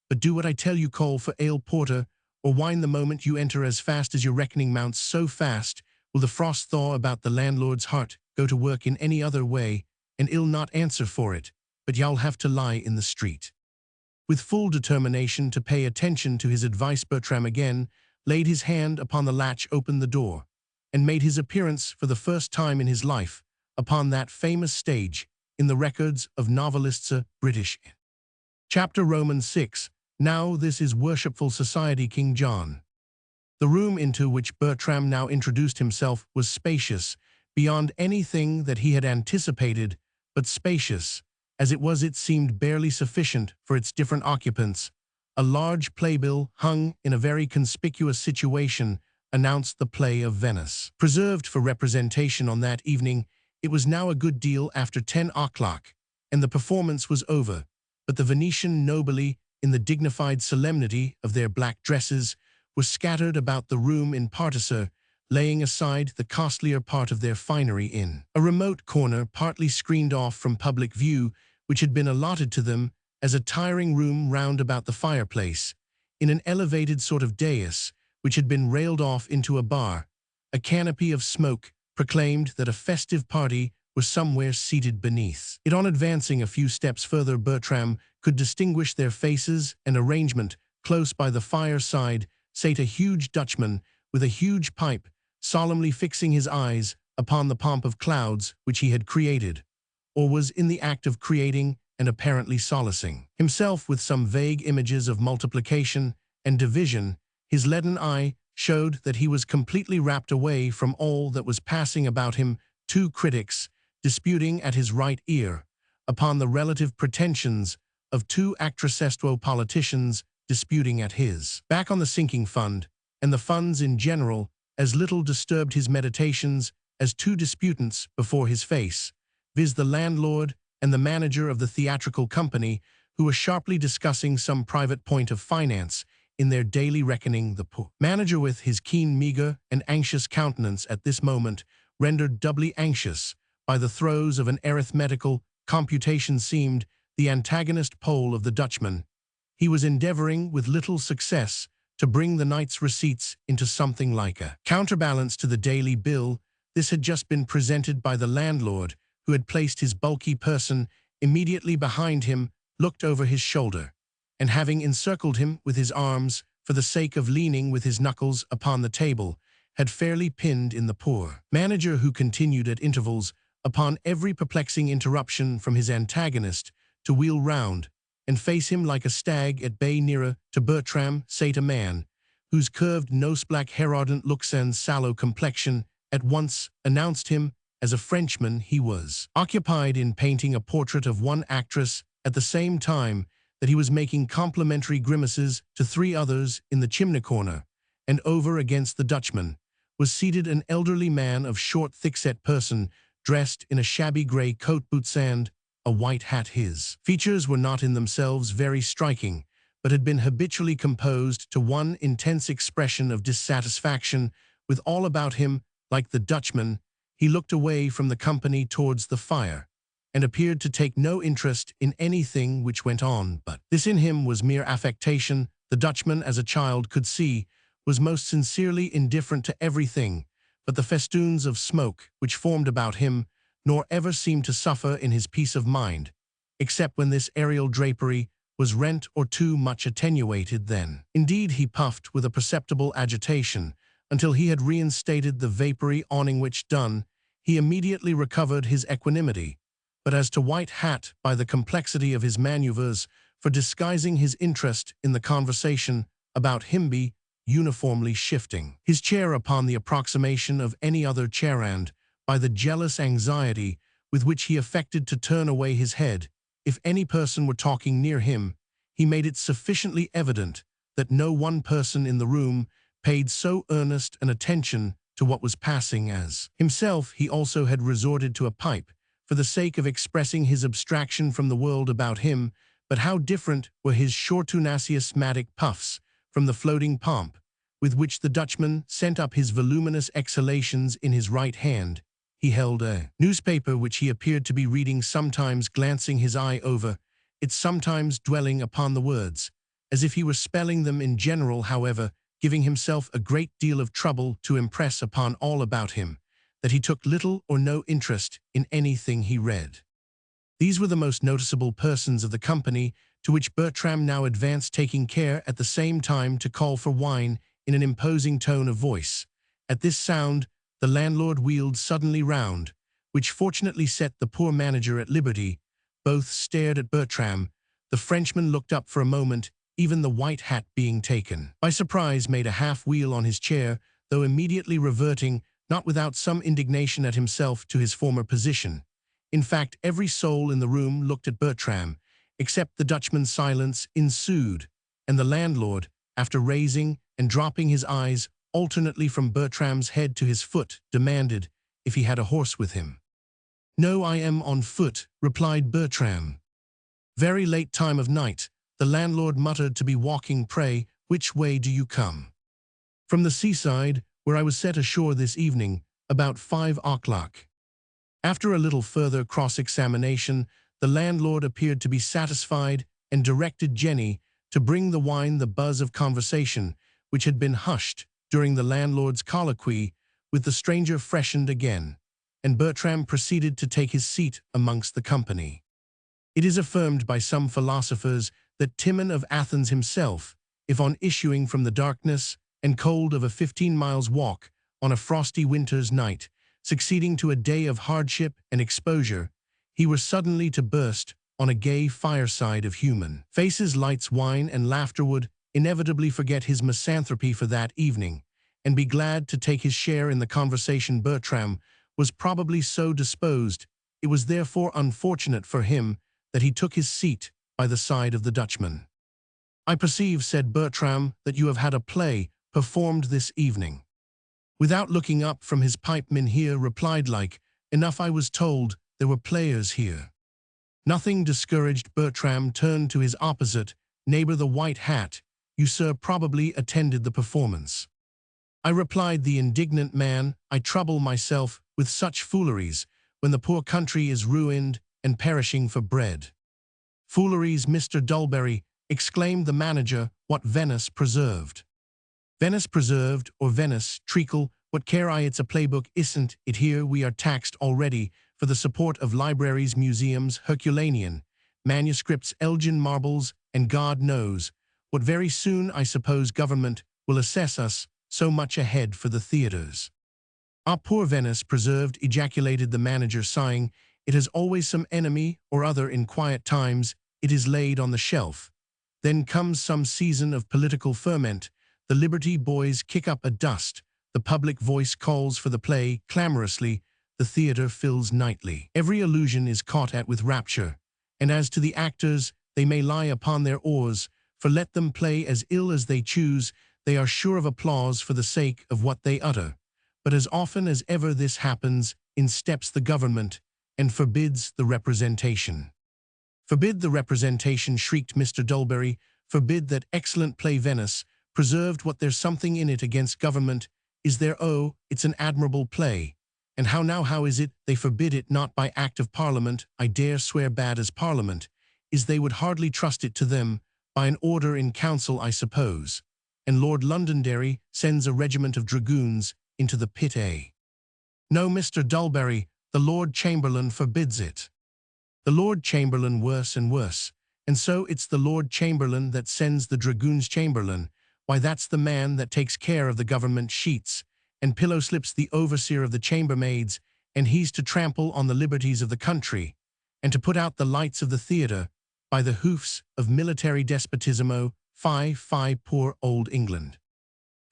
But do what I tell you, call for ale, porter, or wine the moment you enter. As fast as your reckoning mounts, so fast will the frost thaw about the landlord's heart. Go to work in any other way, and ill not answer for it, but you'll have to lie in the street. With full determination to pay attention to his advice, Bertram again laid his hand upon the latch, opened the door, and made his appearance for the first time in his life upon that famous stage in the records of novelists, British. Chapter Roman 6. Now this is worshipful society. King John. The room into which Bertram now introduced himself was spacious beyond anything that he had anticipated, but spacious as it was, it seemed barely sufficient for its different occupants. A large playbill, hung in a very conspicuous situation, announced the play of Venice. Preserved for representation on that evening, it was now a good deal after 10 o'clock, and the performance was over, but the Venetian nobili, in the dignified solemnity of their black dresses, were scattered about the room in parterre, laying aside the costlier part of their finery in a remote corner, partly screened off from public view, which had been allotted to them as a tiring room round about the fireplace, in an elevated sort of dais, which had been railed off into a bar. A canopy of smoke proclaimed that a festive party was somewhere seated beneath it. On advancing a few steps further, Bertram could distinguish their faces and arrangement. Close by the fireside sate a huge Dutchman with a huge pipe, solemnly fixing his eyes upon the pomp of clouds which he had created, or was in the act of creating, and apparently solacing himself with some vague images of multiplication and division. His leaden eye showed that he was completely rapt away from all that was passing about him. 2 critics, disputing at his right ear, upon the relative pretensions of 2 actressesto politicians disputing at his back on the sinking fund, and the funds in general, as little disturbed his meditations as 2 disputants before his face, viz. The landlord and the manager of the theatrical company, who were sharply discussing some private point of finance in their daily reckoning. The poor manager, with his keen, meager, and anxious countenance at this moment, rendered doubly anxious by the throes of an arithmetical computation, seemed the antagonist pole of the Dutchman. He was endeavoring with little success to bring the night's receipts into something like a counterbalance to the daily bill. This had just been presented by the landlord, who had placed his bulky person immediately behind him, looked over his shoulder, and having encircled him with his arms for the sake of leaning with his knuckles upon the table, had fairly pinned in the poor manager, who continued at intervals, upon every perplexing interruption from his antagonist, to wheel round and face him like a stag at bay nearer to Bertram, sate a man, whose curved nose-black hair, ardent looks, and sallow complexion at once announced him as a Frenchman. He was occupied in painting a portrait of one actress at the same time that he was making complimentary grimaces to three others in the chimney corner, and over against the Dutchman was seated an elderly man of short, thick-set person, dressed in a shabby grey coat, boots, and a white hat. His features were not in themselves very striking, but had been habitually composed to one intense expression of dissatisfaction with all about him. Like the Dutchman, he looked away from the company towards the fire, and appeared to take no interest in anything which went on. But this in him was mere affectation. The Dutchman, as a child could see, was most sincerely indifferent to everything but the festoons of smoke which formed about him, nor ever seemed to suffer in his peace of mind, except when this aerial drapery was rent or too much attenuated. Then, indeed, he puffed with a perceptible agitation, until he had reinstated the vapory awning, which done, he immediately recovered his equanimity. But as to White Hat, by the complexity of his manoeuvres for disguising his interest in the conversation about him, be uniformly shifting his chair upon the approximation of any other chair, and by the jealous anxiety with which he affected to turn away his head if any person were talking near him, he made it sufficiently evident that no one person in the room paid so earnest an attention to what was passing as himself. He also had resorted to a pipe for the sake of expressing his abstraction from the world about him, but how different were his shortun asthmatic puffs from the floating pomp with which the Dutchman sent up his voluminous exhalations. In his right hand he held a newspaper which he appeared to be reading, sometimes glancing his eye over it, sometimes dwelling upon the words, as if he were spelling them in general, however, giving himself a great deal of trouble to impress upon all about him that he took little or no interest in anything he read. These were the most noticeable persons of the company, to which Bertram now advanced, taking care at the same time to call for wine in an imposing tone of voice. At this sound the landlord wheeled suddenly round, which fortunately set the poor manager at liberty. Both stared at Bertram. The Frenchman looked up for a moment, even the White Hat, being taken by surprise, made a half-wheel on his chair, though immediately reverting, not without some indignation at himself, to his former position. In fact, every soul in the room looked at Bertram, except the Dutchman. Silence ensued, and the landlord, after raising and dropping his eyes alternately from Bertram's head to his foot, demanded if he had a horse with him. "No, I am on foot," replied Bertram. "Very late time of night," the landlord muttered, "to be walking. Pray, which way do you come?" "From the seaside, where I was set ashore this evening, about 5 o'clock. After a little further cross-examination, the landlord appeared to be satisfied, and directed Jenny to bring the wine. The buzz of conversation, which had been hushed during the landlord's colloquy with the stranger, freshened again, and Bertram proceeded to take his seat amongst the company. It is affirmed by some philosophers that Timon of Athens himself, if on issuing from the darkness and cold of a 15 miles walk on a frosty winter's night, succeeding to a day of hardship and exposure, he were suddenly to burst on a gay fireside of human faces, lights, wine, and laughter, would inevitably forget his misanthropy for that evening, and be glad to take his share in the conversation. Bertram was probably so disposed. It was therefore unfortunate for him that he took his seat by the side of the Dutchman. "I perceive," said Bertram, "that you have had a play performed this evening." Without looking up from his pipe, Mynheer replied, "Like enough, I was told there were players here." Nothing discouraged, Bertram turned to his opposite neighbor, the White Hat. "You, sir, probably attended the performance." "I," replied the indignant man, "I trouble myself with such fooleries when the poor country is ruined and perishing for bread." "Fooleries, Mr. Dulberry," exclaimed the manager. "What, Venice preserved?" "Venice preserved, or Venice treacle, what care I? It's a playbook, isn't it? Here we are taxed already for the support of libraries, museums, Herculaneum. manuscripts, Elgin marbles, and God knows what. Very soon, I suppose, government will assess us so much ahead for the theatres. Ah, poor Venice preserved, ejaculated the manager, sighing. It has always some enemy or other in quiet times. It is laid on the shelf. Then comes some season of political ferment. The Liberty boys kick up a dust. The public voice calls for the play clamorously. The theatre fills nightly. Every allusion is caught at with rapture. And as to the actors, they may lie upon their oars, for let them play as ill as they choose, they are sure of applause for the sake of what they utter. But as often as ever this happens, in steps the government, and forbids the representation. Forbid the representation, shrieked Mr. Dulberry. Forbid that excellent play. Venice preserved what there's something in it against government. Is there? Oh, it's an admirable play. And how is it they forbid it? Not by act of Parliament, I dare swear. Bad as Parliament is, they would hardly trust it to them, by an order in council, I suppose. And Lord Londonderry sends a regiment of dragoons into the pit, eh? No, Mr. Dulberry, the Lord Chamberlain forbids it. The Lord Chamberlain, worse and worse. And so it's the Lord Chamberlain that sends the dragoons. Chamberlain, why, that's the man that takes care of the government sheets and pillow slips, the overseer of the chambermaids, and he's to trample on the liberties of the country, and to put out the lights of the theatre by the hoofs of military despotism. Oh, fie, poor old England.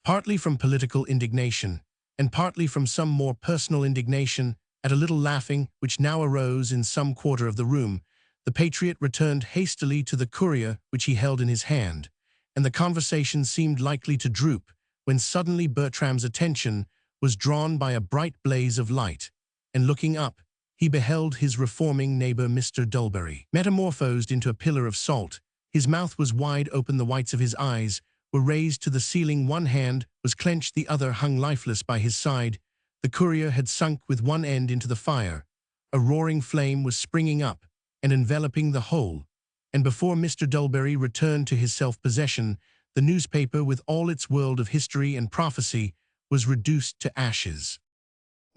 Partly from political indignation, and partly from some more personal indignation at a little laughing which now arose in some quarter of the room, the patriot returned hastily to the courier which he held in his hand, and the conversation seemed likely to droop, when suddenly Bertram's attention was drawn by a bright blaze of light, and looking up, he beheld his reforming neighbor Mr. Dulberry. Metamorphosed into a pillar of salt, his mouth was wide open, the whites of his eyes were raised to the ceiling, one hand was clenched, the other hung lifeless by his side. The courier had sunk with one end into the fire. A roaring flame was springing up and enveloping the whole, and before Mr. Dulberry returned to his self-possession, the newspaper, with all its world of history and prophecy, was reduced to ashes.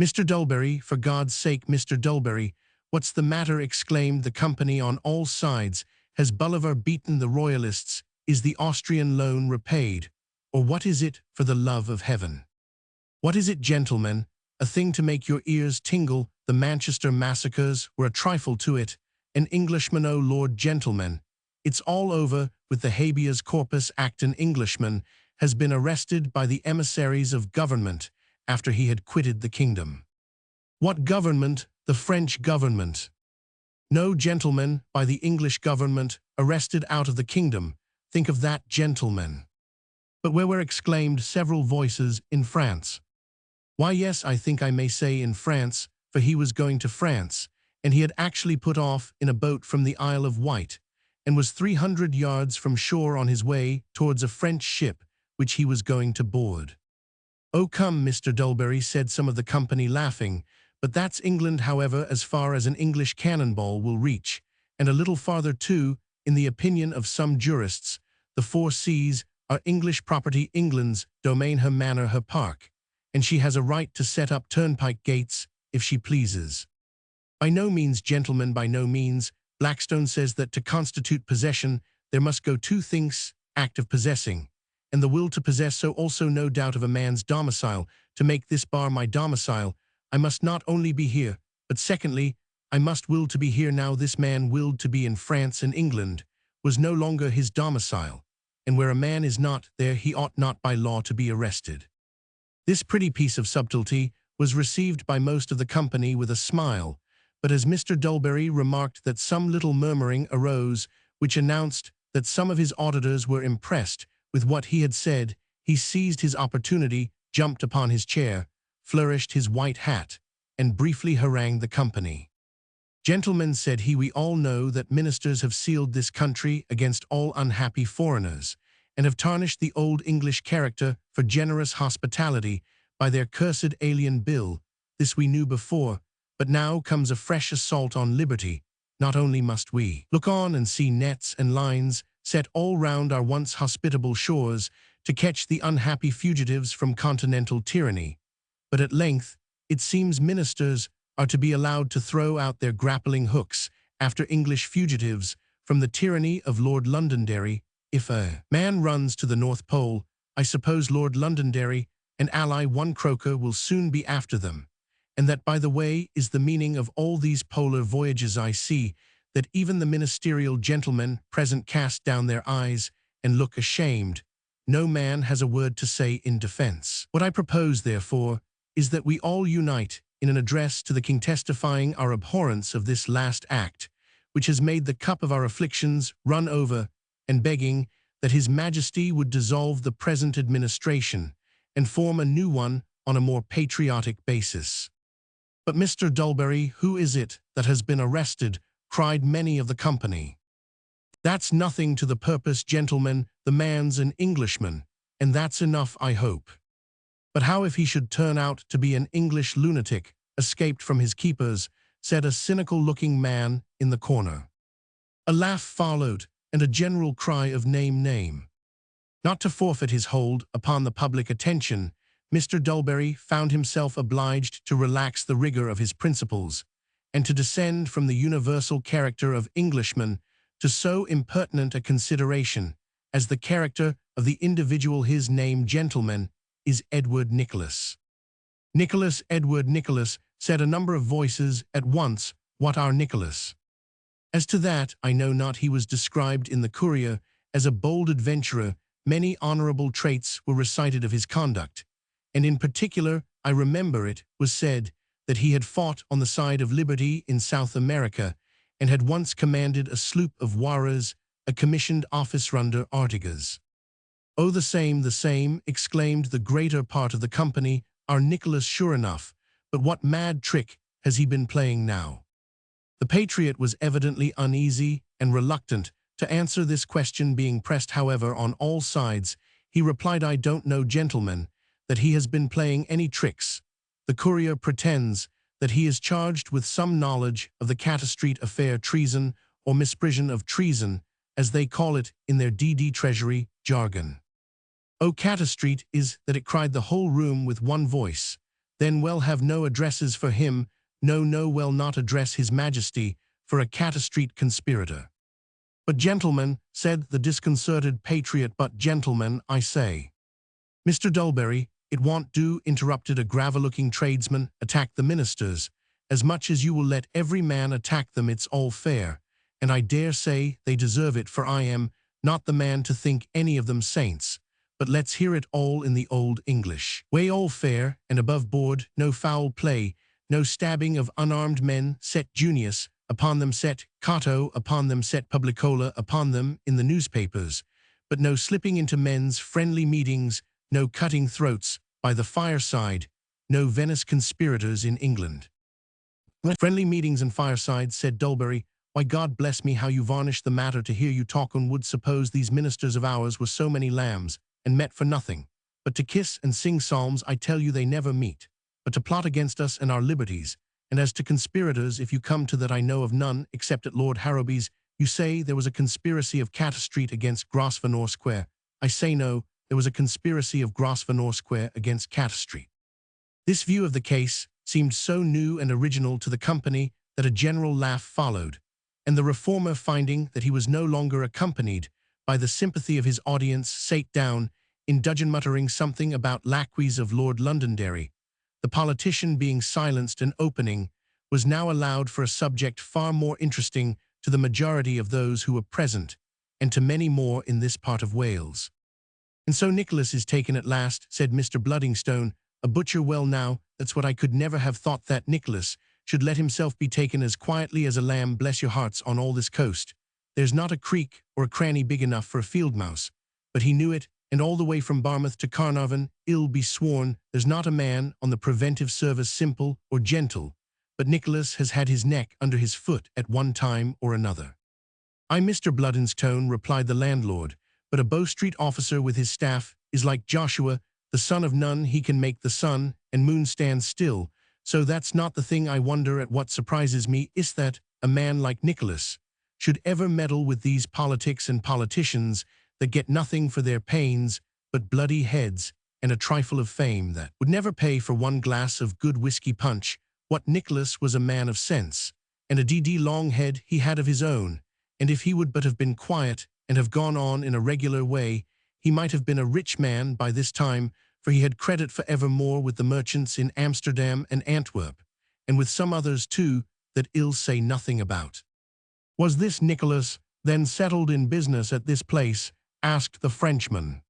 Mr. Dulberry, for God's sake, Mr. Dulberry, what's the matter? Exclaimed the company on all sides. Has Bolivar beaten the Royalists? Is the Austrian loan repaid? Or what is it, for the love of heaven? What is it, gentlemen? A thing to make your ears tingle. The Manchester massacres were a trifle to it. An Englishman, oh Lord, gentlemen, it's all over with the habeas corpus act. An Englishman has been arrested by the emissaries of government after he had quitted the kingdom. What government? The French government. No, gentlemen, by the English government, arrested out of the kingdom. Think of that, gentlemen. But where were? Exclaimed several voices. In France. Why, yes, I think I may say in France, for he was going to France, and he had actually put off in a boat from the Isle of Wight, and was 300 yards from shore on his way towards a French ship which he was going to board. Oh, come, Mr. Dulberry, said some of the company, laughing, but that's England, however, as far as an English cannonball will reach, and a little farther too. In the opinion of some jurists, the four seas are English property, England's domain, her manor, her park, and she has a right to set up turnpike gates if she pleases. By no means, gentlemen, by no means. Blackstone says that to constitute possession there must go two things: act of possessing, and the will to possess. So also no doubt of a man's domicile. To make this bar my domicile, I must not only be here, but secondly, I must will to be here. Now this man willed to be in France, and England was no longer his domicile, and where a man is not, there he ought not by law to be arrested. This pretty piece of subtlety was received by most of the company with a smile, but as Mr. Dulberry remarked that some little murmuring arose which announced that some of his auditors were impressed with what he had said, he seized his opportunity, jumped upon his chair, flourished his white hat, and briefly harangued the company. Gentlemen, said he, we all know that ministers have sealed this country against all unhappy foreigners, and have tarnished the old English character for generous hospitality by their cursed alien bill. This we knew before, but now comes a fresh assault on liberty. Not only must we look on and see nets and lines set all round our once hospitable shores to catch the unhappy fugitives from continental tyranny, but at length, it seems, ministers are to be allowed to throw out their grappling hooks after English fugitives from the tyranny of Lord Londonderry. If a man runs to the North Pole, I suppose Lord Londonderry and ally one croaker will soon be after them. And that, by the way, is the meaning of all these polar voyages. I see that even the ministerial gentlemen present cast down their eyes and look ashamed. No man has a word to say in defense. What I propose, therefore, is that we all unite in an address to the king testifying our abhorrence of this last act, which has made the cup of our afflictions run over, and begging that his majesty would dissolve the present administration and form a new one on a more patriotic basis. But Mr. Dulberry, who is it that has been arrested? Cried many of the company. That's nothing to the purpose, gentlemen, the man's an Englishman, and that's enough, I hope. But how if he should turn out to be an English lunatic, escaped from his keepers, said a cynical-looking man in the corner. A laugh followed, and a general cry of name, name. Not to forfeit his hold upon the public attention, Mr. Dulberry found himself obliged to relax the rigor of his principles, and to descend from the universal character of Englishman to so impertinent a consideration as the character of the individual. His name, gentlemen, is Edward Nicholas. Nicholas, Edward Nicholas, said a number of voices at once. What our Nicholas? As to that, I know not. He was described in the Courier as a bold adventurer. Many honorable traits were recited of his conduct, and in particular, I remember it was said that he had fought on the side of liberty in South America, and had once commanded a sloop of Juarez, a commissioned officer under Artigas. Oh, the same, exclaimed the greater part of the company, our Nicholas sure enough, but what mad trick has he been playing now? The patriot was evidently uneasy and reluctant to answer this question. Being pressed, however, on all sides, he replied, I don't know, gentlemen, that he has been playing any tricks. The Courier pretends that he is charged with some knowledge of the Catastreet affair, treason or misprision of treason, as they call it in their DD Treasury jargon. Oh, Catastreet is that it, cried the whole room with one voice. Then well have no addresses for him, no, well not address his majesty for a Catastreet conspirator. But gentlemen, said the disconcerted patriot, but gentlemen, I say. Mr. Dulberry, it won't do, interrupted a graver-looking tradesman, attack the ministers, as much as you will let every man attack them. It's all fair, and I dare say they deserve it, for I am not the man to think any of them saints. But let's hear it all in the old English way. All fair and above board, no foul play, no stabbing of unarmed men, set Junius upon them, set Cato upon them, set Publicola upon them in the newspapers, but no slipping into men's friendly meetings, no cutting throats by the fireside, no Venice conspirators in England. Friendly meetings and firesides, said Dulberry. Why, God bless me, how you varnish the matter to hear you talk. One would suppose these ministers of ours were so many lambs, and met for nothing, but to kiss and sing psalms. I tell you they never meet, but to plot against us and our liberties. And as to conspirators, if you come to that, I know of none, except at Lord Harrowby's. You say there was a conspiracy of Catastreet against Grosvenor Square. I say no, there was a conspiracy of Grosvenor Square against Catastreet. This view of the case seemed so new and original to the company that a general laugh followed, and the reformer, finding that he was no longer accompanied by the sympathy of his audience, sate down, in dudgeon, muttering something about laqueys of Lord Londonderry. The politician, being silenced and opening, was now allowed for a subject far more interesting to the majority of those who were present, and to many more in this part of Wales. And so Nicholas is taken at last, said Mr. Bloodingstone, a butcher. Well now, that's what I could never have thought, that Nicholas should let himself be taken as quietly as a lamb. Bless your hearts, on all this coast there's not a creek or a cranny big enough for a field mouse, but he knew it, and all the way from Barmouth to Carnarvon, ill be sworn, there's not a man on the preventive service, simple or gentle, but Nicholas has had his neck under his foot at one time or another. I, Mr. Bloodingstone, replied the landlord, but a Bow Street officer with his staff is like Joshua, the son of Nun. He can make the sun and moon stand still, so that's not the thing. I wonder at what surprises me is that a man like Nicholas should ever meddle with these politics and politicians that get nothing for their pains but bloody heads and a trifle of fame that would never pay for one glass of good whiskey punch. What Nicholas was a man of sense, and a D.D. long head he had of his own, and if he would but have been quiet and have gone on in a regular way, he might have been a rich man by this time, for he had credit for evermore with the merchants in Amsterdam and Antwerp, and with some others too that ill say nothing about. Was this Nicholas then settled in business at this place? Asked the Frenchman.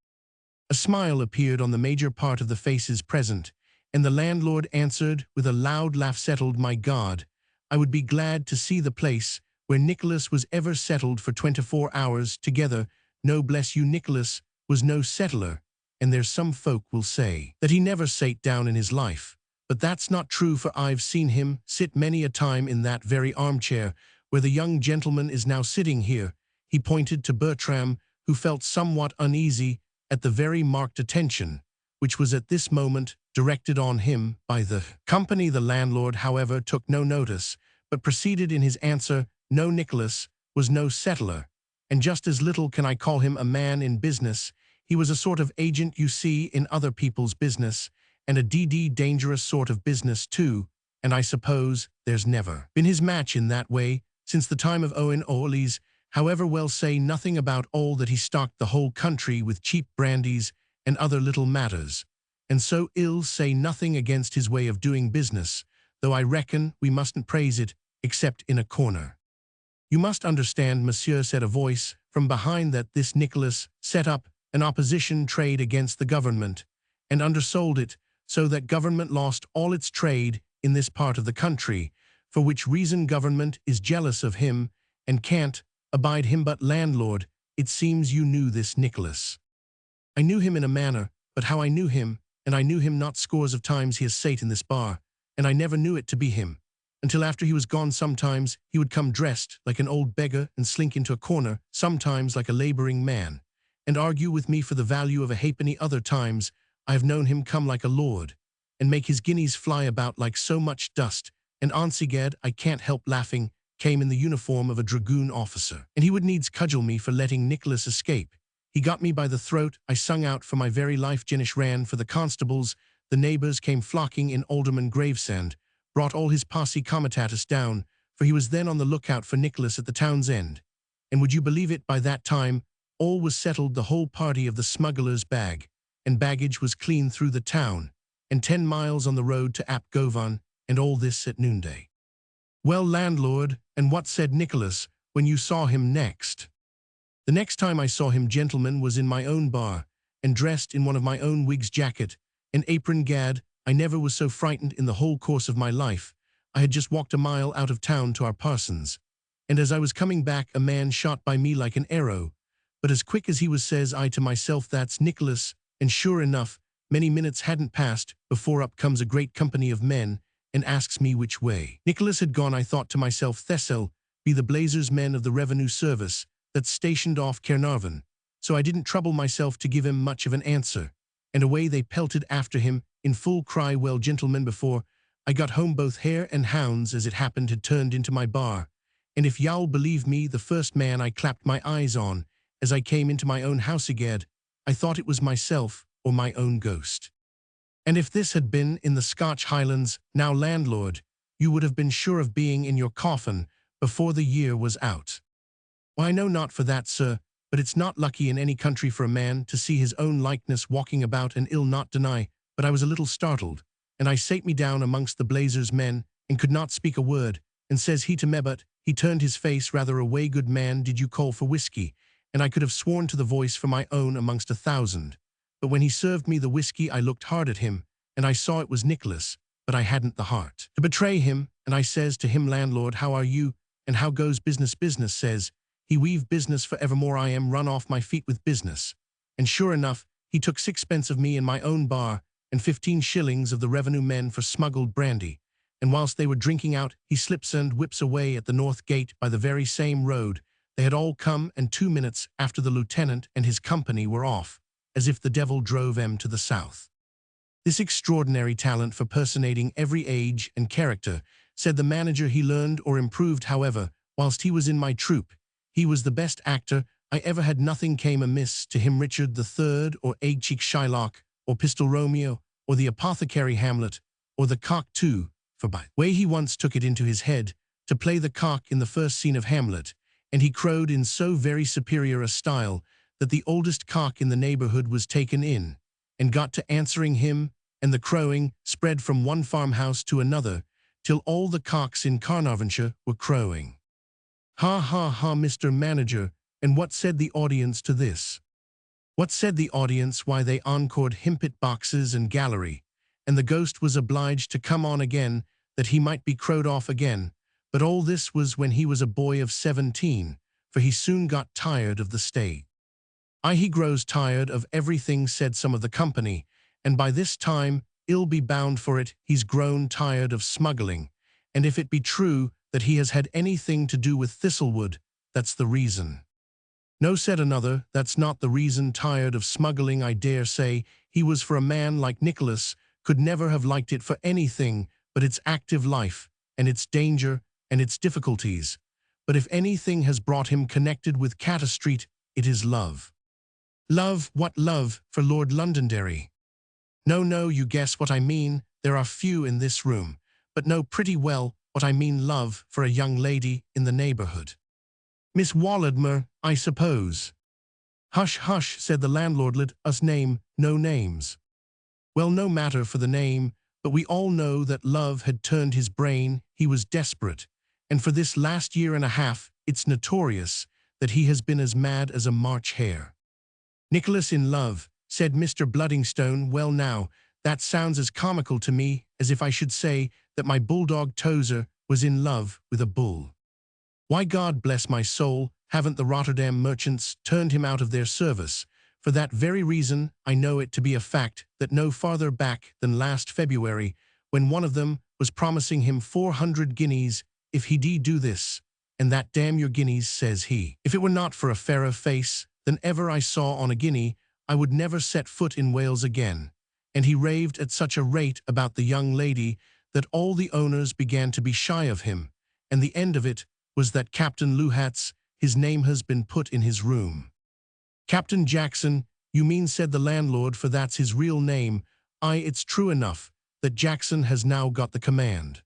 A smile appeared on the major part of the faces present, and the landlord answered with a loud laugh, settled, my God, I would be glad to see the place where Nicholas was ever settled for 24 hours together. No, bless you, Nicholas was no settler, and there's some folk will say that he never sate down in his life, but that's not true, for I've seen him sit many a time in that very armchair where the young gentleman is now sitting here. He pointed to Bertram, who felt somewhat uneasy at the very marked attention which was at this moment directed on him by the company. The landlord, however, took no notice, but proceeded in his answer, no, Nicholas was no settler, and just as little can I call him a man in business. He was a sort of agent, you see, in other people's business, and a dangerous sort of business too, and I suppose there's never been his match in that way since the time of Owen Orleys. However, well, say nothing about all that he stocked the whole country with cheap brandies and other little matters, and so ill say nothing against his way of doing business, though I reckon we mustn't praise it except in a corner. You must understand, monsieur, said a voice from behind, that this Nicholas set up an opposition trade against the government, and undersold it, so that government lost all its trade in this part of the country, for which reason government is jealous of him, and can't abide him. But landlord, it seems you knew this Nicholas. I knew him in a manner, but how I knew him, and I knew him not scores of times he has sate in this bar, and I never knew it to be him, until after he was gone. Sometimes he would come dressed like an old beggar and slink into a corner, sometimes like a laboring man, and argue with me for the value of a halfpenny. Other times I have known him come like a lord, and make his guineas fly about like so much dust, and Onsigad, I can't help laughing, came in the uniform of a dragoon officer, and he would needs cudgel me for letting Nicholas escape. He got me by the throat. I sung out for my very life. Jenish ran for the constables. The neighbors came flocking in. Alderman Gravesend brought all his posse comitatus down, for he was then on the lookout for Nicholas at the town's end. And would you believe it, by that time all was settled. The whole party of the smuggler's bag and baggage was clean through the town, and 10 miles on the road to Ap Govan, and all this at noonday. Well, landlord, and what said Nicholas when you saw him next? The next time I saw him, gentleman, was in my own bar, and dressed in one of my own wig's jacket and apron. Gad, I never was so frightened in the whole course of my life. I had just walked a mile out of town to our parson's, and as I was coming back a man shot by me like an arrow, but as quick as he was, says I to myself, that's Nicholas, and sure enough, many minutes hadn't passed before up comes a great company of men and asks me which way Nicholas had gone. I thought to myself, Thessel be the blazers, men of the revenue service that's stationed off Caernarvon, so I didn't trouble myself to give him much of an answer, and away they pelted after him in full cry. Well, gentlemen, before I got home both hare and hounds, as it happened, had turned into my bar, and if y'all believe me, the first man I clapped my eyes on as I came into my own house again, I thought it was myself or my own ghost. And if this had been in the Scotch Highlands, now, landlord, you would have been sure of being in your coffin before the year was out. Well, I know not for that, sir, but it's not lucky in any country for a man to see his own likeness walking about, and ill not deny, but I was a little startled, and I sate me down amongst the blazers' men, and could not speak a word, and says he to me, but he turned his face rather away, good man, did you call for whiskey? And I could have sworn to the voice for my own amongst 1,000. But when he served me the whiskey, I looked hard at him, and I saw it was Nicholas, but I hadn't the heart to betray him, and I says to him, landlord, how are you, and how goes business? Business, says he, we've business for evermore. I am run off my feet with business. And sure enough, he took 6pence of me in my own bar, and 15 shillings of the revenue men for smuggled brandy, and whilst they were drinking out, he slips and whips away at the north gate by the very same road they had all come, and 2 minutes after the lieutenant and his company were off, as if the devil drove them to the south. This extraordinary talent for personating every age and character, said the manager, he learned or improved, however, whilst he was in my troupe. He was the best actor I ever had. Nothing came amiss to him. Richard III, or Egg-cheek Shylock, or Pistol Romeo, or the apothecary Hamlet, or the cock too, for by way he once took it into his head to play the cock in the first scene of Hamlet, and he crowed in so very superior a style that the oldest cock in the neighborhood was taken in, and got to answering him, and the crowing spread from one farmhouse to another, till all the cocks in Carnarvonshire were crowing. Ha ha ha, Mr. Manager, and what said the audience to this? What said the audience? Why, they encored himpit boxes and gallery, and the ghost was obliged to come on again, that he might be crowed off again. But all this was when he was a boy of 17, for he soon got tired of the stage. Aye, he grows tired of everything, said some of the company, and by this time, ill be bound for it, he's grown tired of smuggling, and if it be true that he has had anything to do with Thistlewood, that's the reason. No, said another, that's not the reason. Tired of smuggling, I dare say, he was, for a man like Nicholas, could never have liked it for anything but its active life, and its danger, and its difficulties. But if anything has brought him connected with Catter Street, it is love. Love? What love? For Lord Londonderry? No, no, you guess what I mean. There are few in this room, but know pretty well what I mean. Love for a young lady in the neighborhood. Miss Walladmor, I suppose. Hush, hush, said the landlord, let us name no names. Well, no matter for the name, but we all know that love had turned his brain. He was desperate, and for this last year and a half it's notorious that he has been as mad as a March hare. Nicholas in love, said Mr. Bloodingstone. Well now, that sounds as comical to me as if I should say that my bulldog Tozer was in love with a bull. Why, God bless my soul, haven't the Rotterdam merchants turned him out of their service? For that very reason I know it to be a fact that no farther back than last February, when one of them was promising him 400 guineas if he did do this, and that damn your guineas, says he. If it were not for a fairer face than ever I saw on a guinea, I would never set foot in Wales again. And he raved at such a rate about the young lady that all the owners began to be shy of him, and the end of it was that Captain Luhatz, his name, has been put in his room. Captain Jackson, you mean, said the landlord, for that's his real name. Aye, it's true enough that Jackson has now got the command.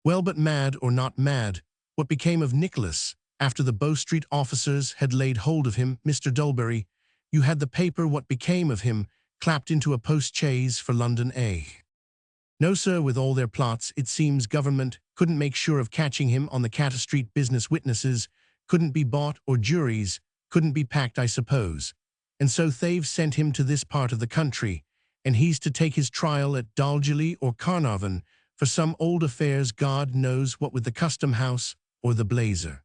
Well, but mad or not mad, what became of Nicholas after the Bow Street officers had laid hold of him? Mr. Dulberry, you had the paper. What became of him? Clapped into a post-chaise for London, eh? No, sir, with all their plots, it seems government couldn't make sure of catching him on the Catter Street business. Witnesses couldn't be bought, or juries couldn't be packed, I suppose. And so they've sent him to this part of the country, and he's to take his trial at Dalgeley or Carnarvon for some old affairs, God knows what, with the Custom House or the Blazer.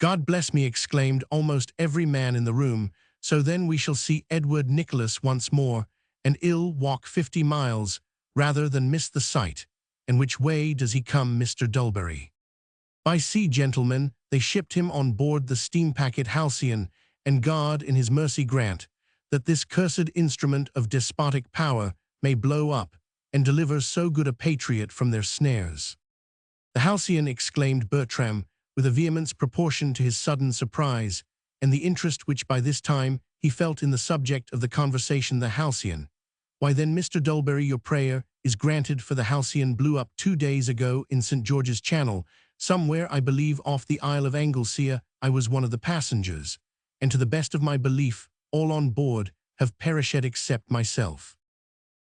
God bless me, exclaimed almost every man in the room. So then we shall see Edward Nicholas once more, and ill walk 50 miles rather than miss the sight. And which way does he come, Mr. Dulberry? By sea, gentlemen. They shipped him on board the steam packet Halcyon, and God in his mercy grant that this cursed instrument of despotic power may blow up and deliver so good a patriot from their snares. The Halcyon, exclaimed Bertram, with a vehemence proportioned to his sudden surprise, and the interest which by this time he felt in the subject of the conversation. The Halcyon? Why then, Mr. Dulberry, your prayer is granted, for the Halcyon blew up 2 days ago in St. George's Channel, somewhere, I believe, off the Isle of Anglesea. I was one of the passengers, and to the best of my belief, all on board have perished except myself.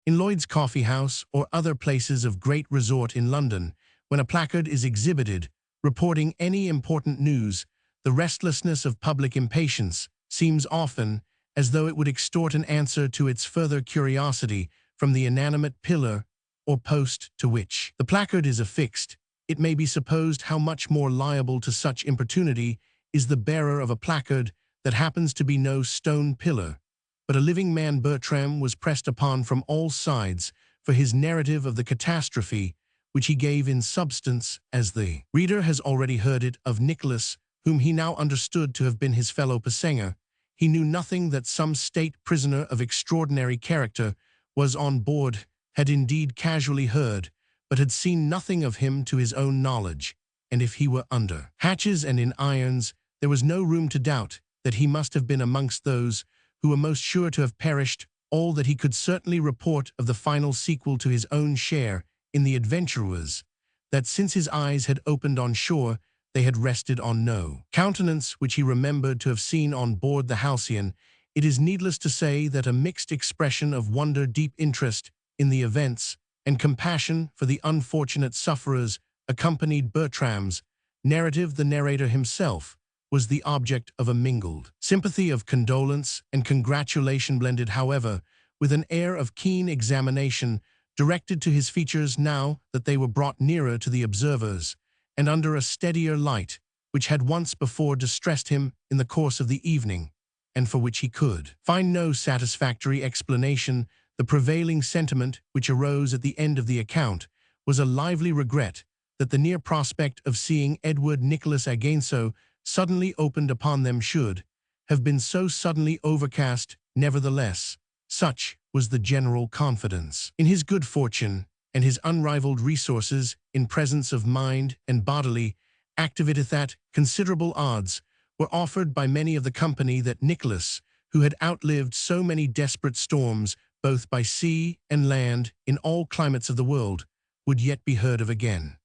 In Lloyd's Coffee House or other places of great resort in London, when a placard is exhibited reporting any important news, the restlessness of public impatience seems often as though it would extort an answer to its further curiosity from the inanimate pillar or post to which the placard is affixed. It may be supposed how much more liable to such importunity is the bearer of a placard that happens to be no stone pillar, but a living man. Bertram was pressed upon from all sides for his narrative of the catastrophe, which he gave in substance, as the reader has already heard it, of Nicholas, whom he now understood to have been his fellow passenger. He knew nothing that some state prisoner of extraordinary character was on board, had indeed casually heard, but had seen nothing of him to his own knowledge, and if he were under hatches and in irons, there was no room to doubt that he must have been amongst those who were most sure to have perished. All that he could certainly report of the final sequel to his own share in the adventure was, that since his eyes had opened on shore, they had rested on no countenance which he remembered to have seen on board the Halcyon. It is needless to say that a mixed expression of wonder, deep interest in the events, and compassion for the unfortunate sufferers accompanied Bertram's narrative. The narrator himself was the object of a mingled sympathy of condolence and congratulation, blended, however, with an air of keen examination directed to his features now that they were brought nearer to the observers, and under a steadier light, which had once before distressed him in the course of the evening, and for which he could find no satisfactory explanation. The prevailing sentiment which arose at the end of the account was a lively regret that the near prospect of seeing Edward Nicholas Againso suddenly opened upon them should have been so suddenly overcast. Nevertheless, such was the general confidence in his good fortune and his unrivaled resources in presence of mind and bodily activity that considerable odds were offered by many of the company that Nicholas, who had outlived so many desperate storms both by sea and land in all climates of the world, would yet be heard of again.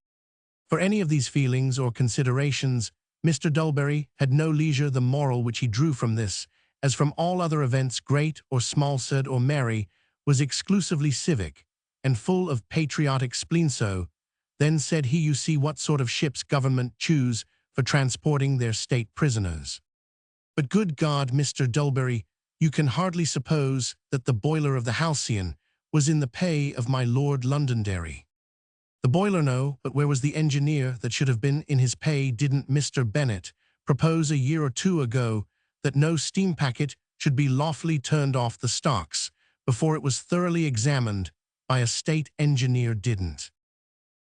For any of these feelings or considerations, Mr. Dulberry had no leisure. The moral which he drew from this, as from all other events, great or small, sad or merry, was exclusively civic, and full of patriotic spleen. So then said he, you see what sort of ships government choose for transporting their state prisoners. But good God, Mr. Dulberry, you can hardly suppose that the boiler of the Halcyon was in the pay of my Lord Londonderry. The boiler, no, but where was the engineer that should have been in his pay? Didn't Mr. Bennet propose a year or two ago that no steam packet should be lawfully turned off the stocks before it was thoroughly examined by a state engineer? Didn't.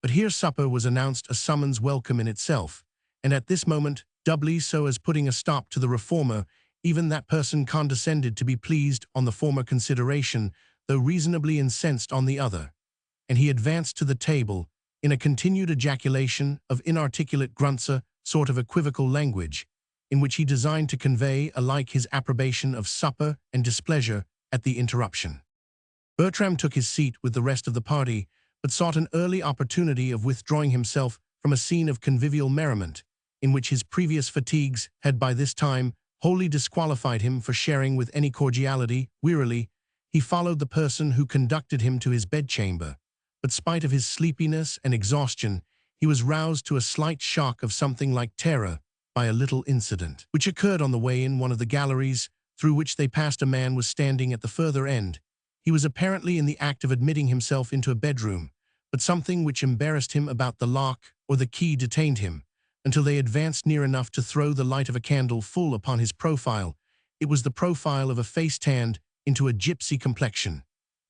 But here supper was announced, a summons welcome in itself, and at this moment, doubly so, as putting a stop to the reformer. Even that person condescended to be pleased on the former consideration, though reasonably incensed on the other, and he advanced to the table in a continued ejaculation of inarticulate grunts, a sort of equivocal language, in which he designed to convey alike his approbation of supper and displeasure at the interruption. Bertram took his seat with the rest of the party, but sought an early opportunity of withdrawing himself from a scene of convivial merriment, in which his previous fatigues had by this time wholly disqualified him for sharing with any cordiality. Wearily, he followed the person who conducted him to his bedchamber, but spite of his sleepiness and exhaustion, he was roused to a slight shock of something like terror by a little incident which occurred on the way in. One of the galleries through which they passed, a man was standing at the further end. He was apparently in the act of admitting himself into a bedroom, but something which embarrassed him about the lock or the key detained him until they advanced near enough to throw the light of a candle full upon his profile. It was the profile of a face tanned into a gypsy complexion,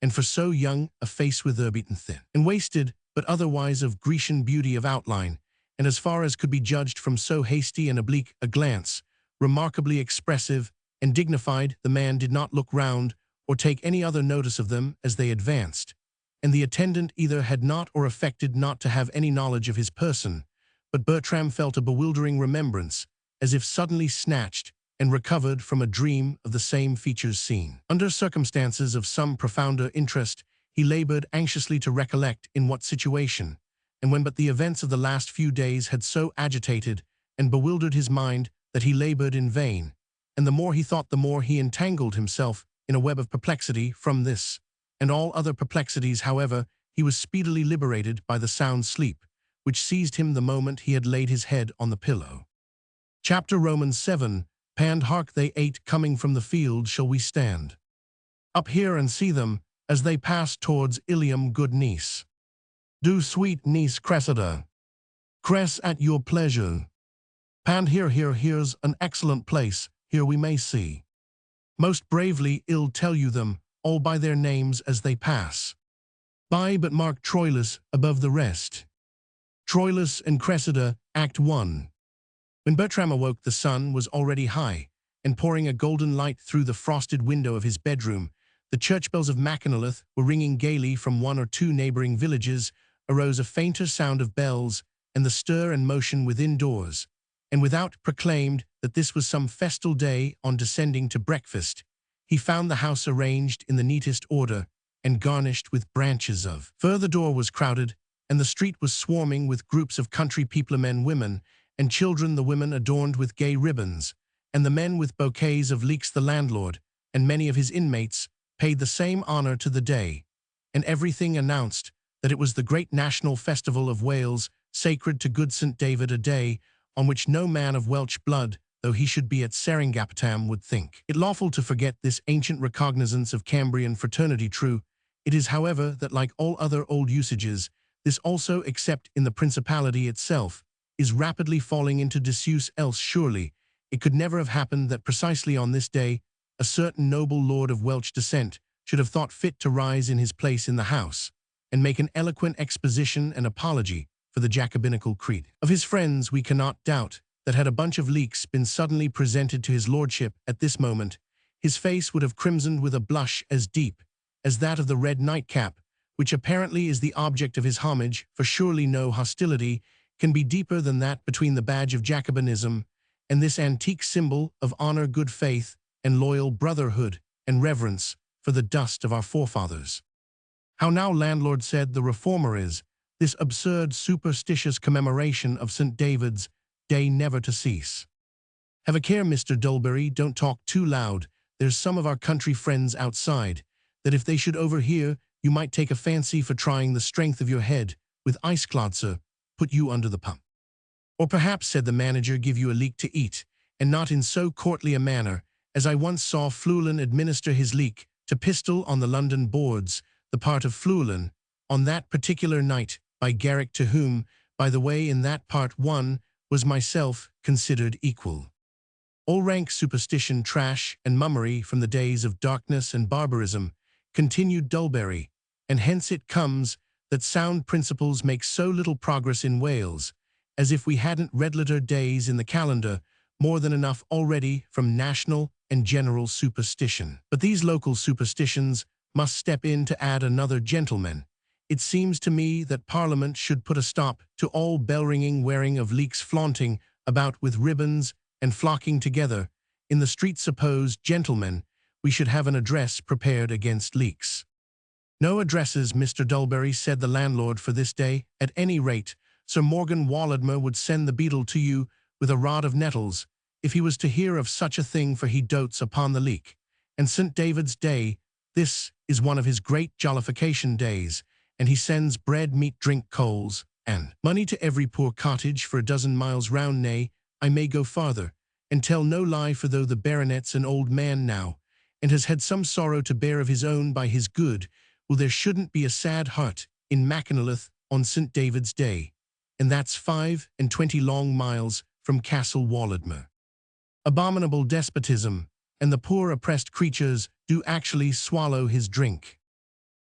and for so young a face weather-beaten, thin and wasted, but otherwise of Grecian beauty of outline, and as far as could be judged from so hasty and oblique a glance, remarkably expressive and dignified. The man did not look round or take any other notice of them as they advanced, and the attendant either had not or affected not to have any knowledge of his person. But Bertram felt a bewildering remembrance, as if suddenly snatched and recovered from a dream of the same features seen. Under circumstances of some profounder interest, he labored anxiously to recollect in what situation, and when but the events of the last few days had so agitated and bewildered his mind that he labored in vain, and the more he thought, the more he entangled himself in a web of perplexity. From this and all other perplexities, however, he was speedily liberated by the sound sleep, which seized him the moment he had laid his head on the pillow. Chapter Romans 7. Pand hark, they eight coming from the field, shall we stand up here and see them, as they pass towards Ilium? Good niece, do sweet niece Cressida, cress at your pleasure. Pand here's an excellent place, here we may see. Most bravely I'll tell you them all by their names as they pass by, but mark Troilus above the rest. Troilus and Cressida, Act 1. When Bertram awoke, the sun was already high, and pouring a golden light through the frosted window of his bedroom. The church bells of Mackinalyth were ringing gaily. From one or two neighboring villages arose a fainter sound of bells, and the stir and motion within doors and without proclaimed that this was some festal day. On descending to breakfast, he found the house arranged in the neatest order and garnished with branches of fir. The door was crowded, and the street was swarming with groups of country people, men, women, and children the women adorned with gay ribbons, and the men with bouquets of leeks. The landlord, and many of his inmates, paid the same honor to the day, and everything announced that it was the great national festival of Wales, sacred to good St. David, a day on which no man of Welsh blood, though he should be at Seringapatam, would think it lawful to forget this ancient recognizance of Cambrian fraternity. True, it is, however, that like all other old usages, this also, except in the principality itself, is rapidly falling into disuse. Else surely it could never have happened that precisely on this day a certain noble lord of Welsh descent should have thought fit to rise in his place in the house and make an eloquent exposition and apology for the Jacobinical creed. Of his friends we cannot doubt that had a bunch of leeks been suddenly presented to his lordship at this moment, his face would have crimsoned with a blush as deep as that of the red nightcap, which apparently is the object of his homage, for surely no hostility can be deeper than that between the badge of Jacobinism and this antique symbol of honor, good faith, and loyal brotherhood and reverence for the dust of our forefathers. How now, landlord, said the reformer, is this absurd superstitious commemoration of St. David's Day never to cease? Have a care, Mr. Dulberry, don't talk too loud. There's some of our country friends outside, that if they should overhear, you might take a fancy for trying the strength of your head with ice clodser, put you under the pump. Or perhaps, said the manager, give you a leek to eat, and not in so courtly a manner as I once saw Fluellen administer his leek to Pistol on the London boards, the part of Fluellen, on that particular night, by Garrick, to whom, by the way, in that part one, was myself considered equal. All rank superstition, trash, and mummery from the days of darkness and barbarism, continued Dulberry, and hence it comes that sound principles make so little progress in Wales, as if we hadn't red-letter days in the calendar, more than enough already from national and general superstition. But these local superstitions must step in to add another. Gentleman, it seems to me that Parliament should put a stop to all bell-ringing, wearing of leeks, flaunting about with ribbons, and flocking together in the street. Suppose, gentlemen, we should have an address prepared against leeks. No addresses, Mr. Dulberry, said the landlord, for this day. At any rate, Sir Morgan Walladmor would send the beadle to you with a rod of nettles, if he was to hear of such a thing, for he dotes upon the leek. And St. David's Day, this is one of his great jollification days, and he sends bread, meat, drink, coals, and money to every poor cottage for a dozen miles round. Nay, I may go farther, and tell no lie, for though the baronet's an old man now, and has had some sorrow to bear of his own by his good, well, there shouldn't be a sad heart in Mackinalyth on St. David's Day, and that's 25 long miles from Castle Walladmor. Abominable despotism, and the poor oppressed creatures do actually swallow his drink.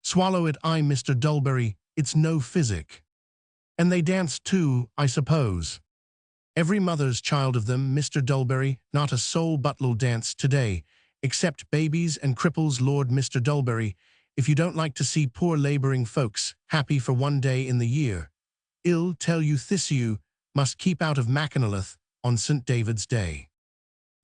Swallow it, aye, Mr. Dulberry, it's no physic. And they dance too, I suppose. Every mother's child of them, Mr. Dulberry, not a soul but'll dance today, except babies and cripples. Lord, Mr. Dulberry, if you don't like to see poor labouring folks happy for one day in the year, I'll tell you this: you must keep out of Mackinalyth on St. David's Day.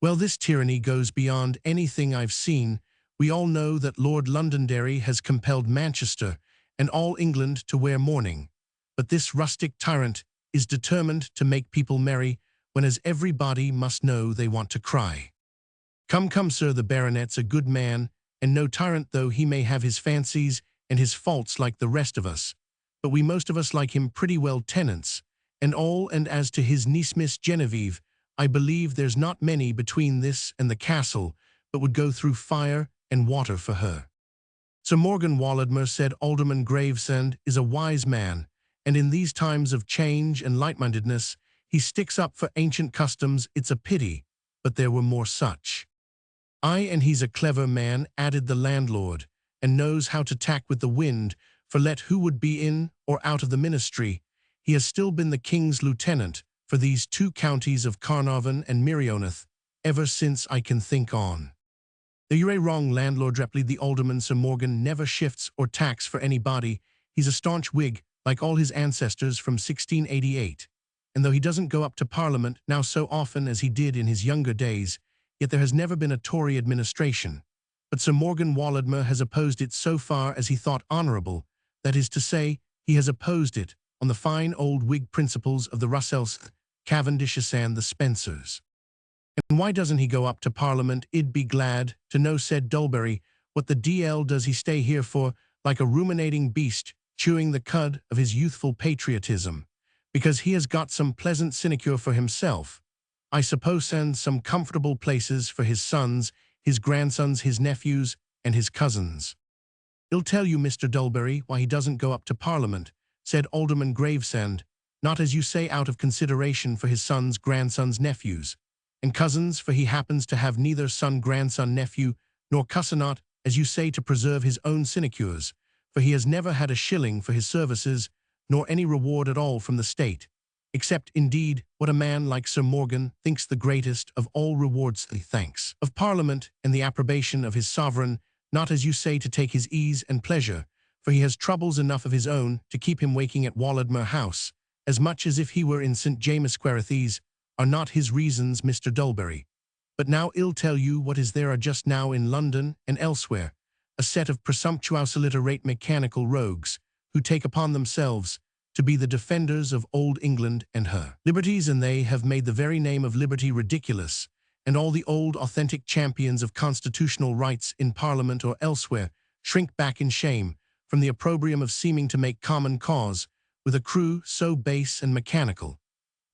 Well, this tyranny goes beyond anything I've seen. We all know that Lord Londonderry has compelled Manchester and all England to wear mourning, but this rustic tyrant is determined to make people merry, when as everybody must know they want to cry. Come, come, sir, the baronet's a good man, and no tyrant, though he may have his fancies and his faults like the rest of us, but we most of us like him pretty well tenants, and all. And as to his niece, Miss Genevieve, I believe there's not many between this and the castle but would go through fire and water for her. Sir Morgan Walladmor, said Alderman Gravesend, is a wise man, and in these times of change and light-mindedness, he sticks up for ancient customs. It's a pity, but there were more such. Aye, and he's a clever man, added the landlord, and knows how to tack with the wind, for let who would be in or out of the ministry, he has still been the king's lieutenant for these two counties of Carnarvon and Merioneth, ever since I can think on. You're wrong, landlord, replied the alderman. Sir Morgan never shifts or tacks for anybody. He's a staunch Whig, like all his ancestors from 1688, and though he doesn't go up to Parliament now so often as he did in his younger days, yet there has never been a Tory administration. But Sir Morgan Walladmor has opposed it so far as he thought honourable, that is to say, he has opposed it on the fine old Whig principles of the Russells Cavendish's and the Spencers. And why doesn't he go up to Parliament? I'd be glad to know, said Dulberry. What the DL does he stay here for, like a ruminating beast, chewing the cud of his youthful patriotism? Because he has got some pleasant sinecure for himself, I suppose, and some comfortable places for his sons, his grandsons, his nephews, and his cousins. I'll tell you, Mr. Dulberry, why he doesn't go up to Parliament, said Alderman Gravesend, not, as you say, out of consideration for his sons, grandsons, nephews, and cousins, for he happens to have neither son, grandson, nephew, nor cousinot, as you say, to preserve his own sinecures, for he has never had a shilling for his services, nor any reward at all from the state, except, indeed, what a man like Sir Morgan thinks the greatest of all rewards, the thanks of Parliament and the approbation of his sovereign, not, as you say, to take his ease and pleasure, for he has troubles enough of his own to keep him waking at Walladmor House, as much as if he were in St. James Square. These are not his reasons, Mr. Dulberry. But now I'll tell you what is there are just now in London and elsewhere, a set of presumptuous illiterate mechanical rogues, who take upon themselves to be the defenders of old England and her liberties, and they have made the very name of liberty ridiculous, and all the old authentic champions of constitutional rights in Parliament or elsewhere shrink back in shame from the opprobrium of seeming to make common cause with a crew so base and mechanical.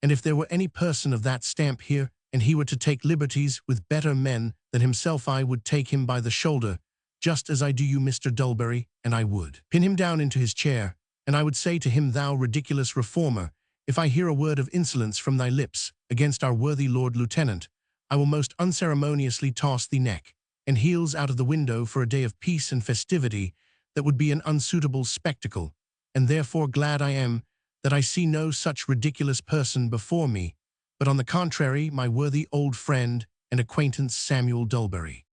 And if there were any person of that stamp here, and he were to take liberties with better men than himself, I would take him by the shoulder, just as I do you, Mr. Dulberry, and I would pin him down into his chair, and I would say to him, thou ridiculous reformer, if I hear a word of insolence from thy lips against our worthy Lord Lieutenant, I will most unceremoniously toss thee neck and heels out of the window for a day of peace and festivity that would be an unsuitable spectacle, and therefore glad I am that I see no such ridiculous person before me, but on the contrary, my worthy old friend and acquaintance Samuel Dulberry.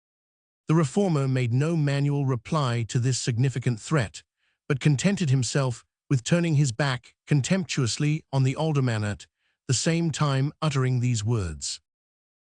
The reformer made no manual reply to this significant threat, but contented himself with turning his back contemptuously on the alderman, at the same time uttering these words.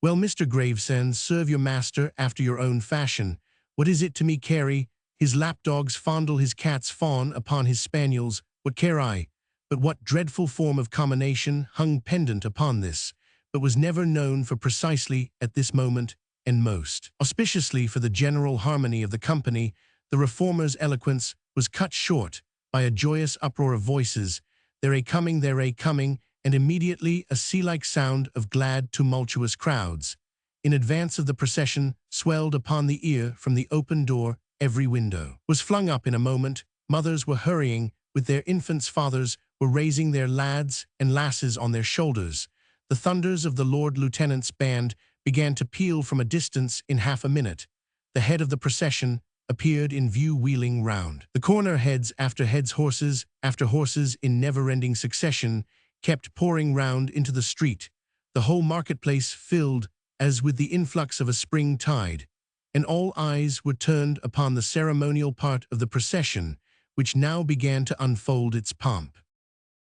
Well, Mr. Gravesend, serve your master after your own fashion. What is it to me, Carey? His lapdogs fondle his cats, fawn upon his spaniels. What care I? But what dreadful form of combination hung pendant upon this, but was never known for precisely at this moment, and most auspiciously for the general harmony of the company, the reformer's eloquence was cut short by a joyous uproar of voices, they're a-coming, and immediately a sea-like sound of glad, tumultuous crowds. In advance of the procession, swelled upon the ear from the open door, every window was flung up in a moment, mothers were hurrying with their infants, fathers were raising their lads and lasses on their shoulders. The thunders of the Lord Lieutenant's band began to peal from a distance in half a minute. The head of the procession appeared in view, wheeling round the corner, heads after heads, horses after horses in never-ending succession kept pouring round into the street, the whole marketplace filled as with the influx of a spring tide, and all eyes were turned upon the ceremonial part of the procession, which now began to unfold its pomp.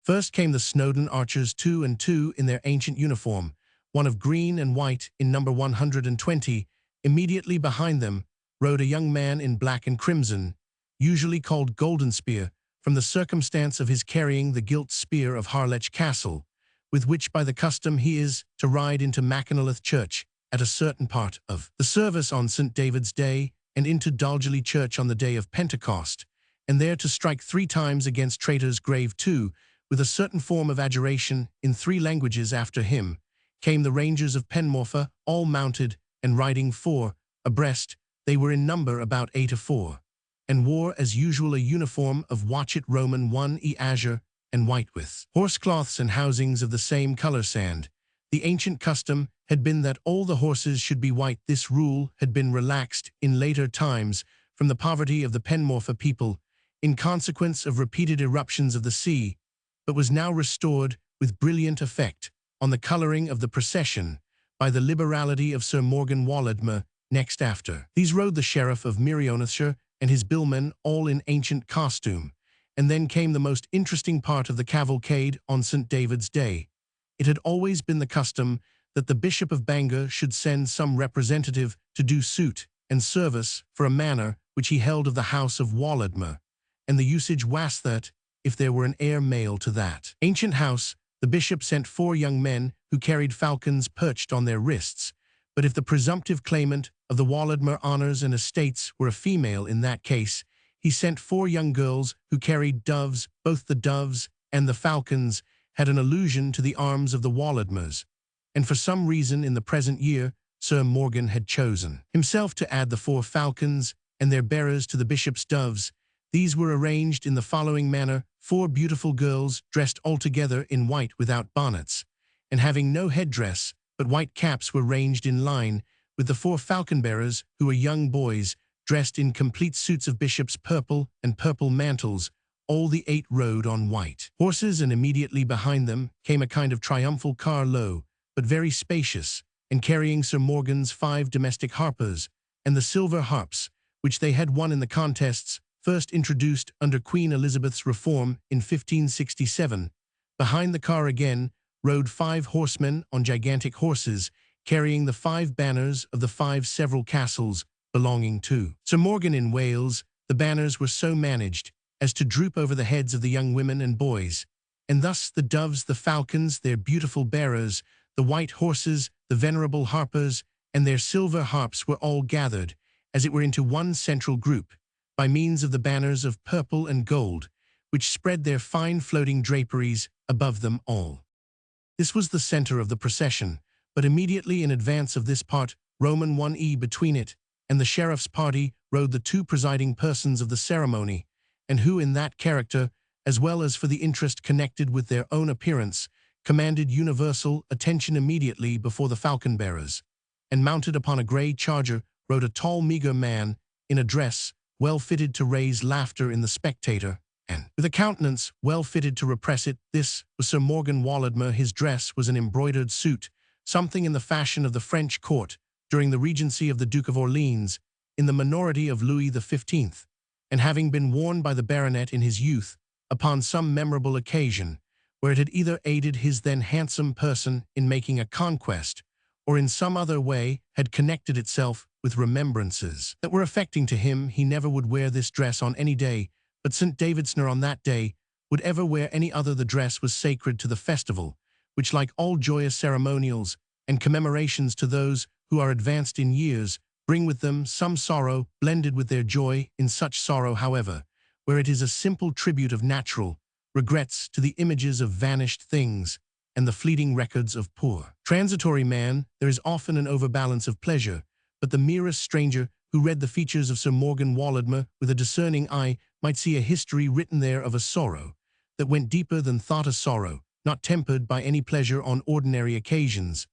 First came the Snowdon archers, 2 and 2 in their ancient uniform, one of green and white in number 120. Immediately behind them rode a young man in black and crimson, usually called Goldenspear, from the circumstance of his carrying the gilt spear of Harlech Castle, with which by the custom he is to ride into Mackinalyth Church at a certain part of the service on St. David's Day, and into Dalgeley Church on the day of Pentecost, and there to strike 3 times against Traitor's Grave too, with a certain form of adjuration in 3 languages. After him came the Rangers of Penmorfa, all mounted and riding 4 abreast. They were in number about 8 or 4, and wore as usual a uniform of watchet Roman 1 azure and white, with horsecloths and housings of the same colour sand. The ancient custom had been that all the horses should be white. This rule had been relaxed in later times from the poverty of the Penmorfa people in consequence of repeated eruptions of the sea, but was now restored with brilliant effect on the colouring of the procession by the liberality of Sir Morgan Walladmor. Next after these rode the Sheriff of Merionethshire and his billmen, all in ancient costume, and then came the most interesting part of the cavalcade on St. David's Day. It had always been the custom that the Bishop of Bangor should send some representative to do suit and service for a manor which he held of the house of Walladmor, and the usage was that, if there were an heir male to that ancient house, The bishop sent 4 young men who carried falcons perched on their wrists, but if the presumptive claimant of the Walladmor honors and estates were a female in that case, he sent 4 young girls who carried doves. Both the doves and the falcons had an allusion to the arms of the Walladmors, and for some reason in the present year, Sir Morgan had chosen himself to add the 4 falcons and their bearers to the bishop's doves. These were arranged in the following manner: 4 beautiful girls dressed altogether in white without bonnets, and having no headdress, but white caps were ranged in line, with the 4 falcon-bearers, who were young boys, dressed in complete suits of bishop's purple and purple mantles. All the 8 rode on white horses, and immediately behind them came a kind of triumphal car, low, but very spacious, and carrying Sir Morgan's 5 domestic harpers, and the silver harps, which they had won in the contests first introduced under Queen Elizabeth's reform in 1567. Behind the car again rode 5 horsemen on gigantic horses, carrying the 5 banners of the 5 several castles belonging to Sir Morgan in Wales. The banners were so managed as to droop over the heads of the young women and boys, and thus the doves, the falcons, their beautiful bearers, the white horses, the venerable harpers, and their silver harps were all gathered, as it were, into one central group, by means of the banners of purple and gold, which spread their fine floating draperies above them all. This was the center of the procession, but immediately in advance of this part, Roman 1e between it and the sheriff's party, rode the 2 presiding persons of the ceremony, and who in that character, as well as for the interest connected with their own appearance, commanded universal attention. Immediately before the falcon-bearers, and mounted upon a grey charger, rode a tall, meagre man in a dress well fitted to raise laughter in the spectator, and with a countenance well fitted to repress it. This was Sir Morgan Walladmor. His dress was an embroidered suit, something in the fashion of the French court during the regency of the Duke of Orleans, in the minority of Louis XV, and having been worn by the baronet in his youth upon some memorable occasion, where it had either aided his then handsome person in making a conquest, or in some other way had connected itself with remembrances that were affecting to him. He never would wear this dress on any day but St. David's, nor on that day would ever wear any other. The dress was sacred to the festival, which, like all joyous ceremonials and commemorations to those who are advanced in years, bring with them some sorrow blended with their joy. In such sorrow, however, where it is a simple tribute of natural regrets to the images of vanished things and the fleeting records of poor transitory man, there is often an overbalance of pleasure, but the merest stranger who read the features of Sir Morgan Walladmor with a discerning eye might see a history written there of a sorrow that went deeper than thought, a sorrow not tempered by any pleasure on ordinary occasions.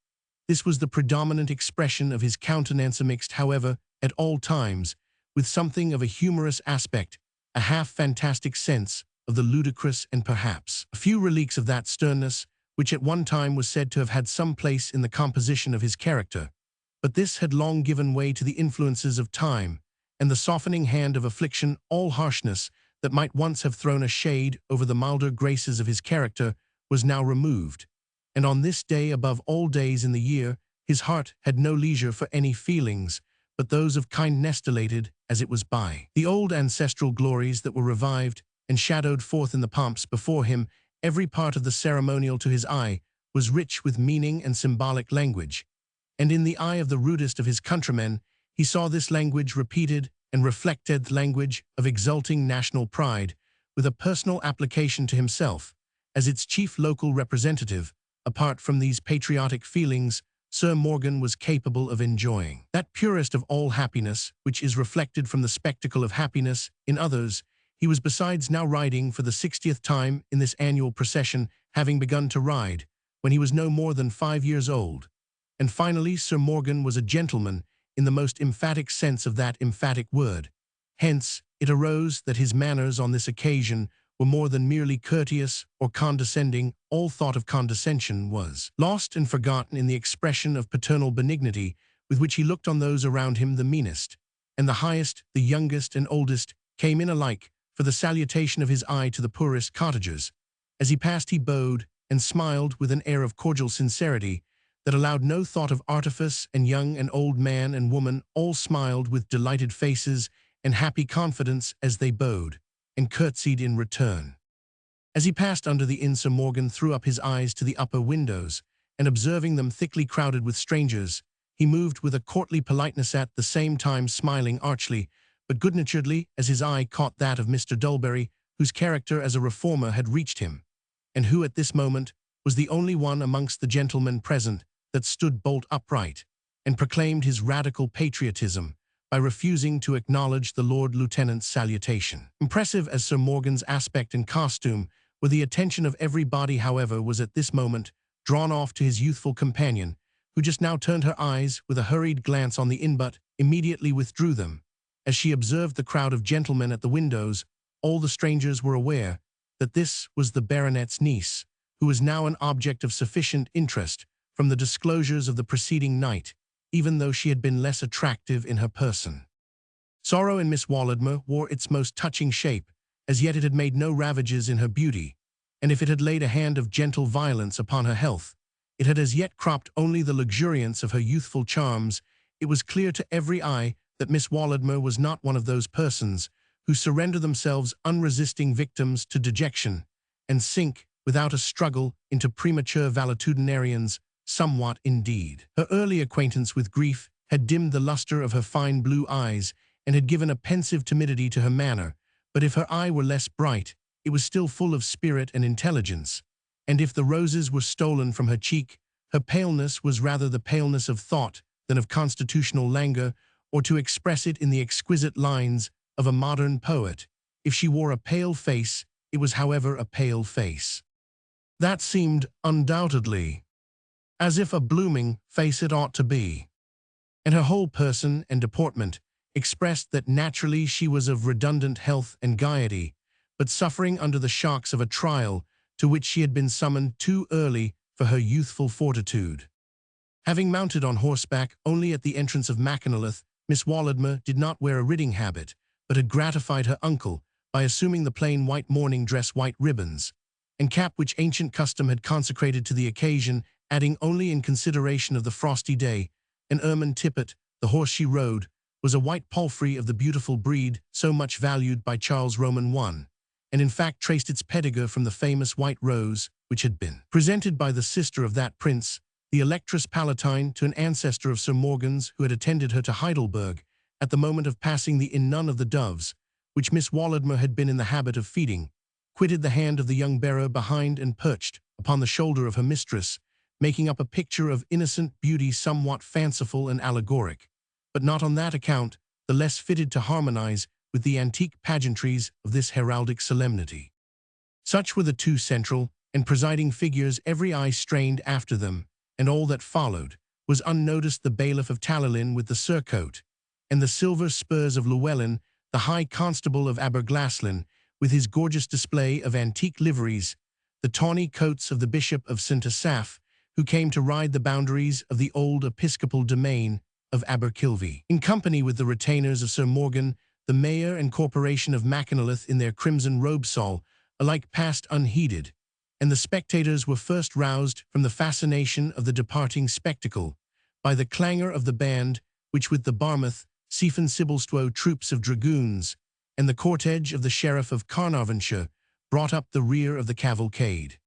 This was the predominant expression of his countenance, mixed, however, at all times, with something of a humorous aspect, a half-fantastic sense of the ludicrous, and perhaps a few relics of that sternness which at one time was said to have had some place in the composition of his character. But this had long given way to the influences of time and the softening hand of affliction. All harshness that might once have thrown a shade over the milder graces of his character was now removed, and on this day, above all days in the year, his heart had no leisure for any feelings but those of kindness, dilated, as it was, by the old ancestral glories that were revived and shadowed forth in the pomps before him. Every part of the ceremonial to his eye was rich with meaning and symbolic language, and in the eye of the rudest of his countrymen he saw this language repeated and reflected, language of exulting national pride, with a personal application to himself as its chief local representative. Apart from these patriotic feelings, Sir Morgan was capable of enjoying that purest of all happiness which is reflected from the spectacle of happiness in others. He was besides now riding for the 60th time in this annual procession, having begun to ride when he was no more than 5 years old. And finally, Sir Morgan was a gentleman in the most emphatic sense of that emphatic word. Hence, it arose that his manners on this occasion were more than merely courteous or condescending. All thought of condescension was lost and forgotten in the expression of paternal benignity with which he looked on those around him. The meanest and the highest, the youngest and oldest, came in alike for the salutation of his eye to the poorest cottagers. As he passed he bowed and smiled with an air of cordial sincerity that allowed no thought of artifice, and young and old, man and woman, all smiled with delighted faces and happy confidence as they bowed and curtsied in return. As he passed under the inn, Sir Morgan threw up his eyes to the upper windows, and observing them thickly crowded with strangers, he moved with a courtly politeness, at the same time smiling archly but good-naturedly as his eye caught that of Mr. Dulberry, whose character as a reformer had reached him, and who at this moment was the only one amongst the gentlemen present that stood bolt upright, and proclaimed his radical patriotism by refusing to acknowledge the Lord Lieutenant's salutation. Impressive as Sir Morgan's aspect and costume were, the attention of everybody, however, was at this moment drawn off to his youthful companion, who just now turned her eyes with a hurried glance on the inn, but immediately withdrew them. As she observed the crowd of gentlemen at the windows, all the strangers were aware that this was the baronet's niece, who was now an object of sufficient interest from the disclosures of the preceding night, even though she had been less attractive in her person. Sorrow in Miss Walladmor wore its most touching shape. As yet it had made no ravages in her beauty, and if it had laid a hand of gentle violence upon her health, it had as yet cropped only the luxuriance of her youthful charms. It was clear to every eye that Miss Walladmor was not one of those persons who surrender themselves unresisting victims to dejection, and sink, without a struggle, into premature valetudinarians. Somewhat, indeed. Her early acquaintance with grief had dimmed the luster of her fine blue eyes, and had given a pensive timidity to her manner, but if her eye were less bright, it was still full of spirit and intelligence, and if the roses were stolen from her cheek, her paleness was rather the paleness of thought than of constitutional languor, or, to express it in the exquisite lines of a modern poet, if she wore a pale face, it was however a pale face that seemed undoubtedly as if a blooming face it ought to be, and her whole person and deportment expressed that naturally she was of redundant health and gaiety, but suffering under the shocks of a trial to which she had been summoned too early for her youthful fortitude. Having mounted on horseback only at the entrance of Mackinalyth, Miss Walladmor did not wear a riding habit, but had gratified her uncle by assuming the plain white morning dress, white ribbons, and cap which ancient custom had consecrated to the occasion, adding only in consideration of the frosty day an ermine tippet. The horse she rode was a white palfrey of the beautiful breed so much valued by Charles Roman I, and in fact traced its pedigree from the famous white rose which had been presented by the sister of that prince, the Electress Palatine, to an ancestor of Sir Morgan's who had attended her to Heidelberg at the moment of passing the inn. None of the doves, which Miss Walladmor had been in the habit of feeding, quitted the hand of the young bearer behind and perched upon the shoulder of her mistress, making up a picture of innocent beauty somewhat fanciful and allegoric, but not on that account the less fitted to harmonize with the antique pageantries of this heraldic solemnity. Such were the two central and presiding figures. Every eye strained after them, and all that followed was unnoticed. The bailiff of Talyllyn with the surcoat, and the silver spurs of Llewellyn, the high constable of Aberglaslyn with his gorgeous display of antique liveries, the tawny coats of the Bishop of St. Asaph, who came to ride the boundaries of the old episcopal domain of Aberkilvy. In company with the retainers of Sir Morgan, the mayor and corporation of Mackinalyth in their crimson robes alike passed unheeded, and the spectators were first roused from the fascination of the departing spectacle by the clangor of the band which, with the Barmouth, Siphon Sibilstow troops of dragoons, and the cortege of the Sheriff of Carnarvonshire, brought up the rear of the cavalcade.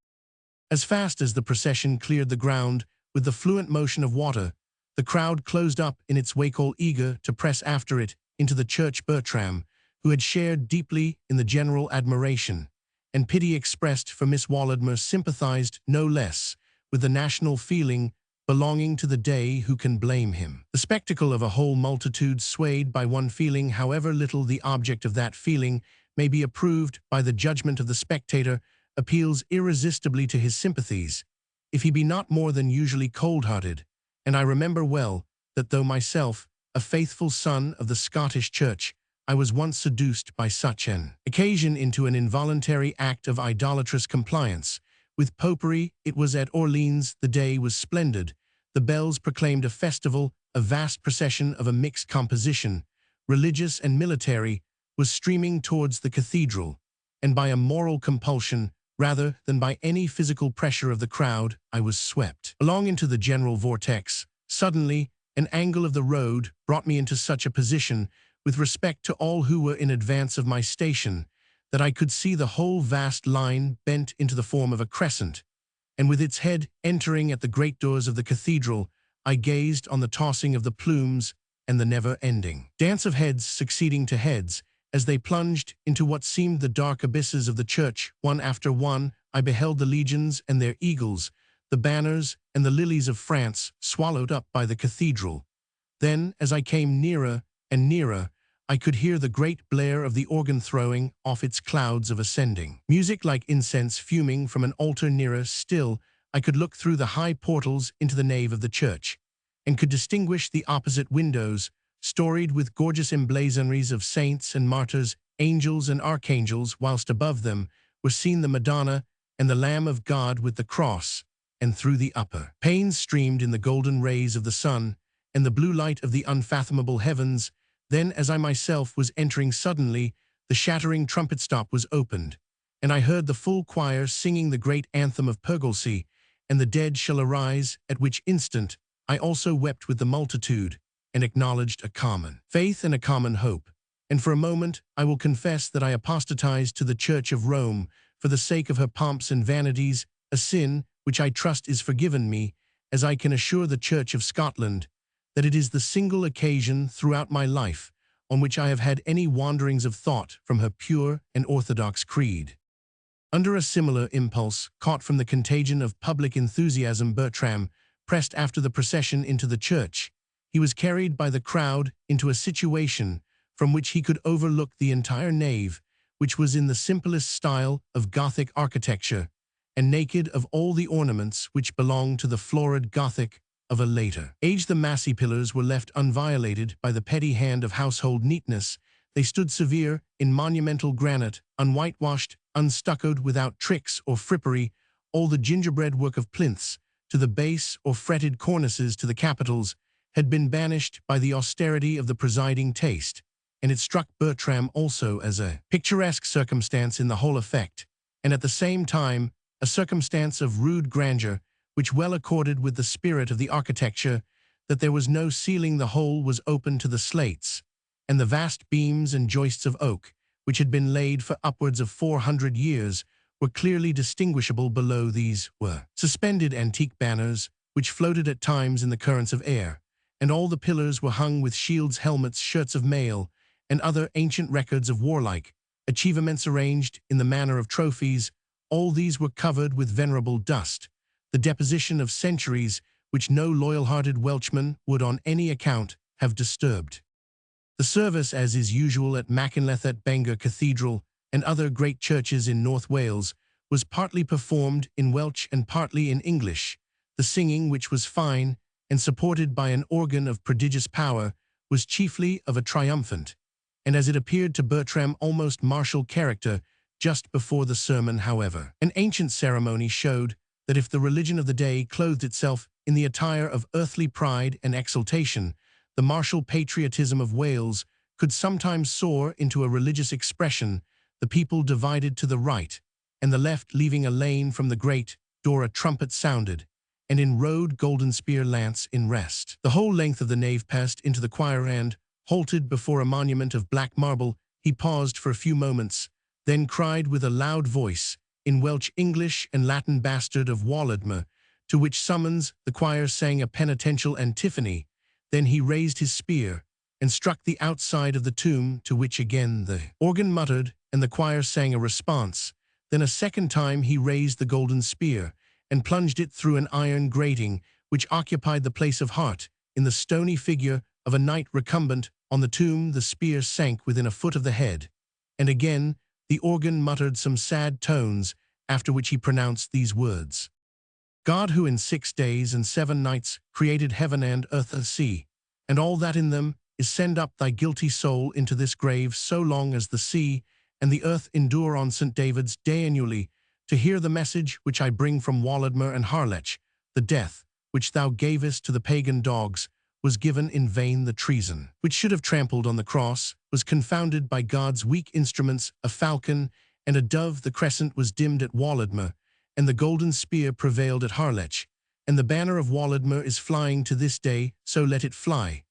As fast as the procession cleared the ground with the fluent motion of water, the crowd closed up in its wake, all eager to press after it into the church. Bertram, who had shared deeply in the general admiration and pity expressed for Miss Walladmor, sympathized no less with the national feeling belonging to the day. Who can blame him? The spectacle of a whole multitude swayed by one feeling, however little the object of that feeling may be approved by the judgment of the spectator, appeals irresistibly to his sympathies, if he be not more than usually cold-hearted, and I remember well that though myself a faithful son of the Scottish Church, I was once seduced by such an occasion into an involuntary act of idolatrous compliance with popery. It was at Orleans. The day was splendid. The bells proclaimed a festival. A vast procession of a mixed composition, religious and military, was streaming towards the cathedral, and by a moral compulsion, rather than by any physical pressure of the crowd, I was swept along into the general vortex. Suddenly, an angle of the road brought me into such a position, with respect to all who were in advance of my station, that I could see the whole vast line bent into the form of a crescent, and with its head entering at the great doors of the cathedral, I gazed on the tossing of the plumes and the never-ending dance of heads succeeding to heads, as they plunged into what seemed the dark abysses of the church. One after one, I beheld the legions and their eagles, the banners and the lilies of France swallowed up by the cathedral. Then, as I came nearer and nearer, I could hear the great blare of the organ throwing off its clouds of ascending music like incense fuming from an altar. Nearer still, I could look through the high portals into the nave of the church, and could distinguish the opposite windows, storied with gorgeous emblazonries of saints and martyrs, angels and archangels, whilst above them were seen the Madonna and the Lamb of God with the cross, and through the upper panes streamed in the golden rays of the sun and the blue light of the unfathomable heavens. Then, as I myself was entering suddenly, the shattering trumpet stop was opened, and I heard the full choir singing the great anthem of purgatory, and the dead shall arise, at which instant I also wept with the multitude, and acknowledged a common faith and a common hope. And for a moment I will confess that I apostatized to the Church of Rome for the sake of her pomps and vanities, a sin which I trust is forgiven me, as I can assure the Church of Scotland that it is the single occasion throughout my life on which I have had any wanderings of thought from her pure and orthodox creed. Under a similar impulse, caught from the contagion of public enthusiasm, Bertram pressed after the procession into the church. He was carried by the crowd into a situation from which he could overlook the entire nave, which was in the simplest style of Gothic architecture, and naked of all the ornaments which belonged to the florid Gothic of a later age. The massy pillars were left unviolated by the petty hand of household neatness. They stood severe in monumental granite, unwhitewashed, unstuccoed, without tricks or frippery. All the gingerbread work of plinths, to the base or fretted cornices to the capitals, had been banished by the austerity of the presiding taste, and it struck Bertram also as a picturesque circumstance in the whole effect, and at the same time a circumstance of rude grandeur, which well accorded with the spirit of the architecture, that there was no ceiling. The whole was open to the slates, and the vast beams and joists of oak, which had been laid for upwards of 400 years, were clearly distinguishable. Below these were suspended antique banners, which floated at times in the currents of air, and all the pillars were hung with shields, helmets, shirts of mail, and other ancient records of warlike achievements arranged in the manner of trophies. All these were covered with venerable dust, the deposition of centuries which no loyal-hearted Welshman would on any account have disturbed. The service, as is usual at Machynlleth, at Bangor Cathedral, and other great churches in North Wales, was partly performed in Welsh and partly in English. The singing, which was fine and supported by an organ of prodigious power, was chiefly of a triumphant, and as it appeared to Bertram, almost martial character. Just before the sermon, however, an ancient ceremony showed that if the religion of the day clothed itself in the attire of earthly pride and exultation, the martial patriotism of Wales could sometimes soar into a religious expression. The people divided to the right and the left, leaving a lane from the great door. A trumpet sounded, and in rode Golden Spear Lance in rest. The whole length of the nave passed into the choir, and, halted before a monument of black marble, he paused for a few moments, then cried with a loud voice, in Welsh, English, and Latin, Bastard of Walladmor, to which summons the choir sang a penitential antiphony. Then he raised his spear and struck the outside of the tomb, to which again the organ muttered, and the choir sang a response. Then a second time he raised the golden spear and plunged it through an iron grating which occupied the place of heart. In the stony figure of a knight recumbent on the tomb, the spear sank within a foot of the head, and again the organ muttered some sad tones, after which he pronounced these words: God, who in 6 days and 7 nights created heaven and earth and sea, and all that in them is, send up thy guilty soul into this grave so long as the sea and the earth endure on St. David's day annually, to hear the message which I bring from Walladmor and Harlech. The death which thou gavest to the pagan dogs was given in vain. The treason which should have trampled on the cross was confounded by God's weak instruments. A falcon and a dove, the crescent was dimmed at Walladmor, and the golden spear prevailed at Harlech, and the banner of Walladmor is flying to this day. So let it fly,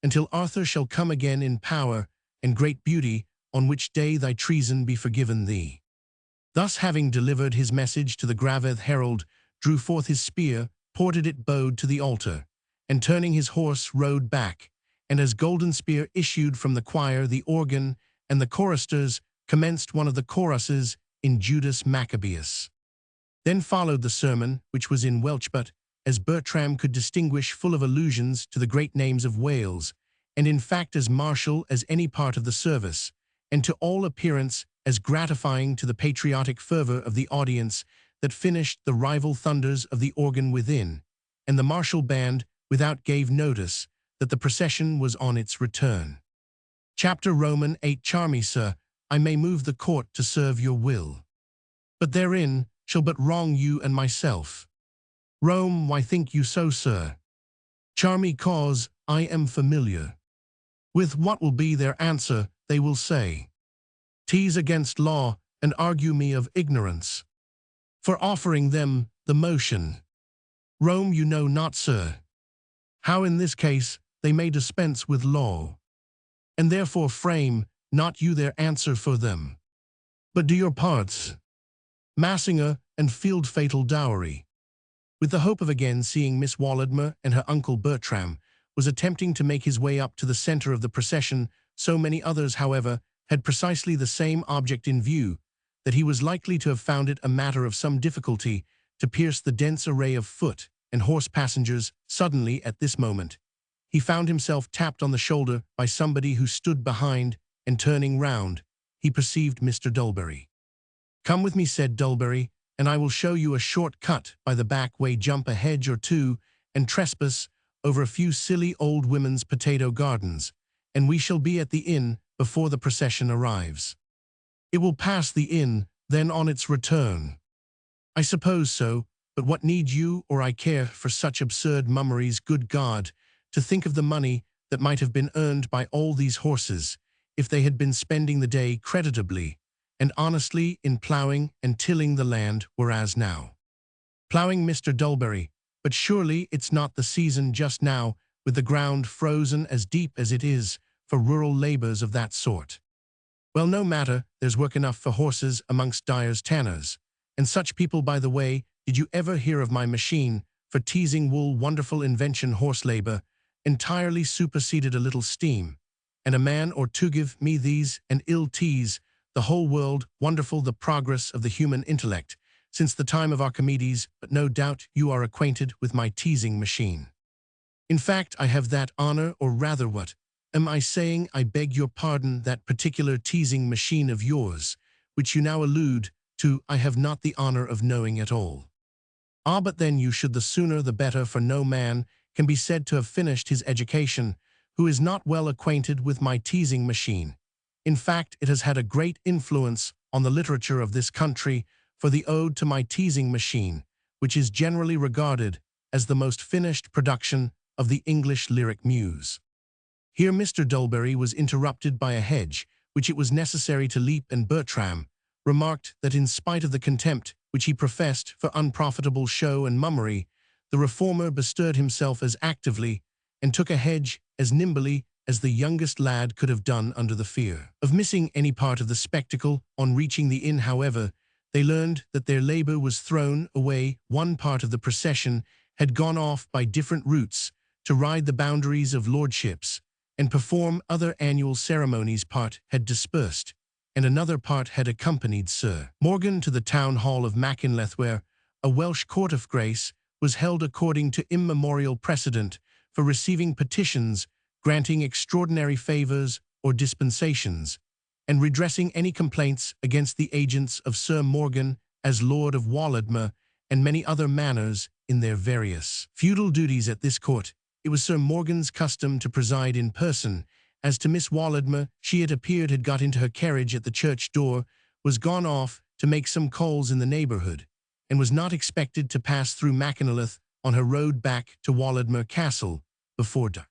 until Arthur shall come again in power and great beauty on which day thy treason be forgiven thee. Thus having delivered his message to the graveth herald, drew forth his spear, ported it bowed to the altar, and turning his horse rode back, and as golden spear issued from the choir, the organ, and the choristers commenced one of the choruses in Judas Maccabeus. Then followed the sermon, which was in Welsh but, as Bertram could distinguish, full of allusions to the great names of Wales, and in fact as martial as any part of the service, and to all appearance as gratifying to the patriotic fervor of the audience that finished the rival thunders of the organ within, and the martial band without gave notice that the procession was on its return. Chapter Roman 8. Charmy, sir, I may move the court to serve your will, but therein shall but wrong you and myself. Rome, why think you so, sir? Charmy, cause I am familiar with what will be their answer. They will say, "'Tis against law, and argue me of ignorance, for offering them the motion." Rome, you know not, sir, how in this case they may dispense with law, and therefore frame not you their answer for them, but do your parts, Massinger and field fatal dowry. With the hope of again seeing Miss Walladmor, and her uncle Bertram was attempting to make his way up to the center of the procession. So many others, however, had precisely the same object in view, that he was likely to have found it a matter of some difficulty to pierce the dense array of foot and horse passengers. Suddenly, at this moment, he found himself tapped on the shoulder by somebody who stood behind, and turning round, he perceived Mr. Dulberry. "Come with me," said Dulberry, "and I will show you a short cut by the back way. Jump a hedge or two, and trespass over a few silly old women's potato gardens, and we shall be at the inn before the procession arrives." "It will pass the inn, then, on its return?" "I suppose so, but what need you or I care for such absurd mummeries? Good God, to think of the money that might have been earned by all these horses, if they had been spending the day creditably and honestly in ploughing and tilling the land, whereas now—" "Ploughing, Mr. Dulberry? But surely it's not the season just now, with the ground frozen as deep as it is, for rural labors of that sort." "Well, no matter, there's work enough for horses amongst dyers, tanners, and such people. By the way, did you ever hear of my machine for teasing wool? Wonderful invention. Horse labor entirely superseded a little steam, and a man or two give me these and ill tease the whole world. Wonderful the progress of the human intellect since the time of Archimedes, but no doubt you are acquainted with my teasing machine." "In fact, I have that honor, or rather, what am I saying? I beg your pardon, that particular teasing machine of yours, which you now allude to, I have not the honor of knowing at all." "Ah, but then you should, the sooner the better, for no man can be said to have finished his education who is not well acquainted with my teasing machine. In fact, it has had a great influence on the literature of this country, for the ode to my teasing machine, which is generally regarded as the most finished production of the English lyric muse." Here Mr. Dulberry was interrupted by a hedge, which it was necessary to leap, and Bertram remarked that in spite of the contempt which he professed for unprofitable show and mummery, the reformer bestirred himself as actively, and took a hedge as nimbly as the youngest lad could have done, under the fear of missing any part of the spectacle. On reaching the inn, however, they learned that their labor was thrown away. One part of the procession had gone off by different routes to ride the boundaries of lordships and perform other annual ceremonies. Part had dispersed, and another part had accompanied Sir Morgan to the town hall of Machynlleth, where a Welsh court of grace was held according to immemorial precedent for receiving petitions, granting extraordinary favors or dispensations, and redressing any complaints against the agents of Sir Morgan as Lord of Walladmor, and many other manors in their various feudal duties. At this court it was Sir Morgan's custom to preside in person. As to Miss Walladmor, she, it appeared, had got into her carriage at the church door, was gone off to make some calls in the neighborhood, and was not expected to pass through Machynlleth on her road back to Walladmor Castle before dark.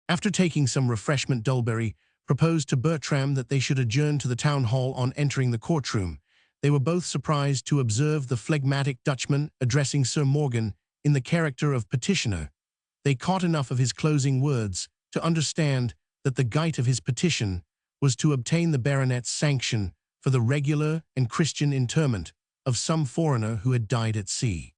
After taking some refreshment, Dulberry proposed to Bertram that they should adjourn to the town hall. On entering the courtroom, they were both surprised to observe the phlegmatic Dutchman addressing Sir Morgan in the character of petitioner. They caught enough of his closing words to understand that the gist of his petition was to obtain the baronet's sanction for the regular and Christian interment of some foreigner who had died at sea.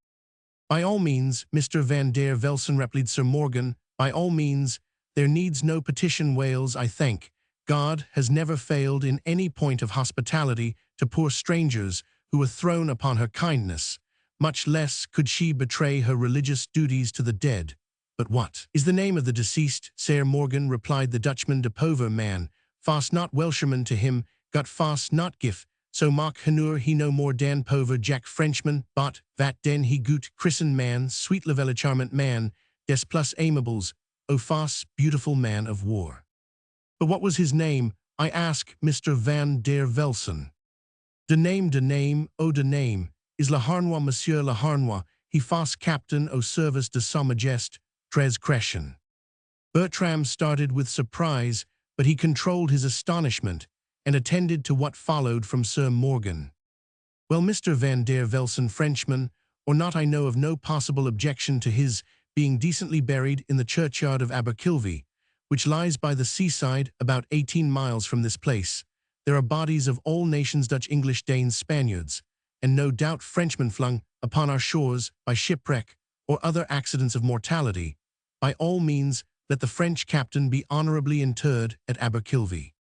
"By all means, Mr. van der Velsen," replied Sir Morgan, "by all means, there needs no petition. Wales, I thank God, has never failed in any point of hospitality to poor strangers who were thrown upon her kindness. Much less could she betray her religious duties to the dead. But what is the name of the deceased?" "Sir Morgan," replied the Dutchman, "de pover man, fast not Welsherman to him, got fast not gif, so mak henur he no more dan pover Jack Frenchman, but vat den he goot christen man, sweet levelle charmant man, des plus aimables, o fast beautiful man of war." "But what was his name, I ask, Mr. van der Velsen?" De name, o de name, is Laharnois, Monsieur Laharnois, he fast captain au service de sa majeste, très Crescent." Bertram started with surprise, but he controlled his astonishment and attended to what followed from Sir Morgan. "Well, Mr. van der Velsen, Frenchman or not, I know of no possible objection to his being decently buried in the churchyard of Aberkilvy, which lies by the seaside about 18 miles from this place. There are bodies of all nations, Dutch, English, Danes, Spaniards, and no doubt Frenchmen flung upon our shores by shipwreck or other accidents of mortality. By all means, let the French captain be honorably interred at Aberkilvy."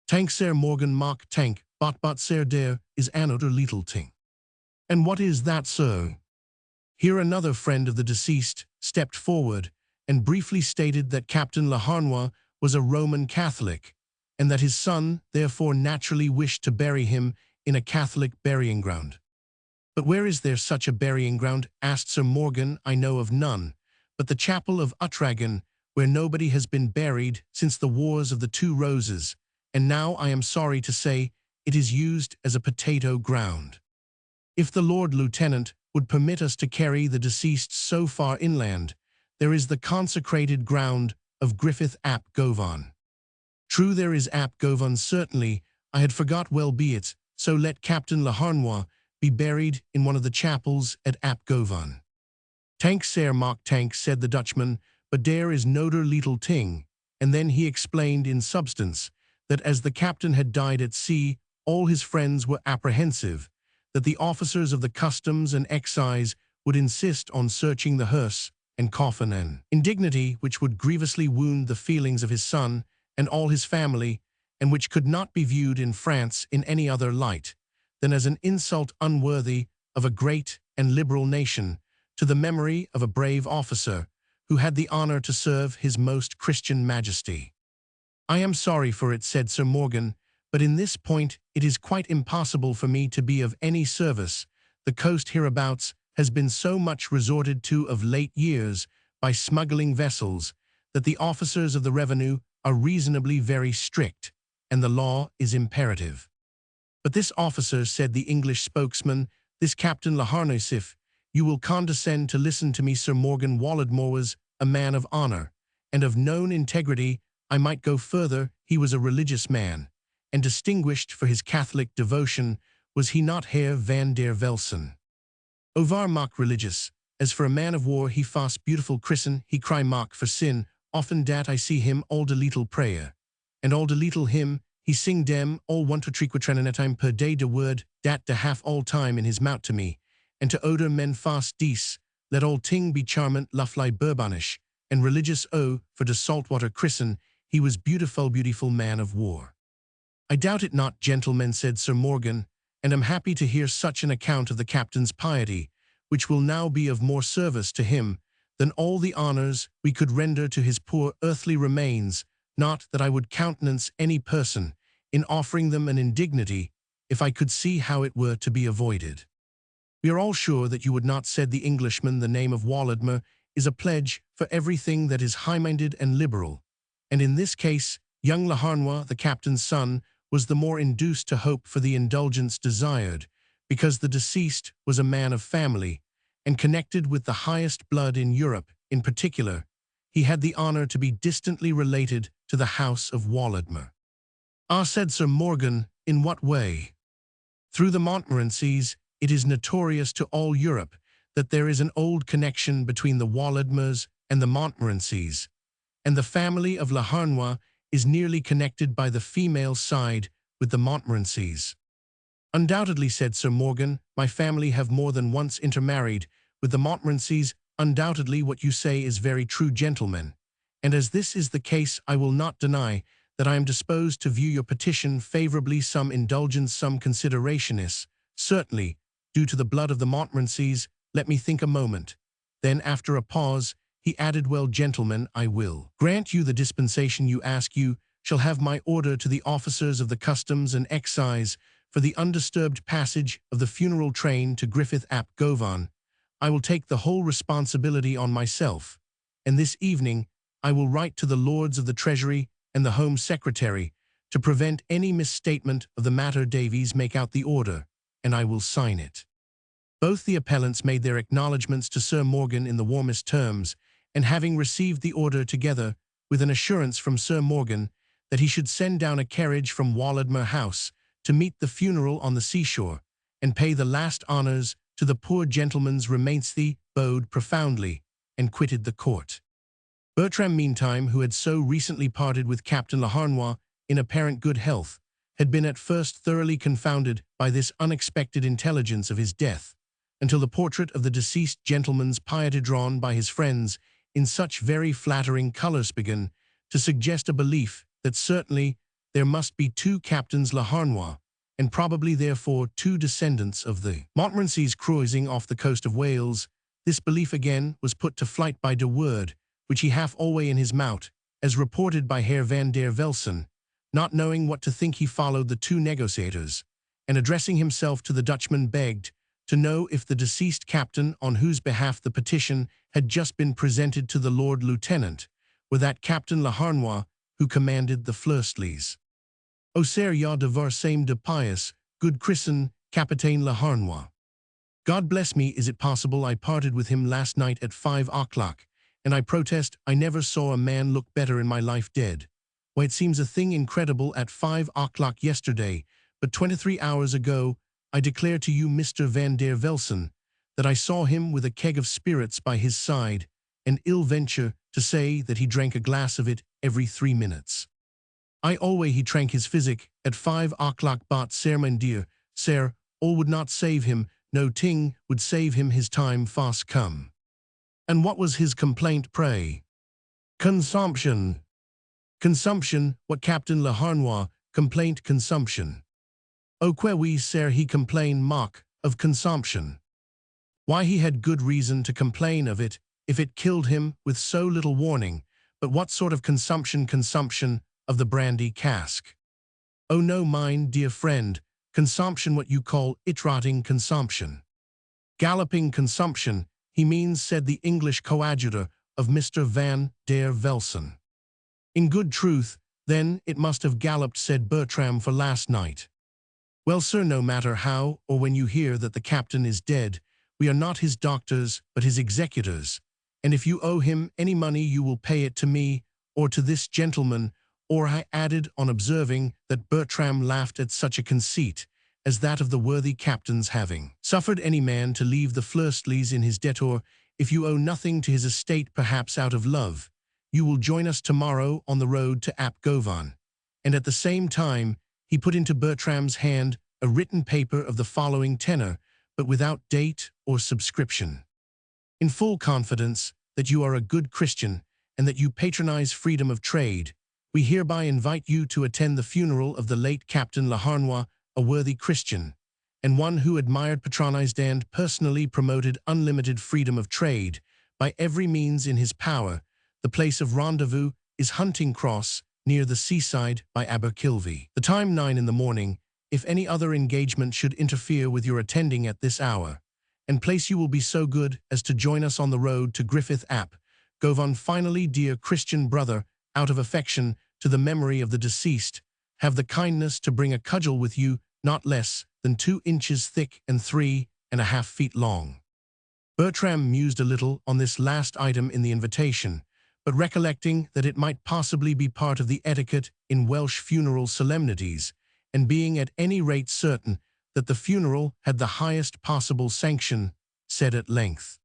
"Tank, Sir Morgan, mock tank, but Sir, there is another little thing." "And what is that, sir?" Here another friend of the deceased stepped forward and briefly stated that Captain Laharnois was a Roman Catholic, and that his son therefore naturally wished to bury him in a Catholic burying ground. "But where is there such a burying ground?" asked Sir Morgan. "I know of none, but the chapel of Utragan, where nobody has been buried since the Wars of the Two Roses, and now, I am sorry to say, it is used as a potato ground. If the Lord Lieutenant would permit us to carry the deceased so far inland, there is the consecrated ground of Griffith ap Govan." "True, there is ap Govan, certainly, I had forgot. Well be it, so let Captain Laharnois be buried in one of the chapels at ap Govan." "Tank, Sir, mock tank," said the Dutchman, "but there is noder little ting," and then he explained in substance that as the captain had died at sea, all his friends were apprehensive that the officers of the customs and excise would insist on searching the hearse and coffin, an indignity which would grievously wound the feelings of his son and all his family, and which could not be viewed in France in any other light than as an insult unworthy of a great and liberal nation to the memory of a brave officer who had the honor to serve his most Christian majesty. "I am sorry for it," said Sir Morgan, "but in this point it is quite impossible for me to be of any service. The coast hereabouts has been so much resorted to of late years by smuggling vessels that the officers of the revenue are reasonably very strict, and the law is imperative." "But this officer," said the English spokesman, "this Captain Laharnois, if you will condescend to listen to me, Sir Morgan Walladmor was a man of honor, and of known integrity. I might go further, he was a religious man, and distinguished for his Catholic devotion. Was he not, Herr van der Velsen? Ovar mock religious, as for a man of war he fast beautiful christen, he cry mock for sin, often dat I see him all de little prayer, and all de little hymn, he sing dem all one to triquetrenanetime per day de word, dat de half all time in his mouth to me, and to oder men fast dies, let all ting be charmant lufly burbanish, and religious for de saltwater christen, he was beautiful man of war." "I doubt it not, gentlemen," said Sir Morgan, "and am happy to hear such an account of the captain's piety, which will now be of more service to him than all the honors we could render to his poor earthly remains, not that I would countenance any person in offering them an indignity, if I could see how it were to be avoided." "We are all sure that you would not," said the Englishman. "The name of Walladmor is a pledge for everything that is high-minded and liberal, and in this case, young Laharnois, the captain's son, was the more induced to hope for the indulgence desired, because the deceased was a man of family, and connected with the highest blood in Europe. In particular, he had the honor to be distantly related to the house of Walladmor." "Ah," said Sir Morgan, "in what way?" "Through the Montmorencys, it is notorious to all Europe that there is an old connection between the Walladmors and the Montmorencys, and the family of Laharnois is nearly connected by the female side with the Montmorencys. Undoubtedly, said Sir Morgan, my family have more than once intermarried with the Montmorencys. Undoubtedly what you say is very true, gentlemen. And as this is the case, I will not deny that I am disposed to view your petition favorably. Some indulgence, some consideration is, certainly, due to the blood of the Montmorencys. Let me think a moment. Then, after a pause, he added, well, gentlemen, I will grant you the dispensation you ask. You shall have my order to the officers of the Customs and Excise for the undisturbed passage of the funeral train to Griffith ap Govan. I will take the whole responsibility on myself, and this evening I will write to the Lords of the Treasury and the Home Secretary to prevent any misstatement of the matter. Davies, make out the order, and I will sign it. Both the appellants made their acknowledgments to Sir Morgan in the warmest terms, and having received the order, together with an assurance from Sir Morgan that he should send down a carriage from Walladmor House to meet the funeral on the seashore, and pay the last honours to the poor gentleman's remains, they bowed profoundly and quitted the court. Bertram, meantime, who had so recently parted with Captain Laharnois in apparent good health, had been at first thoroughly confounded by this unexpected intelligence of his death, until the portrait of the deceased gentleman's piety, drawn by his friends in such very flattering colours, began to suggest a belief that certainly there must be two Captains Laharnois, and probably therefore two descendants of the Montmorencys cruising off the coast of Wales. This belief again was put to flight by de Worde, which he half alway in his mouth, as reported by Herr van der Velsen. Not knowing what to think, he followed the two negotiators, and addressing himself to the Dutchman, begged to know if the deceased captain on whose behalf the petition had just been presented to the Lord Lieutenant were that Captain Laharnois who commanded the Fleurstleys. O sir, ya devoir same de pious, good Christen, Capitaine Laharnois. God bless me, is it possible? I parted with him last night at 5 o'clock, and I protest I never saw a man look better in my life. Dead. Why, it seems a thing incredible. At 5 o'clock yesterday, but 23 hours ago, I declare to you, Mr. van der Velsen, that I saw him with a keg of spirits by his side, and ill venture to say that he drank a glass of it every 3 minutes. I alway he drank his physic at 5 o'clock, but sir, mein dear, sir, all would not save him, no ting would save him, his time fast come. And what was his complaint, pray? Consumption. Consumption, what Captain Laharnois complaint? Consumption. O que oui, sir, he complain mock of consumption. Why, he had good reason to complain of it, if it killed him with so little warning. But what sort of consumption? Consumption of the brandy cask. Oh no, mine dear friend, consumption what you call it, rotting consumption. Galloping consumption, he means, said the English coadjutor of Mr. van der Velsen. In good truth, then, it must have galloped, said Bertram, for last night. Well, sir, no matter how or when you hear that the captain is dead, we are not his doctors but his executors, and if you owe him any money you will pay it to me or to this gentleman. Or I added, on observing that Bertram laughed at such a conceit as that of the worthy captain's, having suffered any man to leave the Fleurstleys in his debt, or if you owe nothing to his estate, perhaps out of love, you will join us tomorrow on the road to ap Govan. And at the same time he put into Bertram's hand a written paper of the following tenor, but without date or subscription. In full confidence that you are a good Christian and that you patronize freedom of trade, we hereby invite you to attend the funeral of the late Captain Laharnois, a worthy Christian, and one who admired, patronized, and personally promoted unlimited freedom of trade by every means in his power. The place of rendezvous is Hunting Cross, near the seaside, by Aberkilvy. The time 9 in the morning, if any other engagement should interfere with your attending at this hour. And place, you will be so good as to join us on the road to Griffith ap Govan. Finally, dear Christian brother, out of affection to the memory of the deceased, have the kindness to bring a cudgel with you not less than 2 inches thick and 3.5 feet long. Bertram mused a little on this last item in the invitation, but recollecting that it might possibly be part of the etiquette in Welsh funeral solemnities, and being at any rate certain that the funeral had the highest possible sanction, said at length,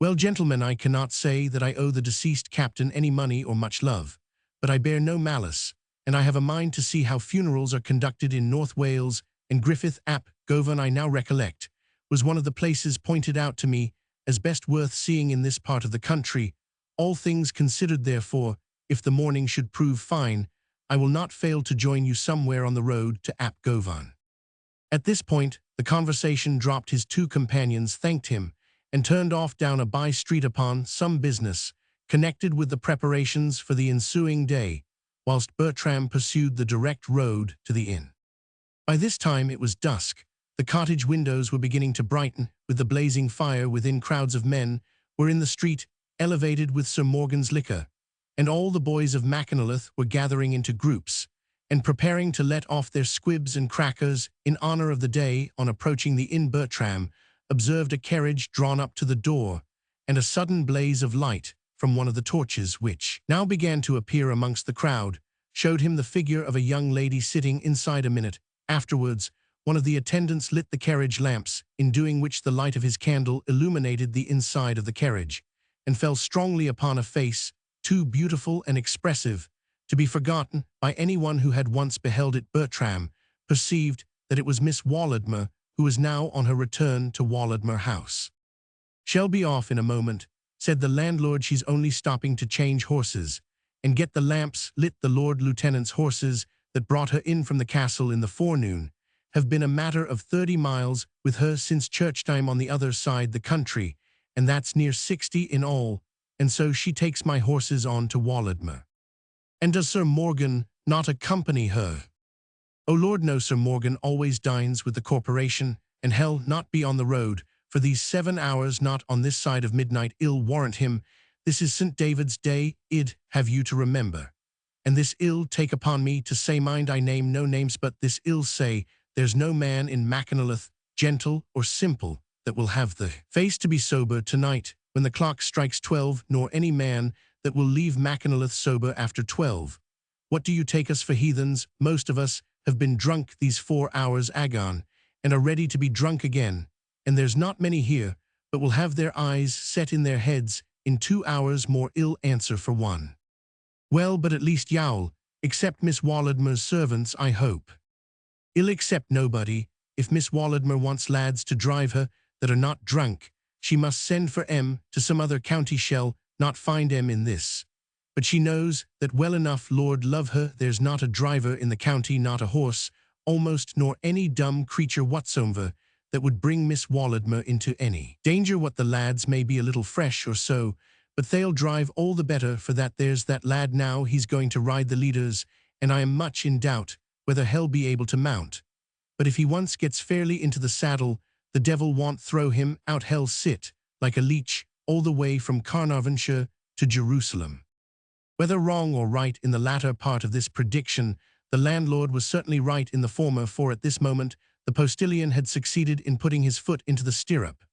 "Well, gentlemen, I cannot say that I owe the deceased captain any money or much love, but I bear no malice, and I have a mind to see how funerals are conducted in North Wales, and Griffith ap Govan, I now recollect, was one of the places pointed out to me as best worth seeing in this part of the country. All things considered, therefore, if the morning should prove fine, I will not fail to join you somewhere on the road to ap Govan." At this point, the conversation dropped. His two companions thanked him and turned off down a by-street upon some business connected with the preparations for the ensuing day, whilst Bertram pursued the direct road to the inn. By this time it was dusk. The cottage windows were beginning to brighten with the blazing fire within. Crowds of men were in the street, elevated with Sir Morgan's liquor, and all the boys of Mackinalyth were gathering into groups and preparing to let off their squibs and crackers in honor of the day. On approaching the inn, Bertram observed a carriage drawn up to the door, and a sudden blaze of light from one of the torches which now began to appear amongst the crowd showed him the figure of a young lady sitting inside. A minute afterwards, one of the attendants lit the carriage lamps, in doing which the light of his candle illuminated the inside of the carriage, and fell strongly upon a face too beautiful and expressive to be forgotten by anyone who had once beheld it. Bertram perceived that it was Miss Walladmor, who was now on her return to Walladmor House. "She'll be off in a moment," said the landlord. "She's only stopping to change horses and get the lamps lit. The Lord Lieutenant's horses that brought her in from the castle in the forenoon have been a matter of 30 miles with her since church time on the other side the country, and that's near 60 in all, and so she takes my horses on to Walladmor." "And does Sir Morgan not accompany her?" "Oh Lord, no, Sir Morgan always dines with the corporation, and he'll not be on the road for these 7 hours, not on this side of midnight. I'll warrant him. This is St. David's Day, id have you to remember. And this ill take upon me to say, mind I name no names, but this ill say, there's no man in Mackinalyth, gentle or simple, that will have the face to be sober tonight when the clock strikes 12, nor any man that will leave Mackinalyth sober after 12. What do you take us for heathens? Most of us have been drunk these 4 hours agone, and are ready to be drunk again, and there's not many here but will have their eyes set in their heads in 2 hours more. Ill answer for one. Well, but at least y'all accept Miss Walladmor's servants, I hope." "I'll accept nobody. If Miss Walladmor wants lads to drive her that are not drunk, she must send for 'em to some other county, shall not find 'em in this. But she knows that well enough, Lord love her, there's not a driver in the county, not a horse, almost, nor any dumb creature whatsoever, that would bring Miss Walladmor into any danger. What the lads may be a little fresh or so, but they'll drive all the better for that. There's that lad now, he's going to ride the leaders, and I am much in doubt whether he'll be able to mount. But if he once gets fairly into the saddle, the devil won't throw him out. He'll sit like a leech all the way from Carnarvonshire to Jerusalem." Whether wrong or right in the latter part of this prediction, the landlord was certainly right in the former, for at this moment the postilion had succeeded in putting his foot into the stirrup,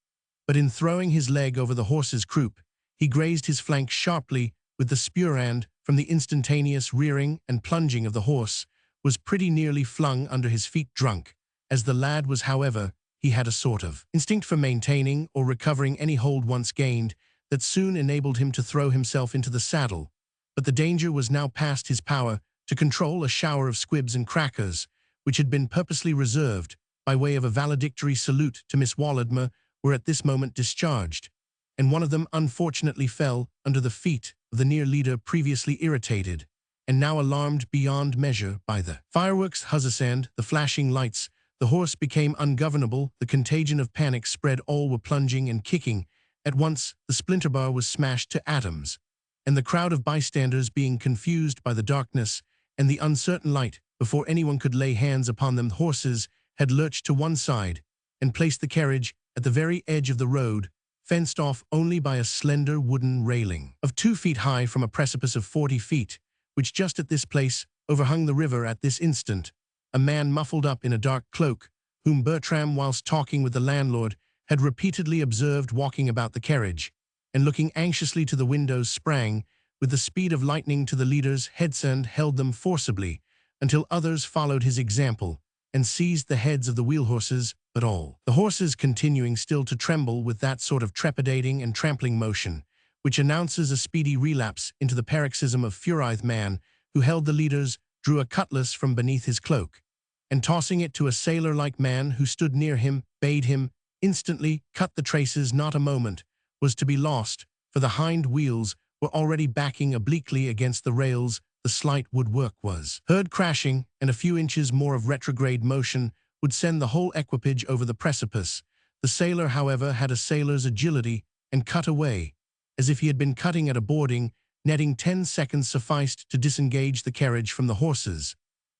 but in throwing his leg over the horse's croup, he grazed his flank sharply with the spur, and, from the instantaneous rearing and plunging of the horse, was pretty nearly flung under his feet. Drunk as the lad was, however, he had a sort of instinct for maintaining or recovering any hold once gained that soon enabled him to throw himself into the saddle. But the danger was now past his power to control. A shower of squibs and crackers, which had been purposely reserved by way of a valedictory salute to Miss Walladmor, were at this moment discharged, and one of them unfortunately fell under the feet of the near leader, previously irritated, and now alarmed beyond measure by the fireworks, huzzas, and the flashing lights. The horse became ungovernable. The contagion of panic spread. All were plunging and kicking. At once the splinter bar was smashed to atoms, and the crowd of bystanders, being confused by the darkness and the uncertain light, before anyone could lay hands upon them, horses had lurched to one side and placed the carriage at the very edge of the road, fenced off only by a slender wooden railing of 2 feet high from a precipice of 40 feet, which just at this place overhung the river. At this instant, a man muffled up in a dark cloak, whom Bertram, whilst talking with the landlord, had repeatedly observed walking about the carriage, and looking anxiously to the windows, sprang with the speed of lightning to the leaders' heads and held them forcibly until others followed his example and seized the heads of the wheel horses, but all the horses continuing still to tremble with that sort of trepidating and trampling motion which announces a speedy relapse into the paroxysm of furithe. Man who held the leaders, drew a cutlass from beneath his cloak, and tossing it to a sailor-like man who stood near him, bade him instantly cut the traces. Not a moment was to be lost, for the hind wheels were already backing obliquely against the rails. The slight woodwork was heard crashing, and a few inches more of retrograde motion would send the whole equipage over the precipice. The sailor, however, had a sailor's agility and cut away, as if he had been cutting at a boarding netting. 10 seconds sufficed to disengage the carriage from the horses,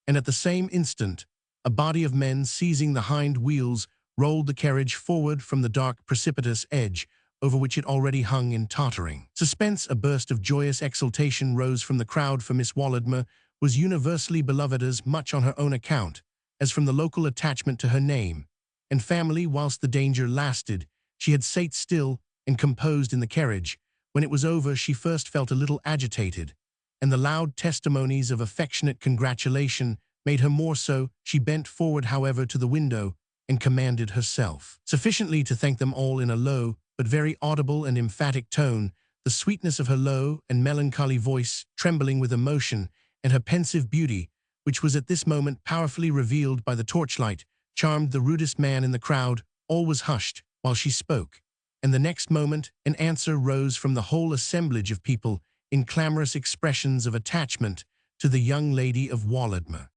and at the same instant, a body of men seizing the hind wheels rolled the carriage forward from the dark precipitous edge over which it already hung in tottering suspense. A burst of joyous exultation rose from the crowd, for Miss Walladmor was universally beloved as much on her own account as from the local attachment to her name and family. Whilst the danger lasted, she had sate still and composed in the carriage. When it was over, she first felt a little agitated, and the loud testimonies of affectionate congratulation made her more so. She bent forward, however, to the window and commanded herself sufficiently to thank them all in a low but very audible and emphatic tone. The sweetness of her low and melancholy voice, trembling with emotion, and her pensive beauty, which was at this moment powerfully revealed by the torchlight, charmed the rudest man in the crowd. All was hushed while she spoke, and the next moment an answer rose from the whole assemblage of people in clamorous expressions of attachment to the young lady of Walladmor.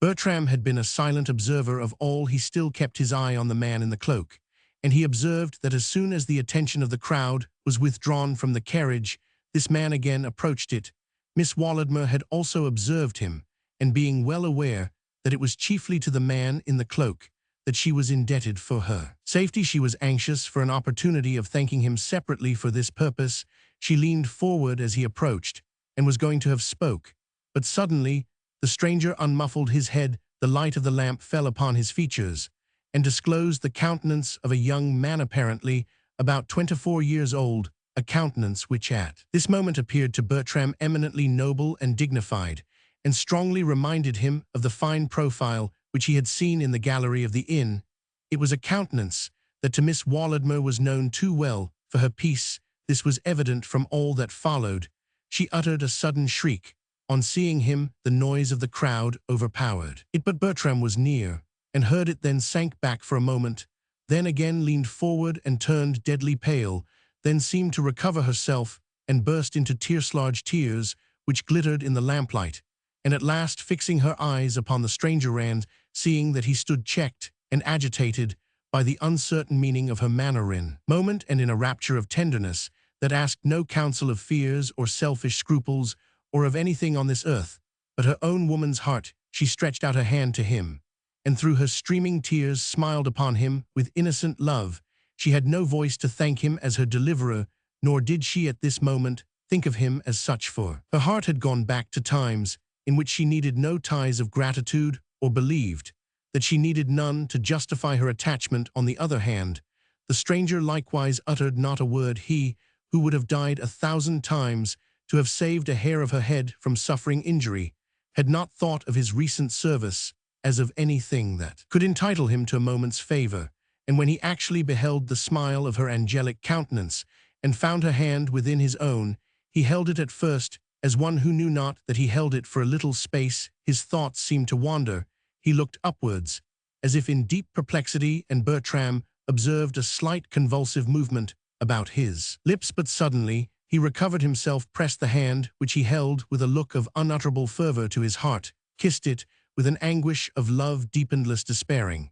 Bertram had been a silent observer of all. He still kept his eye on the man in the cloak, and he observed that as soon as the attention of the crowd was withdrawn from the carriage, this man again approached it. Miss Walladmor had also observed him, and being well aware that it was chiefly to the man in the cloak that she was indebted for her safety, she was anxious for an opportunity of thanking him separately. For this purpose, she leaned forward as he approached, and was going to have spoke, but suddenly the stranger unmuffled his head. The light of the lamp fell upon his features, and disclosed the countenance of a young man apparently about 24 years old, a countenance which at this moment appeared to Bertram eminently noble and dignified, and strongly reminded him of the fine profile which he had seen in the gallery of the inn. It was a countenance that to Miss Walladmor was known too well for her peace. This was evident from all that followed. She uttered a sudden shriek on seeing him. The noise of the crowd overpowered it, but Bertram was near, and heard it, then sank back for a moment, then again leaned forward and turned deadly pale, then seemed to recover herself and burst into tear-large tears which glittered in the lamplight, and at last, fixing her eyes upon the stranger, and seeing that he stood checked and agitated by the uncertain meaning of her manner, in moment and in a rapture of tenderness that asked no counsel of fears or selfish scruples or of anything on this earth but her own woman's heart, she stretched out her hand to him, and through her streaming tears smiled upon him with innocent love. She had no voice to thank him as her deliverer, nor did she at this moment think of him as such, for her heart had gone back to times in which she needed no ties of gratitude, or believed that she needed none to justify her attachment. On the other hand, the stranger likewise uttered not a word. He, who would have died 1,000 times to have saved a hair of her head from suffering injury, had not thought of his recent service as of anything that could entitle him to a moment's favor, and when he actually beheld the smile of her angelic countenance and found her hand within his own, he held it at first as one who knew not that he held it. For a little space his thoughts seemed to wander. He looked upwards, as if in deep perplexity, and Bertram observed a slight convulsive movement about his lips, but suddenly he recovered himself, pressed the hand which he held with a look of unutterable fervor to his heart, kissed it with an anguish of love deepenedless despairing,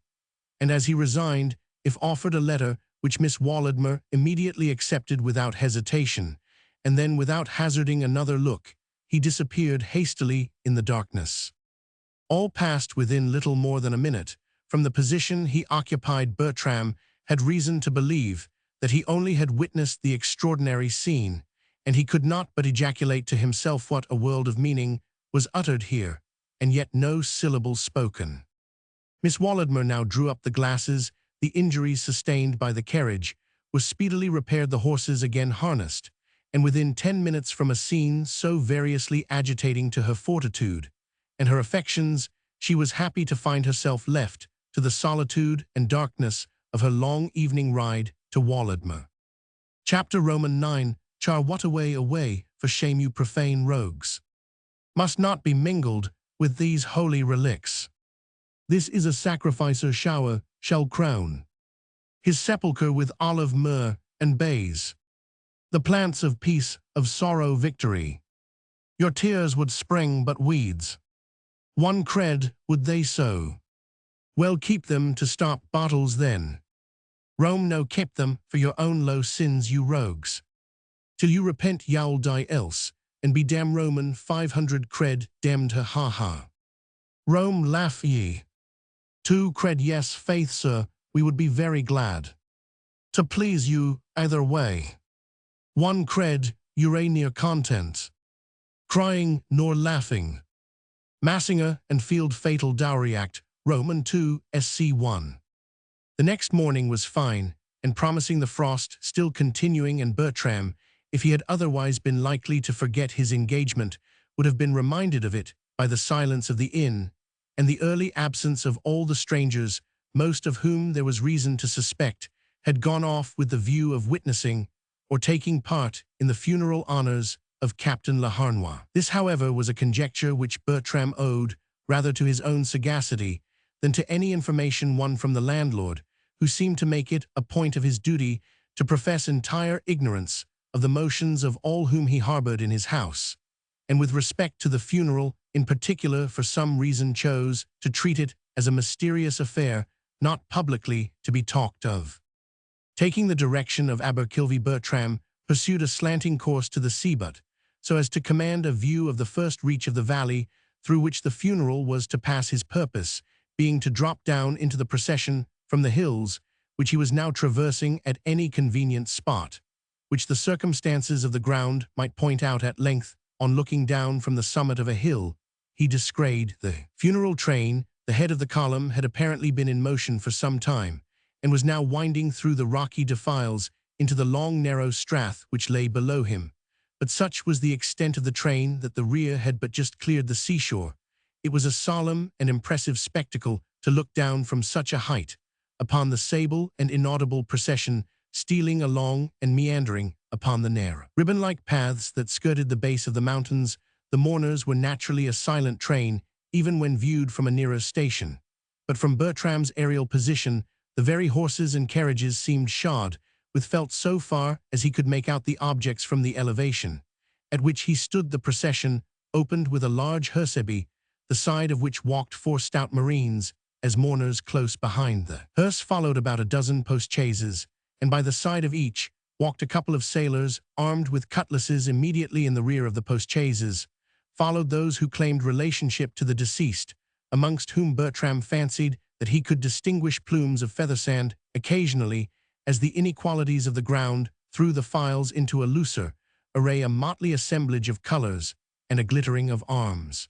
and as he resigned, if offered, a letter which Miss Walladmor immediately accepted without hesitation, and then, without hazarding another look, he disappeared hastily in the darkness. All passed within little more than a minute. From the position he occupied, Bertram had reason to believe that he only had witnessed the extraordinary scene, and he could not but ejaculate to himself what a world of meaning was uttered here, and yet no syllable spoken. Miss Walladmor now drew up the glasses. The injuries sustained by the carriage were speedily repaired, the horses again harnessed, and within 10 minutes from a scene so variously agitating to her fortitude and her affections, she was happy to find herself left to the solitude and darkness of her long evening ride to Walladmor. Chapter Roman 9. Char what away, for shame you profane rogues. must not be mingled with these holy relics. This is a sacrificer shower shall crown his sepulchre with olive myrrh and bays, the plants of peace, of sorrow victory. Your tears would spring but weeds. One cred would they sow. Well keep them to stop bottles then. Rome no kept them for your own low sins you rogues. Till you repent you'll die else, and be damn Roman 500 cred damned her ha ha. Rome laugh ye. 2 cred yes faith sir, we would be very glad to please you either way. 1 cred, near content. Crying nor laughing. Massinger and Field Fatal Dowry Act, Roman 2 SC 1. The next morning was fine, and promising the frost still continuing, and Bertram, if he had otherwise been likely to forget his engagement, would have been reminded of it by the silence of the inn, and the early absence of all the strangers, most of whom there was reason to suspect had gone off with the view of witnessing or taking part in the funeral honors of Captain Laharnois. This, however, was a conjecture which Bertram owed rather to his own sagacity than to any information won from the landlord, who seemed to make it a point of his duty to profess entire ignorance of the motions of all whom he harbored in his house, and with respect to the funeral in particular for some reason chose to treat it as a mysterious affair not publicly to be talked of. Taking the direction of Abercilvy, Bertram pursued a slanting course to the seabutt, so as to command a view of the first reach of the valley through which the funeral was to pass, his purpose being to drop down into the procession from the hills, which he was now traversing at any convenient spot, which the circumstances of the ground might point out at length. On looking down from the summit of a hill, he descried the funeral train. The head of the column had apparently been in motion for some time, and was now winding through the rocky defiles into the long narrow strath which lay below him. But such was the extent of the train that the rear had but just cleared the seashore. It was a solemn and impressive spectacle to look down from such a height upon the sable and inaudible procession stealing along and meandering upon the narrow, ribbon-like paths that skirted the base of the mountains. The mourners were naturally a silent train, even when viewed from a nearer station. But from Bertram's aerial position, the very horses and carriages seemed shod with felt so far as he could make out the objects from the elevation at which he stood. The procession opened with a large hearse, the side of which walked 4 stout marines as mourners. Close behind the hearse followed about a dozen postchaises, and by the side of each walked a couple of sailors armed with cutlasses. Immediately in the rear of the postchaises followed those who claimed relationship to the deceased, amongst whom Bertram fancied that he could distinguish plumes of feather sand occasionally, as the inequalities of the ground threw the files into a looser array, a motley assemblage of colors and a glittering of arms.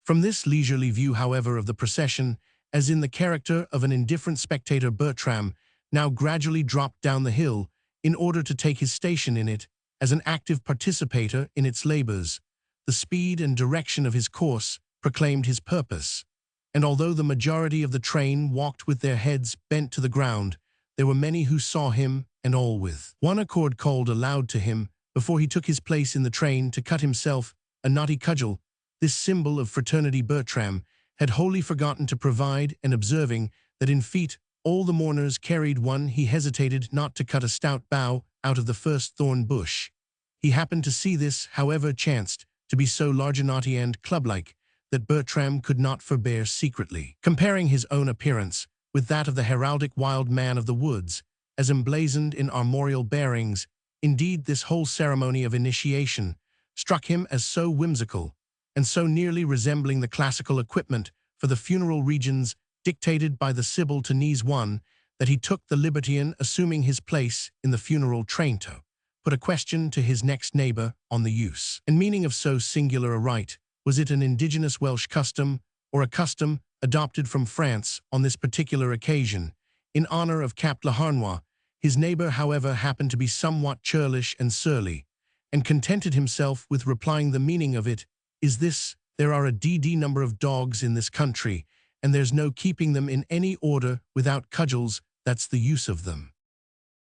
From this leisurely view, however, of the procession, as in the character of an indifferent spectator, Bertram now gradually dropped down the hill in order to take his station in it as an active participator in its labors. The speed and direction of his course proclaimed his purpose, and although the majority of the train walked with their heads bent to the ground, there were many who saw him, and all with one accord called aloud to him, before he took his place in the train, to cut himself a knotty cudgel. This symbol of fraternity Bertram had wholly forgotten to provide, and observing that in feet all the mourners carried one, he hesitated not to cut a stout bough out of the first thorn bush. He happened to see this, however, chanced to be so large, knotty, and club-like that Bertram could not forbear secretly comparing his own appearance with that of the heraldic wild man of the woods, as emblazoned in armorial bearings. Indeed, this whole ceremony of initiation struck him as so whimsical, and so nearly resembling the classical equipment for the funeral regions dictated by the Sibyl to Nice one, that he took the liberty, in assuming his place in the funeral train, to put a question to his next neighbor on the use and meaning of so singular a rite. Was it an indigenous Welsh custom, or a custom adopted from France on this particular occasion, in honor of Cap Laharnois? His neighbor, however, happened to be somewhat churlish and surly, and contented himself with replying, the meaning of it is this: there are a number of dogs in this country, and there's no keeping them in any order without cudgels. That's the use of them.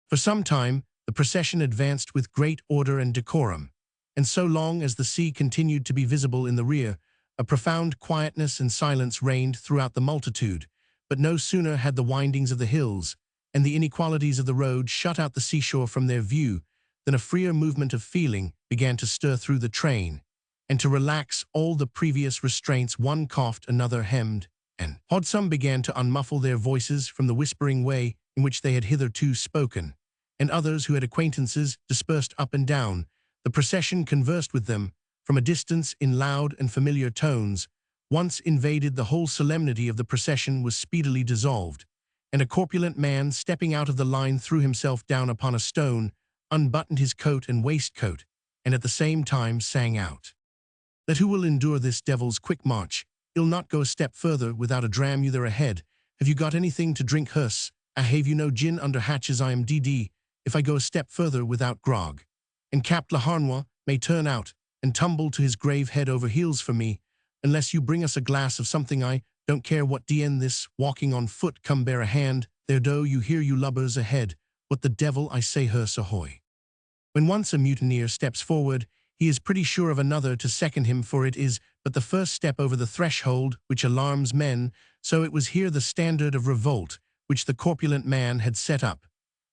For some time the procession advanced with great order and decorum, and so long as the sea continued to be visible in the rear, a profound quietness and silence reigned throughout the multitude. But no sooner had the windings of the hills and the inequalities of the road shut out the seashore from their view than a freer movement of feeling began to stir through the train, and to relax all the previous restraints. One coughed, another hemmed, and some began to unmuffle their voices from the whispering way in which they had hitherto spoken, and others who had acquaintances dispersed up and down. The procession conversed with them from a distance in loud and familiar tones. Once invaded, the whole solemnity of the procession was speedily dissolved, and a corpulent man stepping out of the line threw himself down upon a stone, unbuttoned his coat and waistcoat, and at the same time sang out, "Let who will endure this devil's quick march, he'll not go a step further without a dram you there ahead. Have you got anything to drink, hearse? I have you no gin under hatches? I am DD, if I go a step further without grog. And Cap Laharnois may turn out and tumble to his grave head over heels for me, unless you bring us a glass of something. I don't care what DN this, walking on foot, come bear a hand, there do you hear you lubbers ahead, what the devil I say, hearse ahoy." When once a mutineer steps forward, he is pretty sure of another to second him, for it is but the first step over the threshold which alarms men. So it was here the standard of revolt, which the corpulent man had set up,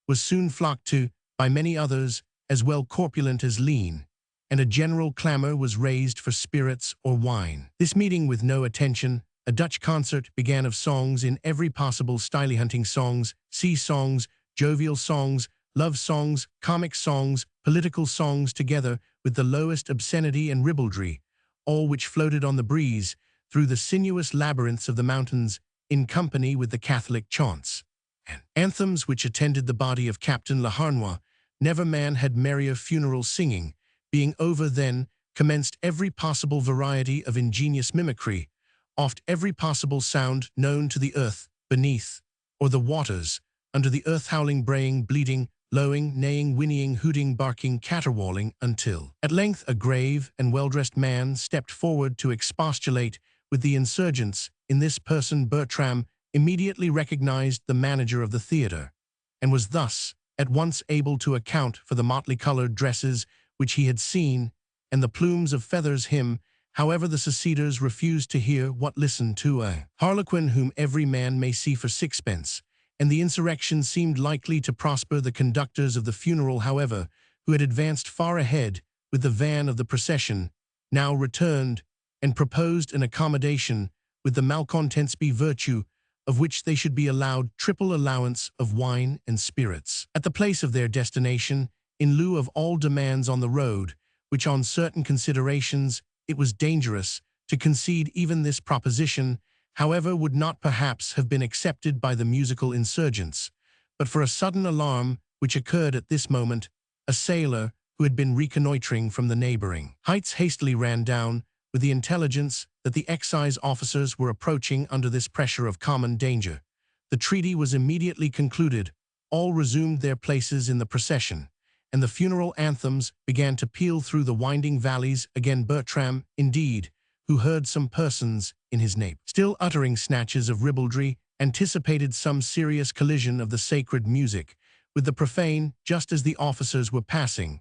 was soon flocked to by many others as well corpulent as lean, and a general clamor was raised for spirits or wine. This meeting with no attention, a Dutch concert began of songs in every possible style: hunting songs, sea songs, jovial songs, love songs, comic songs, political songs, together with the lowest obscenity and ribaldry, all which floated on the breeze through the sinuous labyrinths of the mountains, in company with the Catholic chaunts and anthems which attended the body of Captain Laharnois. Never man had merrier funeral singing. Being over, then commenced every possible variety of ingenious mimicry, oft every possible sound known to the earth beneath, or the waters under the earth, howling, braying, bleating, lowing, neighing, whinnying, hooting, barking, caterwauling, until at length a grave and well-dressed man stepped forward to expostulate with the insurgents. In this person Bertram immediately recognized the manager of the theater, and was thus at once able to account for the motley-colored dresses which he had seen, and the plumes of feathers. Him, however, the seceders refused to hear what listened to a harlequin whom every man may see for sixpence, and the insurrection seemed likely to prosper. The conductors of the funeral, however, who had advanced far ahead with the van of the procession, now returned and proposed an accommodation with the malcontents, by virtue of which they should be allowed triple allowance of wine and spirits at the place of their destination, in lieu of all demands on the road, which on certain considerations it was dangerous to concede. Even this proposition, however, would not perhaps have been accepted by the musical insurgents, but for a sudden alarm which occurred at this moment. A sailor, who had been reconnoitering from the neighboring heights, hastily ran down with the intelligence that the excise officers were approaching under this pressure of common danger. The treaty was immediately concluded, all resumed their places in the procession, and the funeral anthems began to peal through the winding valleys. Again Bertram, indeed, who heard some persons in his nape still uttering snatches of ribaldry, anticipated some serious collision of the sacred music with the profane just as the officers were passing.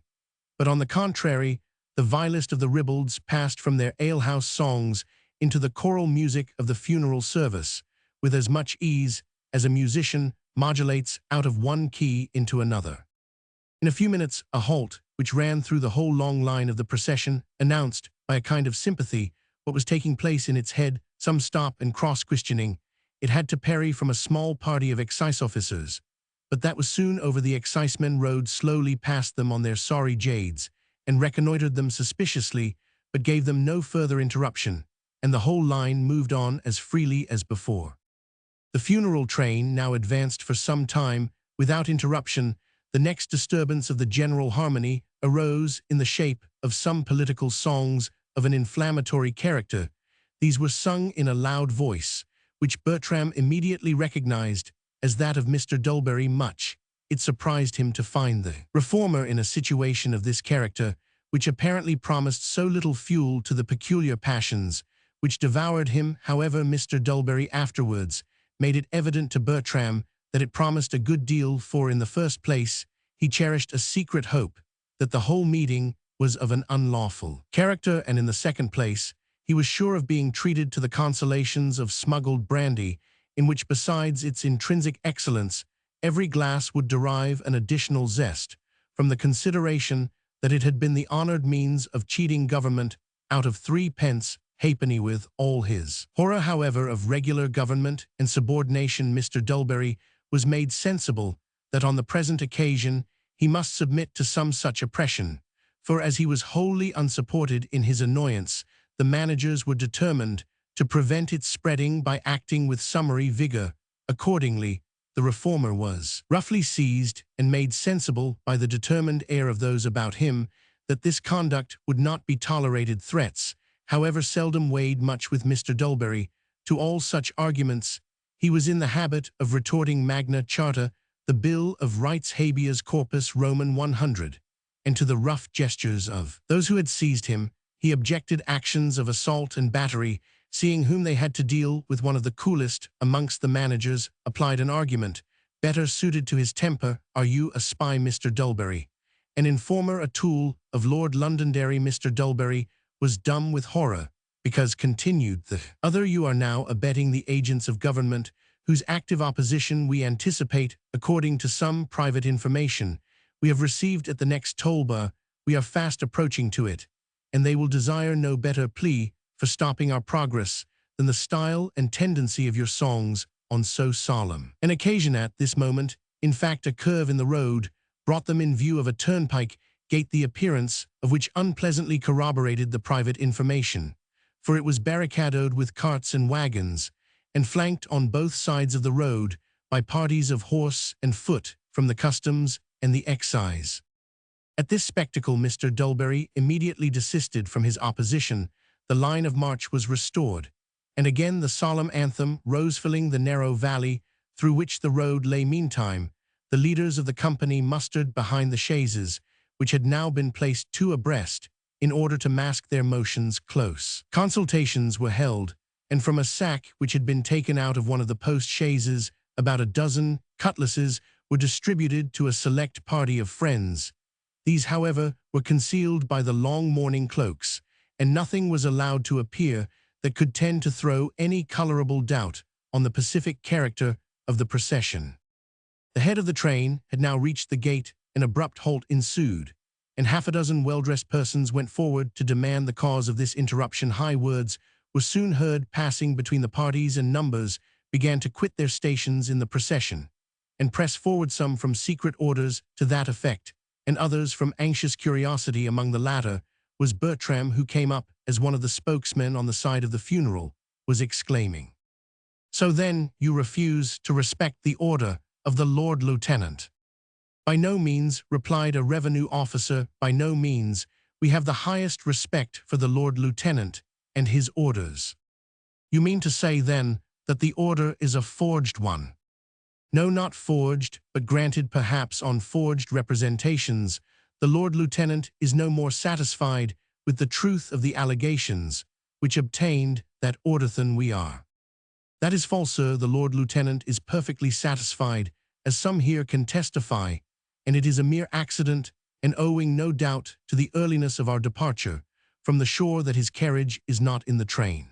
But on the contrary, the vilest of the ribalds passed from their alehouse songs into the choral music of the funeral service, with as much ease as a musician modulates out of one key into another. In a few minutes, a halt, which ran through the whole long line of the procession, announced, by a kind of sympathy, what was taking place in its head. Some stop and cross-questioning it had to parry from a small party of excise officers, but that was soon over. The excisemen rode slowly past them on their sorry jades, and reconnoitered them suspiciously, but gave them no further interruption, and the whole line moved on as freely as before. The funeral train now advanced for some time without interruption. The next disturbance of the general harmony arose in the shape of some political songs of an inflammatory character. These were sung in a loud voice, which Bertram immediately recognized as that of Mr. Dulberry. Much it surprised him to find the reformer in a situation of this character, which apparently promised so little fuel to the peculiar passions which devoured him. However, Mr. Dulberry afterwards made it evident to Bertram that it promised a good deal, for in the first place he cherished a secret hope that the whole meeting was of an unlawful character, and in the second place, he was sure of being treated to the consolations of smuggled brandy, in which besides its intrinsic excellence, every glass would derive an additional zest from the consideration that it had been the honored means of cheating government out of 3 pence halfpenny with all his horror, however, of regular government and subordination. Mr. Dulberry was made sensible that on the present occasion he must submit to some such oppression, for as he was wholly unsupported in his annoyance, the managers were determined to prevent its spreading by acting with summary vigor. Accordingly, the reformer was roughly seized and made sensible by the determined air of those about him that this conduct would not be tolerated. Threats, however, seldom weighed much with Mr. Dulberry. To all such arguments he was in the habit of retorting Magna Charta, the Bill of Rights, habeas corpus, Roman 100, and to the rough gestures of those who had seized him he objected actions of assault and battery, seeing whom they had to deal with. One of the coolest amongst the managers applied an argument better suited to his temper. Are you a spy, Mr. Dulberry? An informer, a tool of Lord Londonderry? Mr. Dulberry was dumb with horror, because, continued the other, you are now abetting the agents of government, whose active opposition we anticipate, according to some private information we have received at the next toll-bar. We are fast approaching to it, and they will desire no better plea for stopping our progress than the style and tendency of your songs on so solemn an occasion. At this moment, in fact, a curve in the road brought them in view of a turnpike gate, the appearance of which unpleasantly corroborated the private information, for it was barricaded with carts and wagons, and flanked on both sides of the road by parties of horse and foot from the customs and the excise. At this spectacle Mr. Dulberry immediately desisted from his opposition. The line of march was restored, and again the solemn anthem rose, filling the narrow valley through which the road lay. Meantime, the leaders of the company mustered behind the chaises, which had now been placed 2 abreast, in order to mask their motions. Close consultations were held, and from a sack which had been taken out of one of the post-chaises, about a dozen cutlasses were distributed to a select party of friends. These, however, were concealed by the long mourning cloaks, and nothing was allowed to appear that could tend to throw any colorable doubt on the pacific character of the procession. The head of the train had now reached the gate. An abrupt halt ensued, and half a dozen well-dressed persons went forward to demand the cause of this interruption. High words were soon heard passing between the parties, and numbers began to quit their stations in the procession and press forward, some from secret orders to that effect, and others from anxious curiosity. Among the latter was Bertram, who came up as one of the spokesmen on the side of the funeral, was exclaiming, "So then you refuse to respect the order of the Lord Lieutenant?" "By no means," replied a revenue officer, "by no means. We have the highest respect for the Lord Lieutenant and his orders." "You mean to say, then, that the order is a forged one?" "No, not forged, but granted perhaps on forged representations. The Lord Lieutenant is no more satisfied with the truth of the allegations which obtained that order than we are." "That is false, sir. The Lord Lieutenant is perfectly satisfied, as some here can testify, and it is a mere accident, and owing no doubt to the earliness of our departure from the shore, that his carriage is not in the train."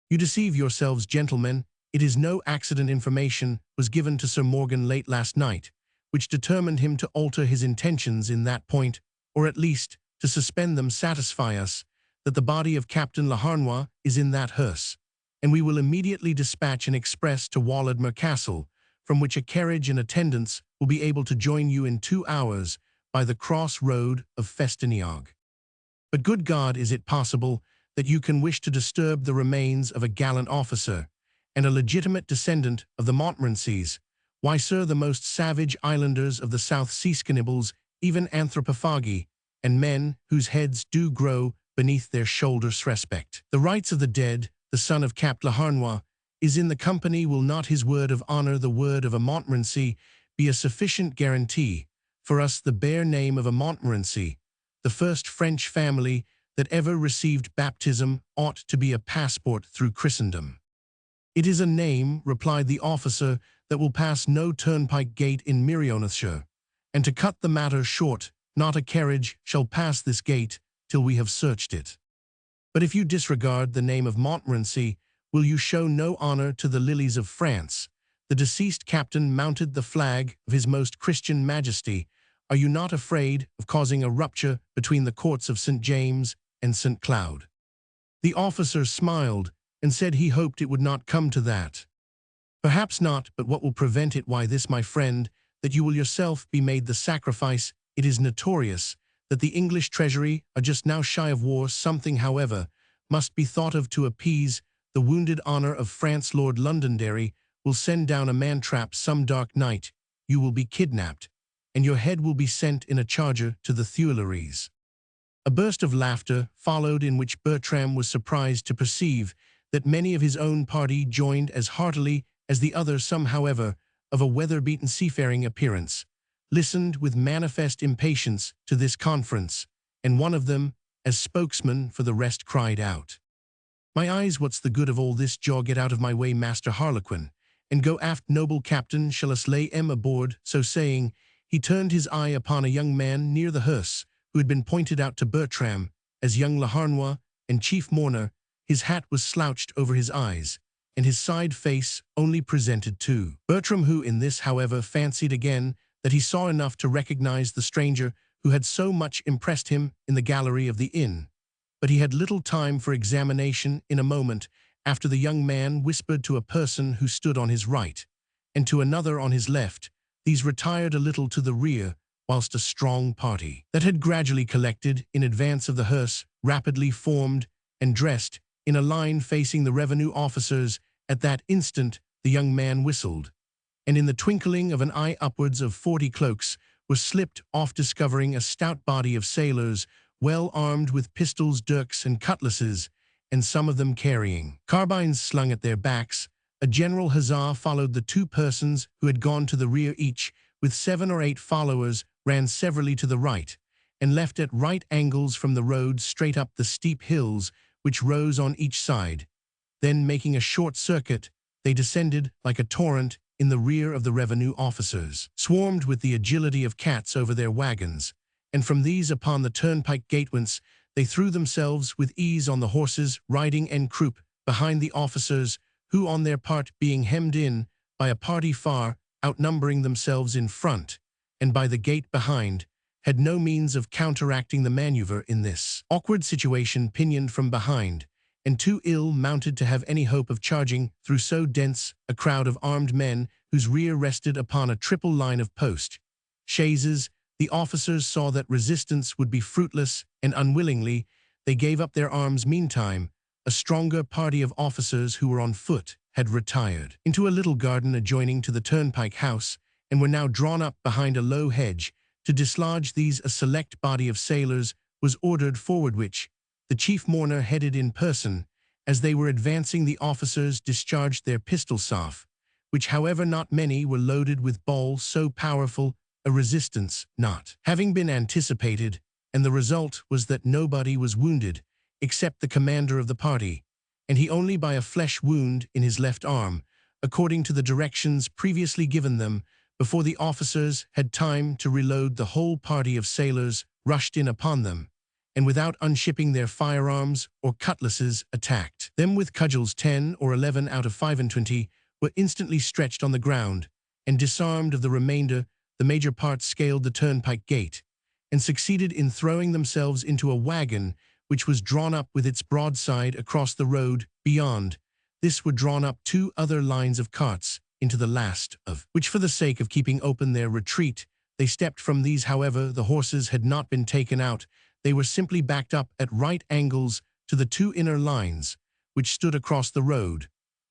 "You deceive yourselves, gentlemen. It is no accident. Information was given to Sir Morgan late last night, which determined him to alter his intentions in that point, or at least to suspend them. Satisfy us that the body of Captain Laharnois is in that hearse, and we will immediately dispatch an express to Walladmor Castle, from which a carriage and attendants will be able to join you in 2 hours by the cross road of Festiniog." "But, good God, is it possible that you can wish to disturb the remains of a gallant officer and a legitimate descendant of the Montmorencys? Why, sir, the most savage islanders of the South Sea, cannibals, even anthropophagi, and men whose heads do grow beneath their shoulders, respect the rights of the dead. The son of Cap Laharnois is in the company. Will not his word of honor, the word of a Montmorency, be a sufficient guarantee for us? The bare name of a Montmorency, the first French family that ever received baptism, ought to be a passport through Christendom." "It is a name," replied the officer, "that will pass no turnpike gate in Merionethshire. And to cut the matter short, not a carriage shall pass this gate till we have searched it. But if you disregard the name of Montmorency, will you show no honor to the lilies of France? The deceased captain mounted the flag of his most Christian majesty. Are you not afraid of causing a rupture between the courts of St. James and St. Cloud?" The officer smiled and said he hoped it would not come to that. "Perhaps not, but what will prevent it? Why this, my friend, that you will yourself be made the sacrifice. It is notorious that the English treasury are just now shy of war. Something, however, must be thought of to appease the wounded honor of France. Lord Londonderry will send down a man-trap some dark night. You will be kidnapped, and your head will be sent in a charger to the Tuileries." A burst of laughter followed, in which Bertram was surprised to perceive that many of his own party joined as heartily as the others. Some, however, of a weather-beaten seafaring appearance, listened with manifest impatience to this conference, and one of them, as spokesman for the rest, cried out, "My eyes, what's the good of all this jaw? Get out of my way, Master Harlequin, and go aft. Noble captain, shall us lay em aboard?" So saying, he turned his eye upon a young man near the hearse, who had been pointed out to Bertram as young Laharnois and chief mourner. His hat was slouched over his eyes, and his side face only presented to Bertram, who in this, however, fancied again that he saw enough to recognize the stranger who had so much impressed him in the gallery of the inn. But he had little time for examination. In a moment after, the young man whispered to a person who stood on his right, and to another on his left. These retired a little to the rear, whilst a strong party that had gradually collected in advance of the hearse rapidly formed and dressed in a line facing the revenue officers. At that instant the young man whistled, and in the twinkling of an eye upwards of 40 cloaks were slipped off, discovering a stout body of sailors, well armed with pistols, dirks, and cutlasses, and some of them carrying carbines slung at their backs. A general huzzah followed the two persons who had gone to the rear. Each, with 7 or 8 followers, ran severally to the right and left at right angles from the road straight up the steep hills which rose on each side. Then, making a short circuit, they descended like a torrent in the rear of the revenue officers, swarmed with the agility of cats over their wagons, and from these upon the turnpike gate, whence they threw themselves with ease on the horses, riding en croupe behind the officers, who on their part, being hemmed in by a party far outnumbering themselves in front, and by the gate behind, had no means of counteracting the maneuver. In this awkward situation, pinioned from behind, and too ill mounted to have any hope of charging through so dense a crowd of armed men, whose rear rested upon a triple line of post-chaises, the officers saw that resistance would be fruitless, and unwillingly they gave up their arms. Meantime, a stronger party of officers who were on foot had retired into a little garden adjoining to the turnpike house, and were now drawn up behind a low hedge. To dislodge these, a select body of sailors was ordered forward, which the chief mourner headed in person. As they were advancing, the officers discharged their pistols off, which, however, not many were loaded with ball, so powerful a resistance not having been anticipated, and the result was that nobody was wounded except the commander of the party, and he only by a flesh wound in his left arm, according to the directions previously given them. Before the officers had time to reload, the whole party of sailors rushed in upon them, and without unshipping their firearms or cutlasses, attacked them with cudgels. 10 or 11 out of 25 were instantly stretched on the ground, and disarmed. Of the remainder, the major part scaled the turnpike gate, and succeeded in throwing themselves into a wagon which was drawn up with its broadside across the road. Beyond this were drawn up 2 other lines of carts, into the last of which, for the sake of keeping open their retreat, they stepped from these. However, the horses had not been taken out. They were simply backed up at right angles to the 2 inner lines, which stood across the road,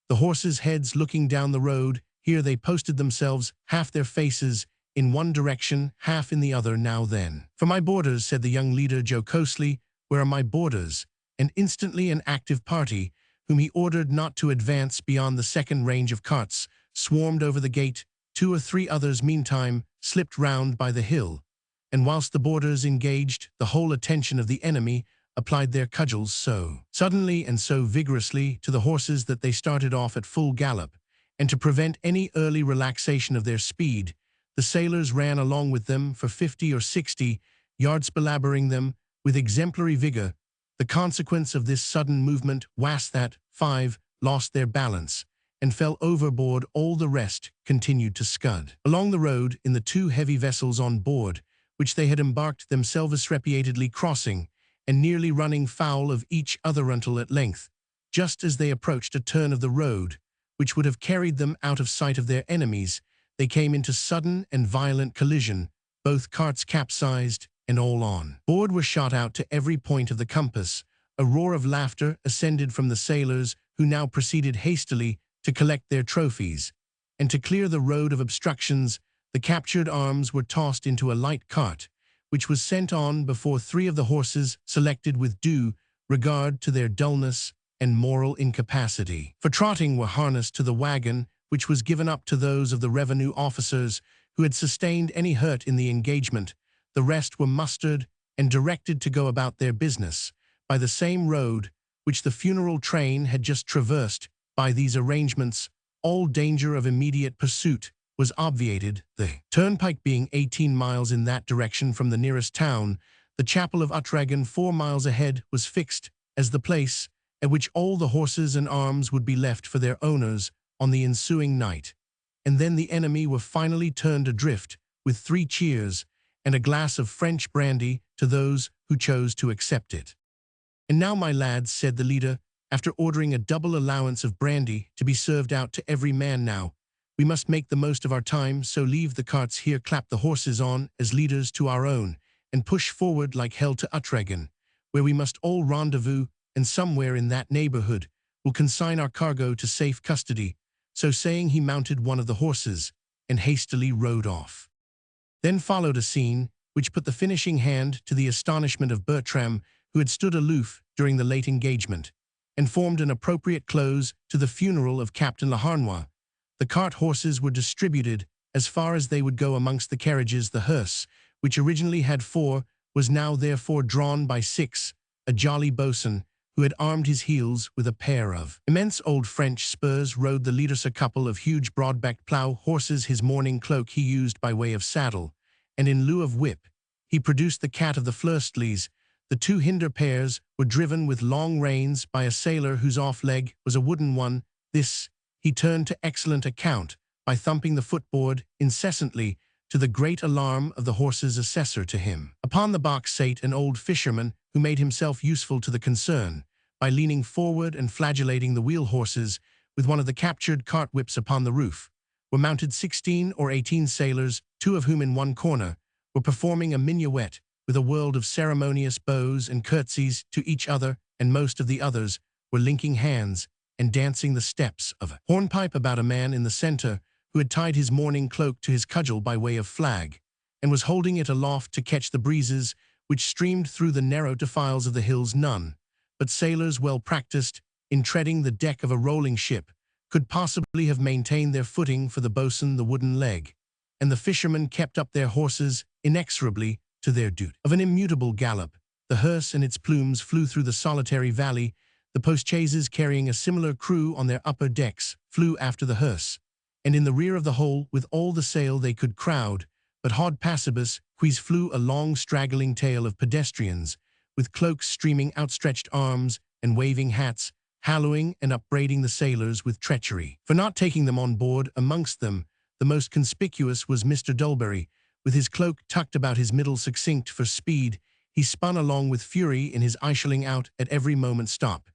the horses' heads looking down the road. Here they posted themselves, half their faces in one direction, half in the other. "Now then, for my borders," said the young leader jocosely. "Where are my borders?" And instantly an active party, whom he ordered not to advance beyond the second range of carts, swarmed over the gate. 2 or 3 others meantime slipped round by the hill, and whilst the boarders engaged the whole attention of the enemy, applied their cudgels so suddenly and so vigorously to the horses that they started off at full gallop, and to prevent any early relaxation of their speed, the sailors ran along with them for 50 or 60 yards belaboring them with exemplary vigor. The consequence of this sudden movement was that 5 lost their balance and fell overboard. All the rest continued to scud along the road in the 2 heavy vessels on board, which they had embarked themselves, repeatedly crossing and nearly running foul of each other until at length, just as they approached a turn of the road, which would have carried them out of sight of their enemies, they came into sudden and violent collision. Both carts capsized, and all on board were shot out to every point of the compass. A roar of laughter ascended from the sailors, who now proceeded hastily to collect their trophies, and to clear the road of obstructions. The captured arms were tossed into a light cart, which was sent on before 3 of the horses, selected with due regard to their dullness and moral incapacity for trotting, were harnessed to the wagon, which was given up to those of the revenue officers who had sustained any hurt in the engagement. The rest were mustered and directed to go about their business by the same road which the funeral train had just traversed. By these arrangements, all danger of immediate pursuit was obviated, the turnpike being 18 miles in that direction from the nearest town. The chapel of Utragan 4 miles ahead was fixed as the place at which all the horses and arms would be left for their owners on the ensuing night. And then the enemy were finally turned adrift, with 3 cheers and a glass of French brandy to those who chose to accept it. "And now, my lads," said the leader, after ordering a double allowance of brandy to be served out to every man, "now we must make the most of our time, so leave the carts here, clap the horses on as leaders to our own, and push forward like hell to Utragan, where we must all rendezvous, and somewhere in that neighborhood will consign our cargo to safe custody." So saying, he mounted one of the horses and hastily rode off. Then followed a scene which put the finishing hand to the astonishment of Bertram, who had stood aloof during the late engagement, and formed an appropriate close to the funeral of Captain Laharnois. The cart horses were distributed as far as they would go amongst the carriages. The hearse, which originally had 4, was now therefore drawn by 6. A jolly boatswain, who had armed his heels with a pair of immense old French spurs, rode the leaders. A couple of huge broad-backed plough horses, his mourning cloak he used by way of saddle, and in lieu of whip he produced the cat of the Fleurstleys. The 2 hinder pairs were driven with long reins by a sailor whose off leg was a wooden one. This he turned to excellent account by thumping the footboard incessantly, to the great alarm of the horse's assessor to him. Upon the box sate an old fisherman, who made himself useful to the concern by leaning forward and flagellating the wheel horses with one of the captured cart whips. Upon the roof were mounted 16 or 18 sailors, 2 of whom in one corner were performing a minuet with a world of ceremonious bows and curtsies to each other, and most of the others were linking hands and dancing the steps of a hornpipe about a man in the center, who had tied his mourning cloak to his cudgel by way of flag, and was holding it aloft to catch the breezes which streamed through the narrow defiles of the hills. None but sailors well practiced in treading the deck of a rolling ship could possibly have maintained their footing. For the boatswain the wooden leg, and the fishermen kept up their horses inexorably to their duty of an immutable gallop. The hearse and its plumes flew through the solitary valley. The postchaises, carrying a similar crew on their upper decks, flew after the hearse, and in the rear of the whole, with all the sail they could crowd. But hod passibus quis flew a long straggling tail of pedestrians, with cloaks streaming, outstretched arms, and waving hats, hallowing and upbraiding the sailors with treachery for not taking them on board. Amongst them, the most conspicuous was Mr. Dulberry, with his cloak tucked about his middle. Succinct for speed, he spun along with fury in his isling out at every moment. "Stop,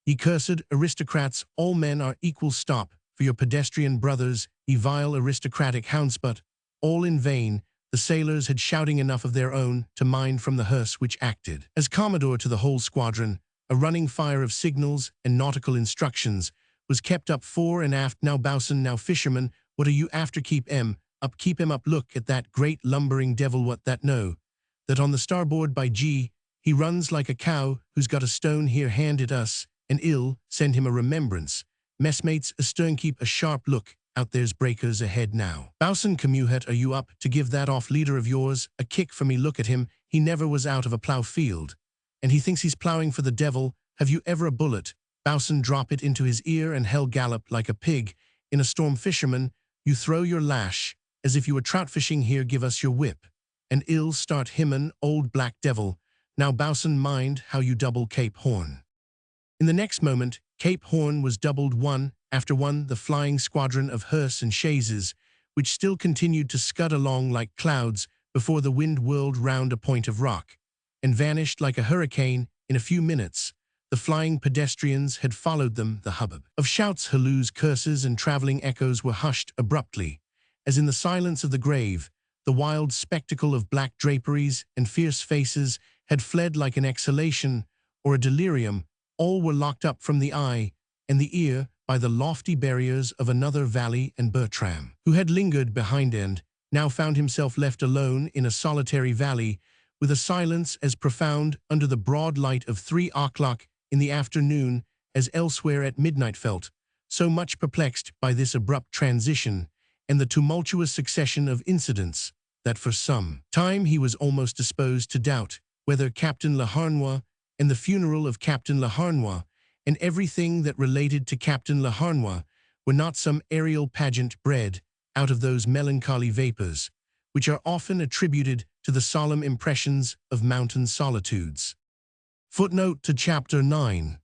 ye cursed aristocrats, all men are equal. Stop for your pedestrian brothers, ye vile aristocratic hounds." But all in vain. The sailors had shouting enough of their own to mind from the hearse, which acted as commodore to the whole squadron. A running fire of signals and nautical instructions was kept up fore and aft. "Now, boatswain, now, fisherman, what are you after? Keep 'em up, keep 'em up. Look at that great lumbering devil. What that? No, that on the starboard. By G, he runs like a cow who's got a stone here. Hand it us, and ill send him a remembrance. Messmates astern, keep a sharp look out. There's breakers ahead now. Boatswain Camuhet, are you up to give that off leader of yours a kick for me? Look at him, he never was out of a plough field, and he thinks he's ploughing for the devil. Have you ever a bullet? Boatswain, drop it into his ear and hell gallop like a pig in a storm. Fisherman, you throw your lash as if you were trout fishing. Here, give us your whip." and ill start himmen, old black devil, now bousen mind how you double Cape Horn. In the next moment, Cape Horn was doubled one after one, the flying squadron of hearse and chaises, which still continued to scud along like clouds before the wind whirled round a point of rock, and vanished like a hurricane in a few minutes. The flying pedestrians had followed them. The hubbub of shouts, halloos, curses, and travelling echoes were hushed abruptly, as in the silence of the grave, the wild spectacle of black draperies and fierce faces had fled like an exhalation or a delirium. All were locked up from the eye and the ear by the lofty barriers of another valley, and Bertram, who had lingered behind and now found himself left alone in a solitary valley, with a silence as profound under the broad light of 3 o'clock in the afternoon as elsewhere at midnight, felt so much perplexed by this abrupt transition and the tumultuous succession of incidents that for some time he was almost disposed to doubt whether Captain Laharnois and the funeral of Captain Laharnois and everything that related to Captain Laharnois were not some aerial pageant bred out of those melancholy vapors which are often attributed to the solemn impressions of mountain solitudes. Footnote to Chapter 9.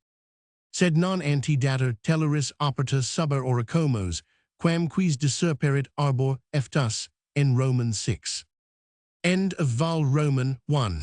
Sed non antedatur telluris operta suber oricomos, quam quis discerperit arbor eftus, en Romans 6. End of Vol Roman 1.